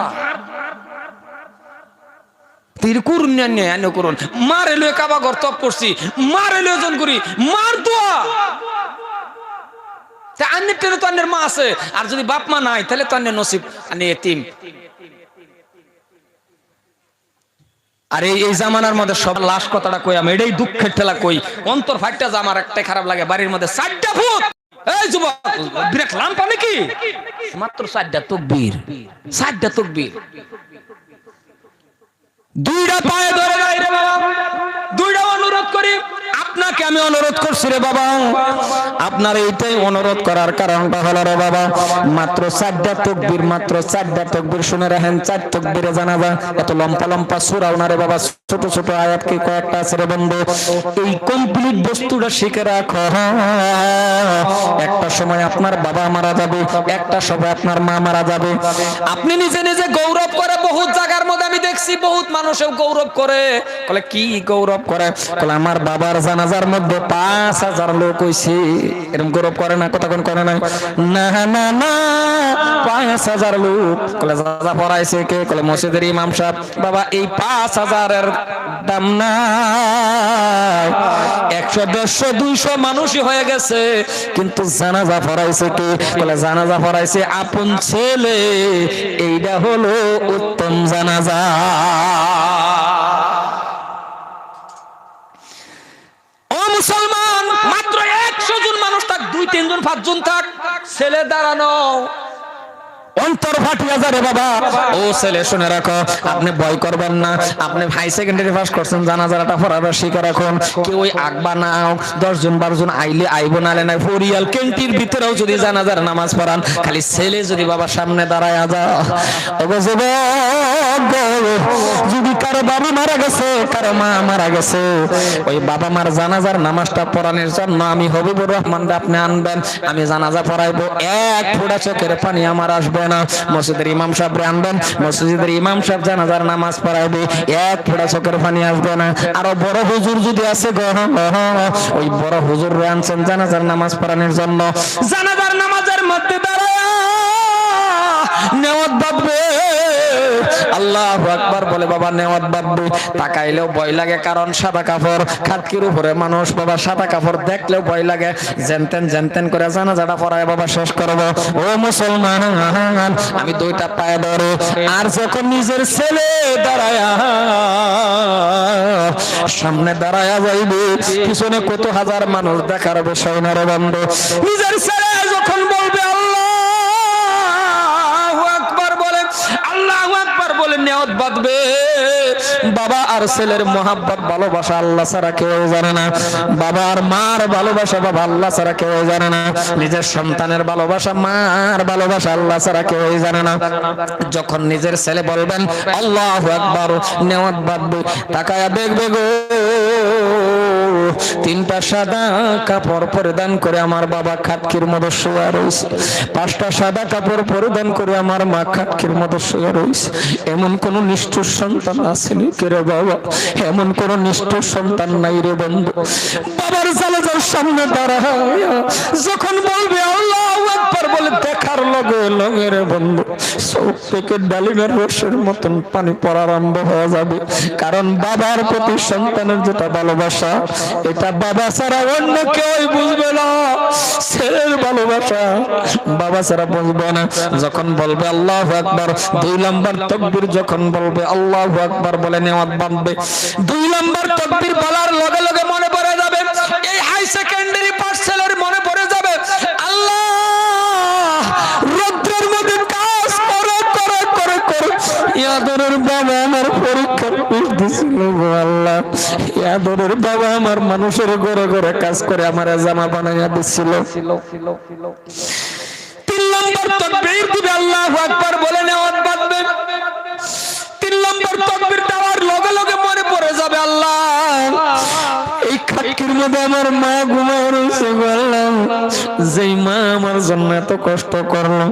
তির করুন না করুন। মার এলো কাবা ঘর তপ করছি, মার এলো জন করি, মার দোয়া। তা আন্নের টেনে তো আন্নের মা আছে, আর যদি বাপ মা নাই তাহলে তো আন্নের নসিব আনে এতিম। আর এই জামানার মধ্যে সব লাশ কথাটা কই, আমি এটাই দুঃখের ঠেলা কই, অন্তর ফাইটটা জামার একটাই খারাপ লাগে, বাড়ির মধ্যে 4টা ভূত। এই যুবক বিরাট লাম্পা নাকি, মাত্র 4টা তাকবীর, 4টা তাকবীর, 2টা পায়ে ধরে নাই রে বাবা, 2টা অনুরোধ করি আপনাকে, আমি অনুরোধ করছি রে বাবা, আপনার এইটাই অনুরোধ করার কারণটা হলো রে বাবা, মাত্র 4টা তাকবীর, মাত্র 4টা তাকবীর শুনে রাখেন। 4 তাকবীরে জানাজা, এত লম্বা লম্বা সূরা না রে বাবা, ছোট ছোট আয়াত কি কয়েকটা আছে রে বন্ধু, এই কমপ্লিট বস্তুটা শিখে রাখো। একটা সময় আপনার বাবা মারা যাবে, একটা সময় আপনার মা মারা যাবে, আপনি নিজে নিজে গৌরব করে, বহুত জায়গার মধ্যে আমি দেখছি বহুত মানুষও গৌরব করে, বলে কি গৌরব করে, বলে আমার বাবার জানাজার মধ্যে 5000 লোক হইছে, এরকম গৌরব করে না, কথা কোন করে না, না না না 5000 লোক, বলে জানাজা পড়াইছে কে, বলে মসজিদের ইমাম সাহেব। বাবা এই 5000 এর দাম না, 100 150 200 মানুষই হয়ে গেছে, কিন্তু জানাজা পড়াইছে কে, বলে জানাজা পড়াইছে আপন ছেলে, এইটা হলো উত্তম জানাজা। ও মুসলমান, মাত্র 100 জন মানুষ থাক, 2-3 জন 5 জন থাক, ছেলে দাঁড়ানো অন্তর ফাটিয়া যাবে বাবা। ও ছেলে শুনে রাখো, আপনি ভয় করবেন না, আপনি হাই সেকেন্ডারি পাস করছেন, জানাজাটা পড়াবার শিখে রাখুন, কেউ ওই আগবা না 10 জন 12 জন আইলে আইব নালে না, ফরিয়াল কেন্টির ভিতরেও যদি জানাজার নামাজ পড়ান, খালি ছেলে যদি বাবার সামনে দাঁড়ায় যা, যদি কারো কারো বাবা মারা গেছে, কারো মা মারা গেছে, ওই বাবা মার জানাজার নামাজটা পড়ানোর জন্য আমি হবিবুর রহমান আপনি আনবেন, আমি জানাজা পড়াইবো, এক ফোঁটা চোখের পানি আমার আসবে না। মসজিদের ইমাম সাহেব আনবেন, মসজিদের ইমাম সাহেব জানাজার নামাজ পড়াইবে, এক ফোঁটা চোখের পানি আসবে না। আরো বড় হুজুর যদি আছে ওই বড় হুজুর আনছেন জানাজার নামাজ পড়ানোর জন্য, জানাজার নামাজের মধ্যে দাঁড়ায় নেওয়াত বাঁধবে, আল্লাহু আকবার বলে বাবা নেওয়াত বাঁধবে। তাকাইলেও ভয় লাগে, কারণ সাদা কাপড়, খাটকির উপরে মানুষ বাবা, সাদা কাপড় দেখলেও ভয় লাগে। জেনতেন করে জানাজাটা পড়ায় বাবা শেষ করব। ও মুসলমান, আমি দুইটা পায়ে ধরে, আর যখন নিজের ছেলে দাঁড়ায় সামনে দাঁড়ায় যাইবে, পিছনে কত হাজার মানুষ দেখার বিষয় না রে বন্ধু। নিজের ছেলে যখন বলবে আল্লাহু আকবার বলে নিয়ত বাঁধবে, বাবা আর ছেলের মোহাব্বত ভালোবাসা আল্লাহ ছাড়া কেউ জানে না। বাবা আর মার ভালোবাসা বাবা আল্লাহ ছাড়া কেউ জানে না। নিজের সন্তানের ভালোবাসা, মার ভালোবাসা আল্লাহ ছাড়া কেউ জানে না। যখন নিজের ছেলে বলবেন আল্লাহু আকবার, নিয়ত বাঁধবে, তাকায়া দেখবে গো, তিনটা সাদা কাপড় পরিধান করে আমার বাবা খাটকির মতো শুয়ে রয়েছে, পাঁচটা সাদা কাপড় পরিধান করে আমার মা খাটকির মতো শুয়ে রয়েছে। এমন কোন নিষ্ঠুর সন্তান আসেনি কে রে বাবা? এমন কোন নিষ্ঠুর সন্তান নাই রে বন্ধু। বাবার জানাজার সামনে দাঁড়ায় যখন বলবে আল্লাহু আকবার বলে, দেখার লগে লগে রে বন্ধু চোখ থেকে ডালিমের রসের মতন পানি পড়া আরম্ভ হয়ে যাবে। কারণ বাবার প্রতি সন্তানের যেটা ভালোবাসা, এটা বাবা ছাড়া অন্য কেউ বুঝবে না। ছেলের ভালোবাসা বাবা ছাড়া বুঝবে না। যখন বলবে আল্লাহু আকবার, 2 নম্বর তাকবীর যখন বলবে আল্লাহু আকবার বলে নিয়ত বাঁধবে, 2 নম্বর তাকবীর বলার লগে লগে মনে পড়ে যাবে, এই হাই সেকেন্ডারি পাঠশালার মনে পড়ে যাবে আল্লাহ রৌদ্রের মধ্যে কাজ করে করে করে করে ইয়াদরের বাবা আমার পরীক্ষার পিঠ দিছিল গো আল্লাহ, ইয়াদরের বাবা আমার মানুষের ঘরে ঘরে কাজ করে আমার জামা বানাইয়া দিছিল। 3 নম্বর তাকবীর দিবে, আল্লাহু আকবার বলে নিয়ত বাঁধবে। 3 নম্বর তাকবীর দেওয়ার লগে লগে মনে পড়ে যাবে আল্লাহ এই খাটকির মধ্যে আমার মা ঘুমায় রয়েছে গো আল্লাহ, যেই মা আমার জন্য এত কষ্ট করলো।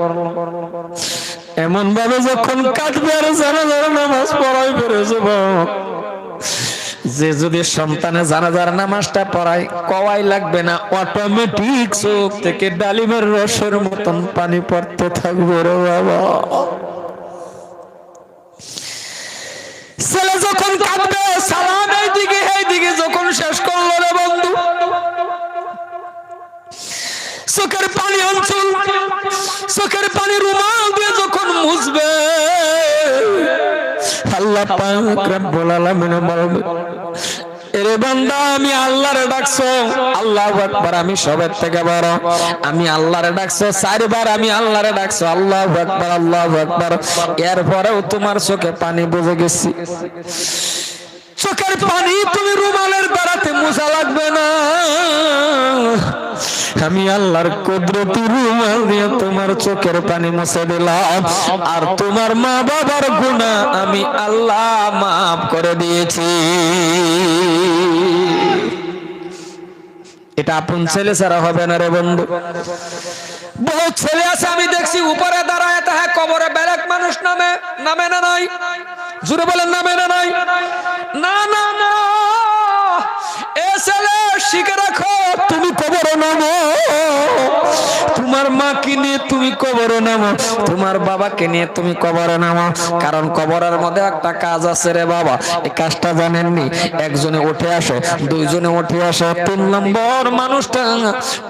এমন ভাবে যখন কাটবে আর জানাজার নামাজ পড়াই ফেরেছে যে যদি সন্তানে জানাজার নামাজটা পড়ায় কওয়াই লাগবে না, অটোমেটিক চোখ থেকে ডালিমের রসের মতন পানি পড়তে থাকবে রে বাবা। ছেলে যখন কাঁদবে সালাম এইদিকে এইদিকে যখন শেষ করলো রে বন্ধু, চোখের পানি অঞ্চল, চোখের পানি রুমাল দিয়ে যখন মুছবে, আল্লাহ পাক রব্বুল আলামিন বলবে, এরে বান্দা আমি আল্লাহরে ডাকছো, আল্লাহু আকবার আমি সবার থেকে বড়, আমি আল্লাহরে ডাকছো 4 বার, আমি আল্লাহরে ডাকছো আল্লাহু আকবার আল্লাহু আকবার, এরপরেও তোমার চোখে পানি বুঝে গেছি। চোখের পানি তুমি রুমালের দ্বারাতে মোছা লাগবে না, আমি আল্লাহর কুদরতি রুমাল দিয়ে তোমার চোখের পানি মুছে দিলাম, আর তোমার মা বাবার গুনাহ আমি আল্লাহ মাফ করে দিয়েছি। এটা আপন ছেলে ছাড়া হবে না রে বন্ধু। বহু ছেলে আছে আমি দেখছি উপরে দাঁড়ায় তাহা কবরে বেলেগ মানুষ নামে, নামে না নাই? জুড়ে বলেন নামে না নাই? না না না, এ ছেলে শিখে রাখো, তুমি কবরে নামো, তোমার মাকে নিয়ে তুমি কবরে নামো, তোমার বাবাকে নিয়ে তুমি কবরে নামো। কারণ কবরের মধ্যে একটা কাজ আছে রে বাবা, এই কাজটা জানেননি? একজনে উঠে আসো, 2 জনে উঠে আসো, 3 নম্বর মানুষটা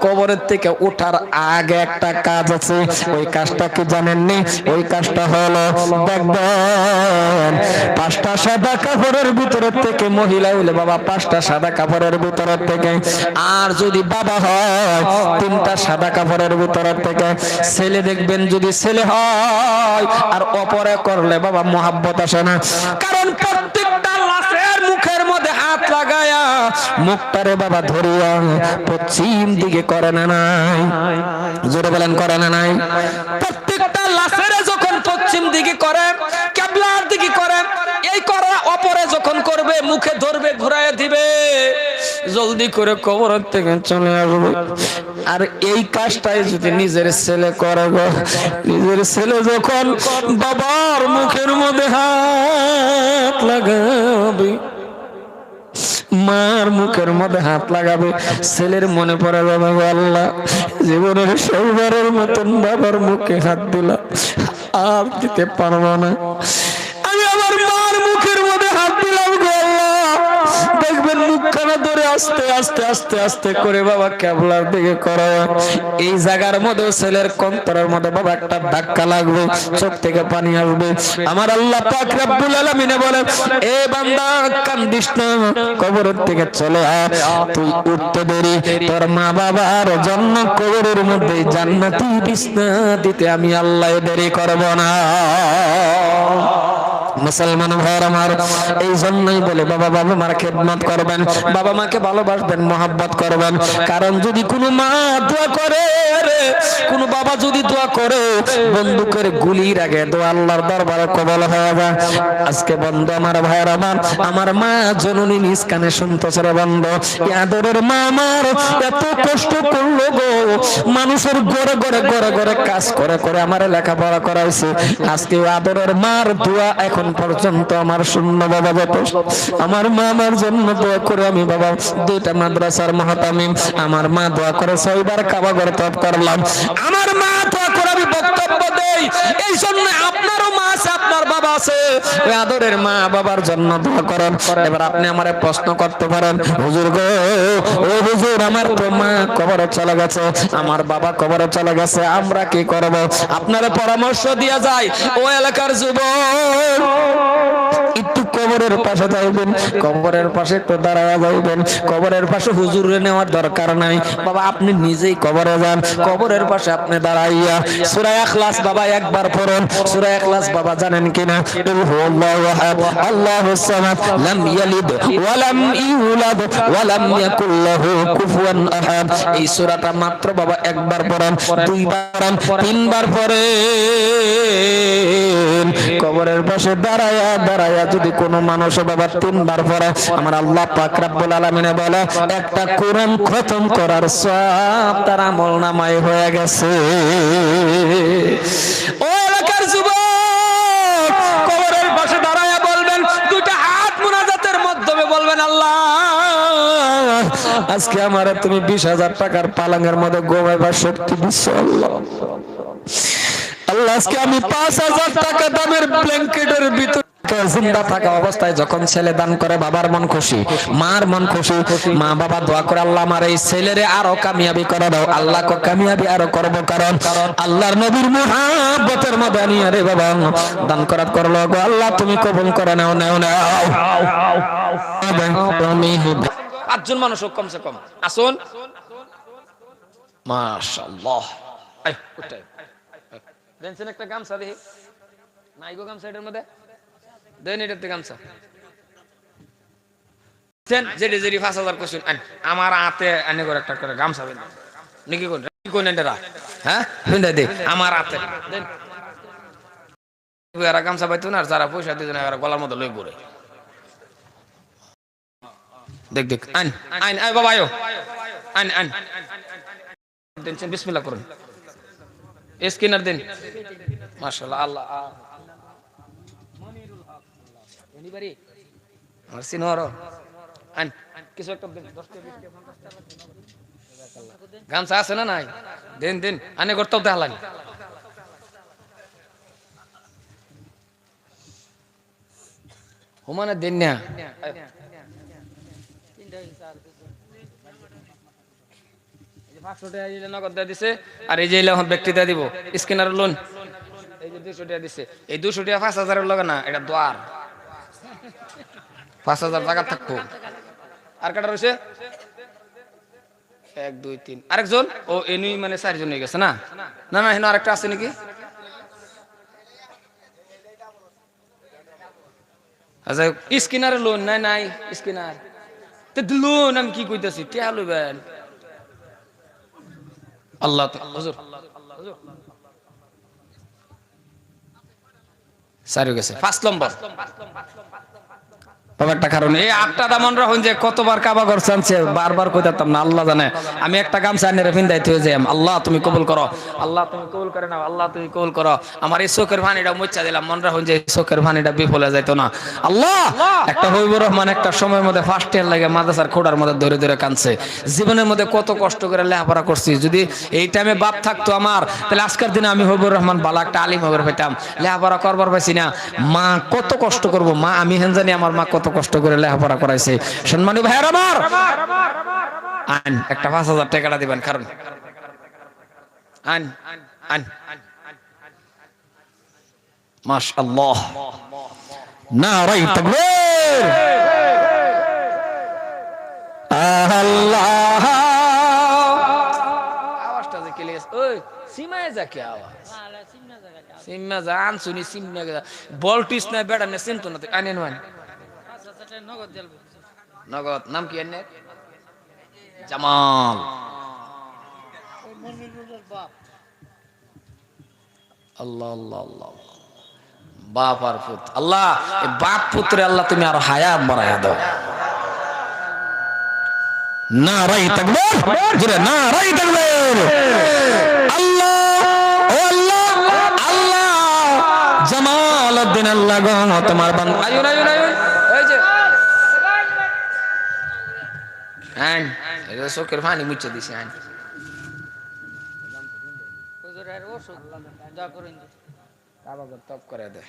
কবরের থেকে ওঠার আগে একটা কাজ আছে, ওই কাজটা কি জানেননি? ওই কাজটা হলো দেখবেন 5টা সাদা কাপড়ের ভিতরের থেকে, মহিলা হইলে বাবা 5টা সাদা কাপড়ের ভিতরের থেকে, আর যদি বাবা হয় 3টা সাদা কাপড়ের ভিতরের থেকে, ছেলে দেখবেন যদি ছেলে হয় আর অপরে করলে বাবা মোহাব্বত আসে না। কারণ প্রত্যেকটা লাশের মুখের মধ্যে হাত লাগায়া মুখটারে বাবা ধরিয়া পশ্চিম দিকে করে না নাই? জোরে বলেন করে না নাই? প্রত্যেকটা লাশের যখন পশ্চিম দিকে করে, কিবলার দিকে করে, এই করা অপরে করবে, মুখে ধরবে, ঘুরায় দিবে, জলদি করে কবর থেকে চলে আসবে। আর এই কাজটাই যদি নিজের ছেলে করে গো, নিজের ছেলে যখন বাবার মুখের মধ্যে হাত লাগাবে, মার মুখের মধ্যে হাত লাগাবে, ছেলের মনে পড়ে যাবে আল্লাহ জীবনের সৌবারের মতন বাবার মুখে হাত দিলাম, আর দিতে পারবো না, আমি আমার মার মুখের মধ্যে হাত দিলাম গো আল্লাহ। দেখবেন মুখখানা ধরে আস্তে আস্তে আস্তে আস্তে করে বাবা কেবলার দিকে করো। এই জায়গার মধ্যে ছেলের কন্তরের মধ্যে বাবা একটা ধাক্কা লাগবে, চোখ থেকে পানি আসবে। আমার আল্লাহ পাক রব্বুল আলামিন বলেন, এ বান্দা কান্দিস না, কবরের থেকে চলে আয়, তুই উঠতে দেরি, তোর মা বাবার জন্য কবরের মধ্যে জান্নাতি বিছনা দিতে আমি আল্লাহ দেরি করব না। মুসলমান ভাইয়ের আমার, এই জন্যই বলে বাবা বাবা মার খেদমত করবেন, বাবা মাকে ভালোবাসবেন, মহব্বত করবেন। কারণ যদি কোনো মা দোয়া করে, কোন বাবা যদি দোয়া করে, বন্দুকের গুলির আগে দোয়া আল্লাহর দরবারে কবুল হয়ে যায়। আজকে বন্ধু আমার ভাইয়ের আমার মা জননী নিজ কানে শুনতেছে রে বন্ধু, আদরের মা আমার এত কষ্ট করলো গো, মানুষের ঘরে ঘরে ঘরে ঘরে কাজ করে করে আমার লেখাপড়া করাইছে। আজকে আদরের মার দোয়া এখন পর্যন্ত আমার শূন্য বাবা যথেষ্ট। আমার মা আমার জন্য দোয়া করে আমি বাবা 2টা মাদ্রাসার মুহতামিম, আমার মা দোয়া করে 6 বার কাবা ঘর তওয়াফ করলাম, আমার মা দোয়া করে আমি বক্তব্য দেই। এই জন্য আপনারও মা আছে, আপনার বাবা আছে, ওই আদরের মা বাবার জন্য দোয়া করেন। এবার আপনি আমারে প্রশ্ন করতে পারেন, হুজুর গো, ও হুজুর আমার তো মা কবরে চলে গেছে, আমার বাবা কবরে চলে গেছে, আমরা কি করব? আপনারা পরামর্শ দিয়া যায়, ও এলাকার যুবক একটু কবরের পাশে যাইবেন, কবরের পাশে একটু দাঁড়ায় যাইবেন, কবরের পাশে হুজুরে নেওয়ার দরকার নাই বাবা, আপনি নিজেই কবরে যান, কবরের পাশে আপনি দাঁড়াইয়া সূরা ইখলাস বাবা একবার পড়ুন। সূরা ইখলাস বাবা জানেন কিনা? কুল হুয়াল্লাহু আহাদ আল্লাহুস সামাদ লাম ইয়ালিদ ওয়া লাম ইউলাদ ওয়া লাম ইয়াকুল লাহু কুফুয়ান আহাদ। এই সূরাটা মাত্র বাবা একবার পড়েন, 2 বার, 3 বার পড়েন। কবরের পাশে দাঁড়ায়া দাঁড়ায়া যদি কোনো মানুষ বাবা 3 বার পড়ে, আমার আল্লাহ পাক রব্বুল আলামিন বলে একটা কোরআন খতম করার সওয়াব তার আমলনামায় হয়ে গেছে। ও এলাকার যুবক, কবরের পাশে দাঁড়ায়া বলবেন, 2টা হাত মুনাজাতের মাধ্যমে বলবেন, আল্লাহ আজকে আমারে তুমি 20,000 টাকার পালঙ্গের মধ্যে ঘুমাইবার শক্তি দিছো আল্লাহ। আল্লাহ আজকে আমি 5,000 টাকা দামের ব্ল্যাঙ্কেটের ভিতর জিন্দা থাকা অবস্থায় যখন ছেলে দান করে বাবার মন খুশি, মার মন খুশি, মা বাবা দোয়া করে আল্লাহ আমার এই ছেলেরে আরো কামিয়াবি করে দাও। আল্লাহ কো কামিয়াবি আরো করব, কারণ আল্লাহর নবীর মুহাব্বতের মধ্যে নিয়ে রে বাবা দান করাত করলো গো আল্লাহ, তুমি কবুল করে নাও নাও নাও। 5 জন মানুষ কমসে কম আসুন, মাশাআল্লাহ। আই ওটাই দেনছেন একটা গামছা দেখি, নাই গো গামছা এটার মধ্যে দেন, এটাতে গামছা দেন, যেটি যেটি 5,000 কোশ্চেন আন আমার হাতে আনে করে একটা করে গামছা দেন নাকি কোন কি কোন এন্ডারা, হ্যাঁ বিন্দা দে আমার হাতে দেন। এরা গামছা পাইতো না, আর যারা পয়সা দিত না এরা গলার মধ্যে লই ঘুরে। দেখ দেখ আন আন আয় বাবা আয়ো আন আন দেন, বিসমিল্লাহ করুন, স্ক্যানার দেন, মাশাআল্লাহ। আল্লাহ এনিবারি আর সিনোর আন কিছু একটা দেন, 10 টা 20 টা 50 টাকা গামছা আছে না নাই দেন দেন, আনে করতেও দেখালাম হুমানে দেন না। নগদ দিয়ে দিছে, আর এই যে ব্যক্তি দিয়ে দিব স্ক্যানার লোন, এই যে 200 টাকা দিছে, এই 200 টাকা 5,000 এর লগে না, এটা দোয়ার 5,000 টাকা থাকবো। আর কাটা রয়েছে 1 2 3, আরেকজন ও এনুই মানে 4 জন হয়ে গেছে না না না, এখানে আরেকটা আছে নাকি? আচ্ছা স্ক্যানারে লোন নাই নাই, স্ক্যানার তো লোন আমি কি কইতাছি, টিয়া লইবেন আল্লাহ হুজুর সারি গেছে 5 নম্বর তবে একটা কারণ এই 8টা দামন রাখুন যে কতবার কাবা ঘর চানছে বারবার কইতাম না আল্লাহ জানে আমি একটা গামছা আনে রেফিন দাইতে হয়ে যাই আল্লাহ তুমি কবুল করো আল্লাহ তুমি কবুল করে নাও আল্লাহ তুমি কবুল করো আমার এই চোখের পানিটা মুচ্ছা দিলাম মন রাখুন যে চোখের পানিটা বিফলে যাইতো না আল্লাহ একটা হইবুর রহমান একটা সময়ের মধ্যে ফার্স্ট ইয়ার লাগে মাদ্রাসার খোড়ার মধ্যে ধরে ধরে কাঁদছে জীবনের মধ্যে কত কষ্ট করে লেখাপড়া করছি যদি এই টাইমে বাপ থাকতো আমার তাহলে আজকের দিনে আমি হইবুর রহমান বালা একটা আলিম হবার পেতাম লেখাপড়া করবার পাইছি না মা কত কষ্ট করবো মা আমি হেন জানি আমার মা কত কষ্ট করে লেখাপড়া করাইছে সম্মানী ভাইয়ের আমার আইন একটা 5,000 টাকাটা দিবেন কারণ আইন আইন মাশাআল্লাহ নারাই তাকবীর আল্লাহ আওয়াজটা যে ক্লিয়ার ওই সীমায় যা কি আওয়াজ সিম্মা জান শুনি সিম্মা বলটিস না বেড়া না চিন্তা না আনেন মানে নগদ নাম কি এনে জামাল আল্লাহ আল্লাহ আল্লাহ বাপ আর পুত্র আল্লাহ এই বাপ পুত্রে আল্লাহ তুমি আর হায়াত বাড়ায়া দাও নারাই তাকবীর জোরে নারাই তাকবীর আল্লাহ ও আল্লাহ আল্লাহ জামালউদ্দিন আল্লাহ গো তোমার বান্দা আয়ুন আয়ুন আয়ুন এই যে আইন এই চোখের পানি মুছে দিছে আইন হুজুরের ওষুধ দোয়া করেন বাবা তপ করে দে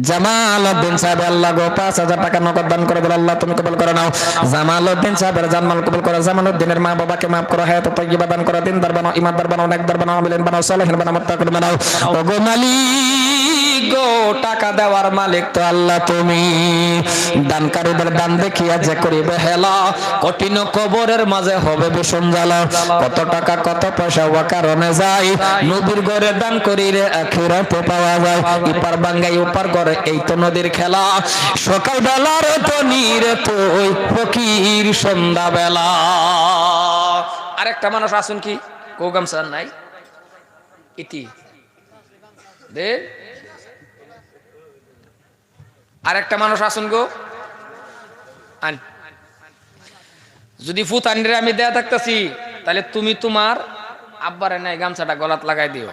জামালউদ্দিন সাহেব আল্লাহ গো 5,000 টাকা নগদ দান করে দিল আল্লাহ তুমি কবুল করে নাও জামালউদ্দিন সাহেবের জানমাল কবুল করে জামালউদ্দিনের মা বাবাকে maaf করো হায়াত তাইয়্যিবা দান করো দিনদার বানাও ইমানদার বানাও নেকদার বানাও আমিলিন বানাও সালেহিন বানাও মুত্তাকিন বানাও ওগো মালিক গো টাকা দেওয়ার মালিক তো আল্লাহ তুমি দানকারীদের দান দেখিয়া যে করিবে হেলা কঠিন কবরের মাঝে হবে ভীষণ জ্বালা কত টাকা কত পয়সা ওয়া কারণে যায় নবীর ঘরে দান করিলে আখিরাতে পাওয়া যায় ইপার বাঙ্গাই উপার করে এই তো নদীর খেলা সকাল বেলার তো নীরে তুই ফকির সন্ধ্যা বেলা আরেকটা মানুষ আসুন কি কোগামসা নাই ইতি দে আরেকটা মানুষ আসুন গো আন যদি ফুতানরে আমি দেয়া থাকতেছি তাহলে তুমি তোমার আব্বারে নাই গামছাটা গলাত লাগাই দিও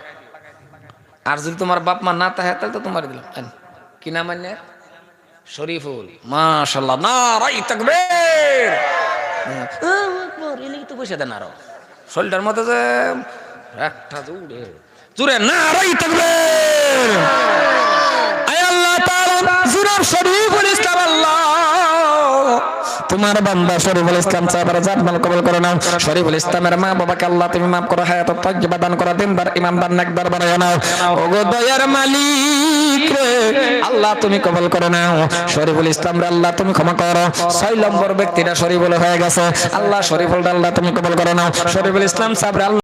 আর যদি তোমার বাপ মা না থাকে তাহলে তো তোমার দিলাম কি নাম আনে শরীফুল মাশাআল্লাহ নারাই তাকবীর এলি তো বসে দেন আরো শরীরটার মধ্যে যে একটা জুড়ে জুড়ে নারাই তাকবীর আয় আল্লাহ তাআলা জুরার শরীফুল ইসলাম আল্লাহ তোমার বান্দা শরীফুল ইসলাম সাহেবের জানমাল কবুল করে নাও শরীফুল ইসলামের মা বাবাকে আল্লাহ তুমি maaf করো হায়াত তাইয়্যিবা দান করো দিনদার ইমানদার নেকদার বানায় নাও ওগো দয়ার মালিক রে আল্লাহ তুমি কবুল করে নাও শরীফুল ইসলাম রে আল্লাহ তুমি ক্ষমা করো 6 নম্বর ব্যক্তিটা শরীফুল হয়ে গেছে আল্লাহ শরীফুল আল্লাহ তুমি কবুল করে নাও শরীফুল ইসলাম সাহেব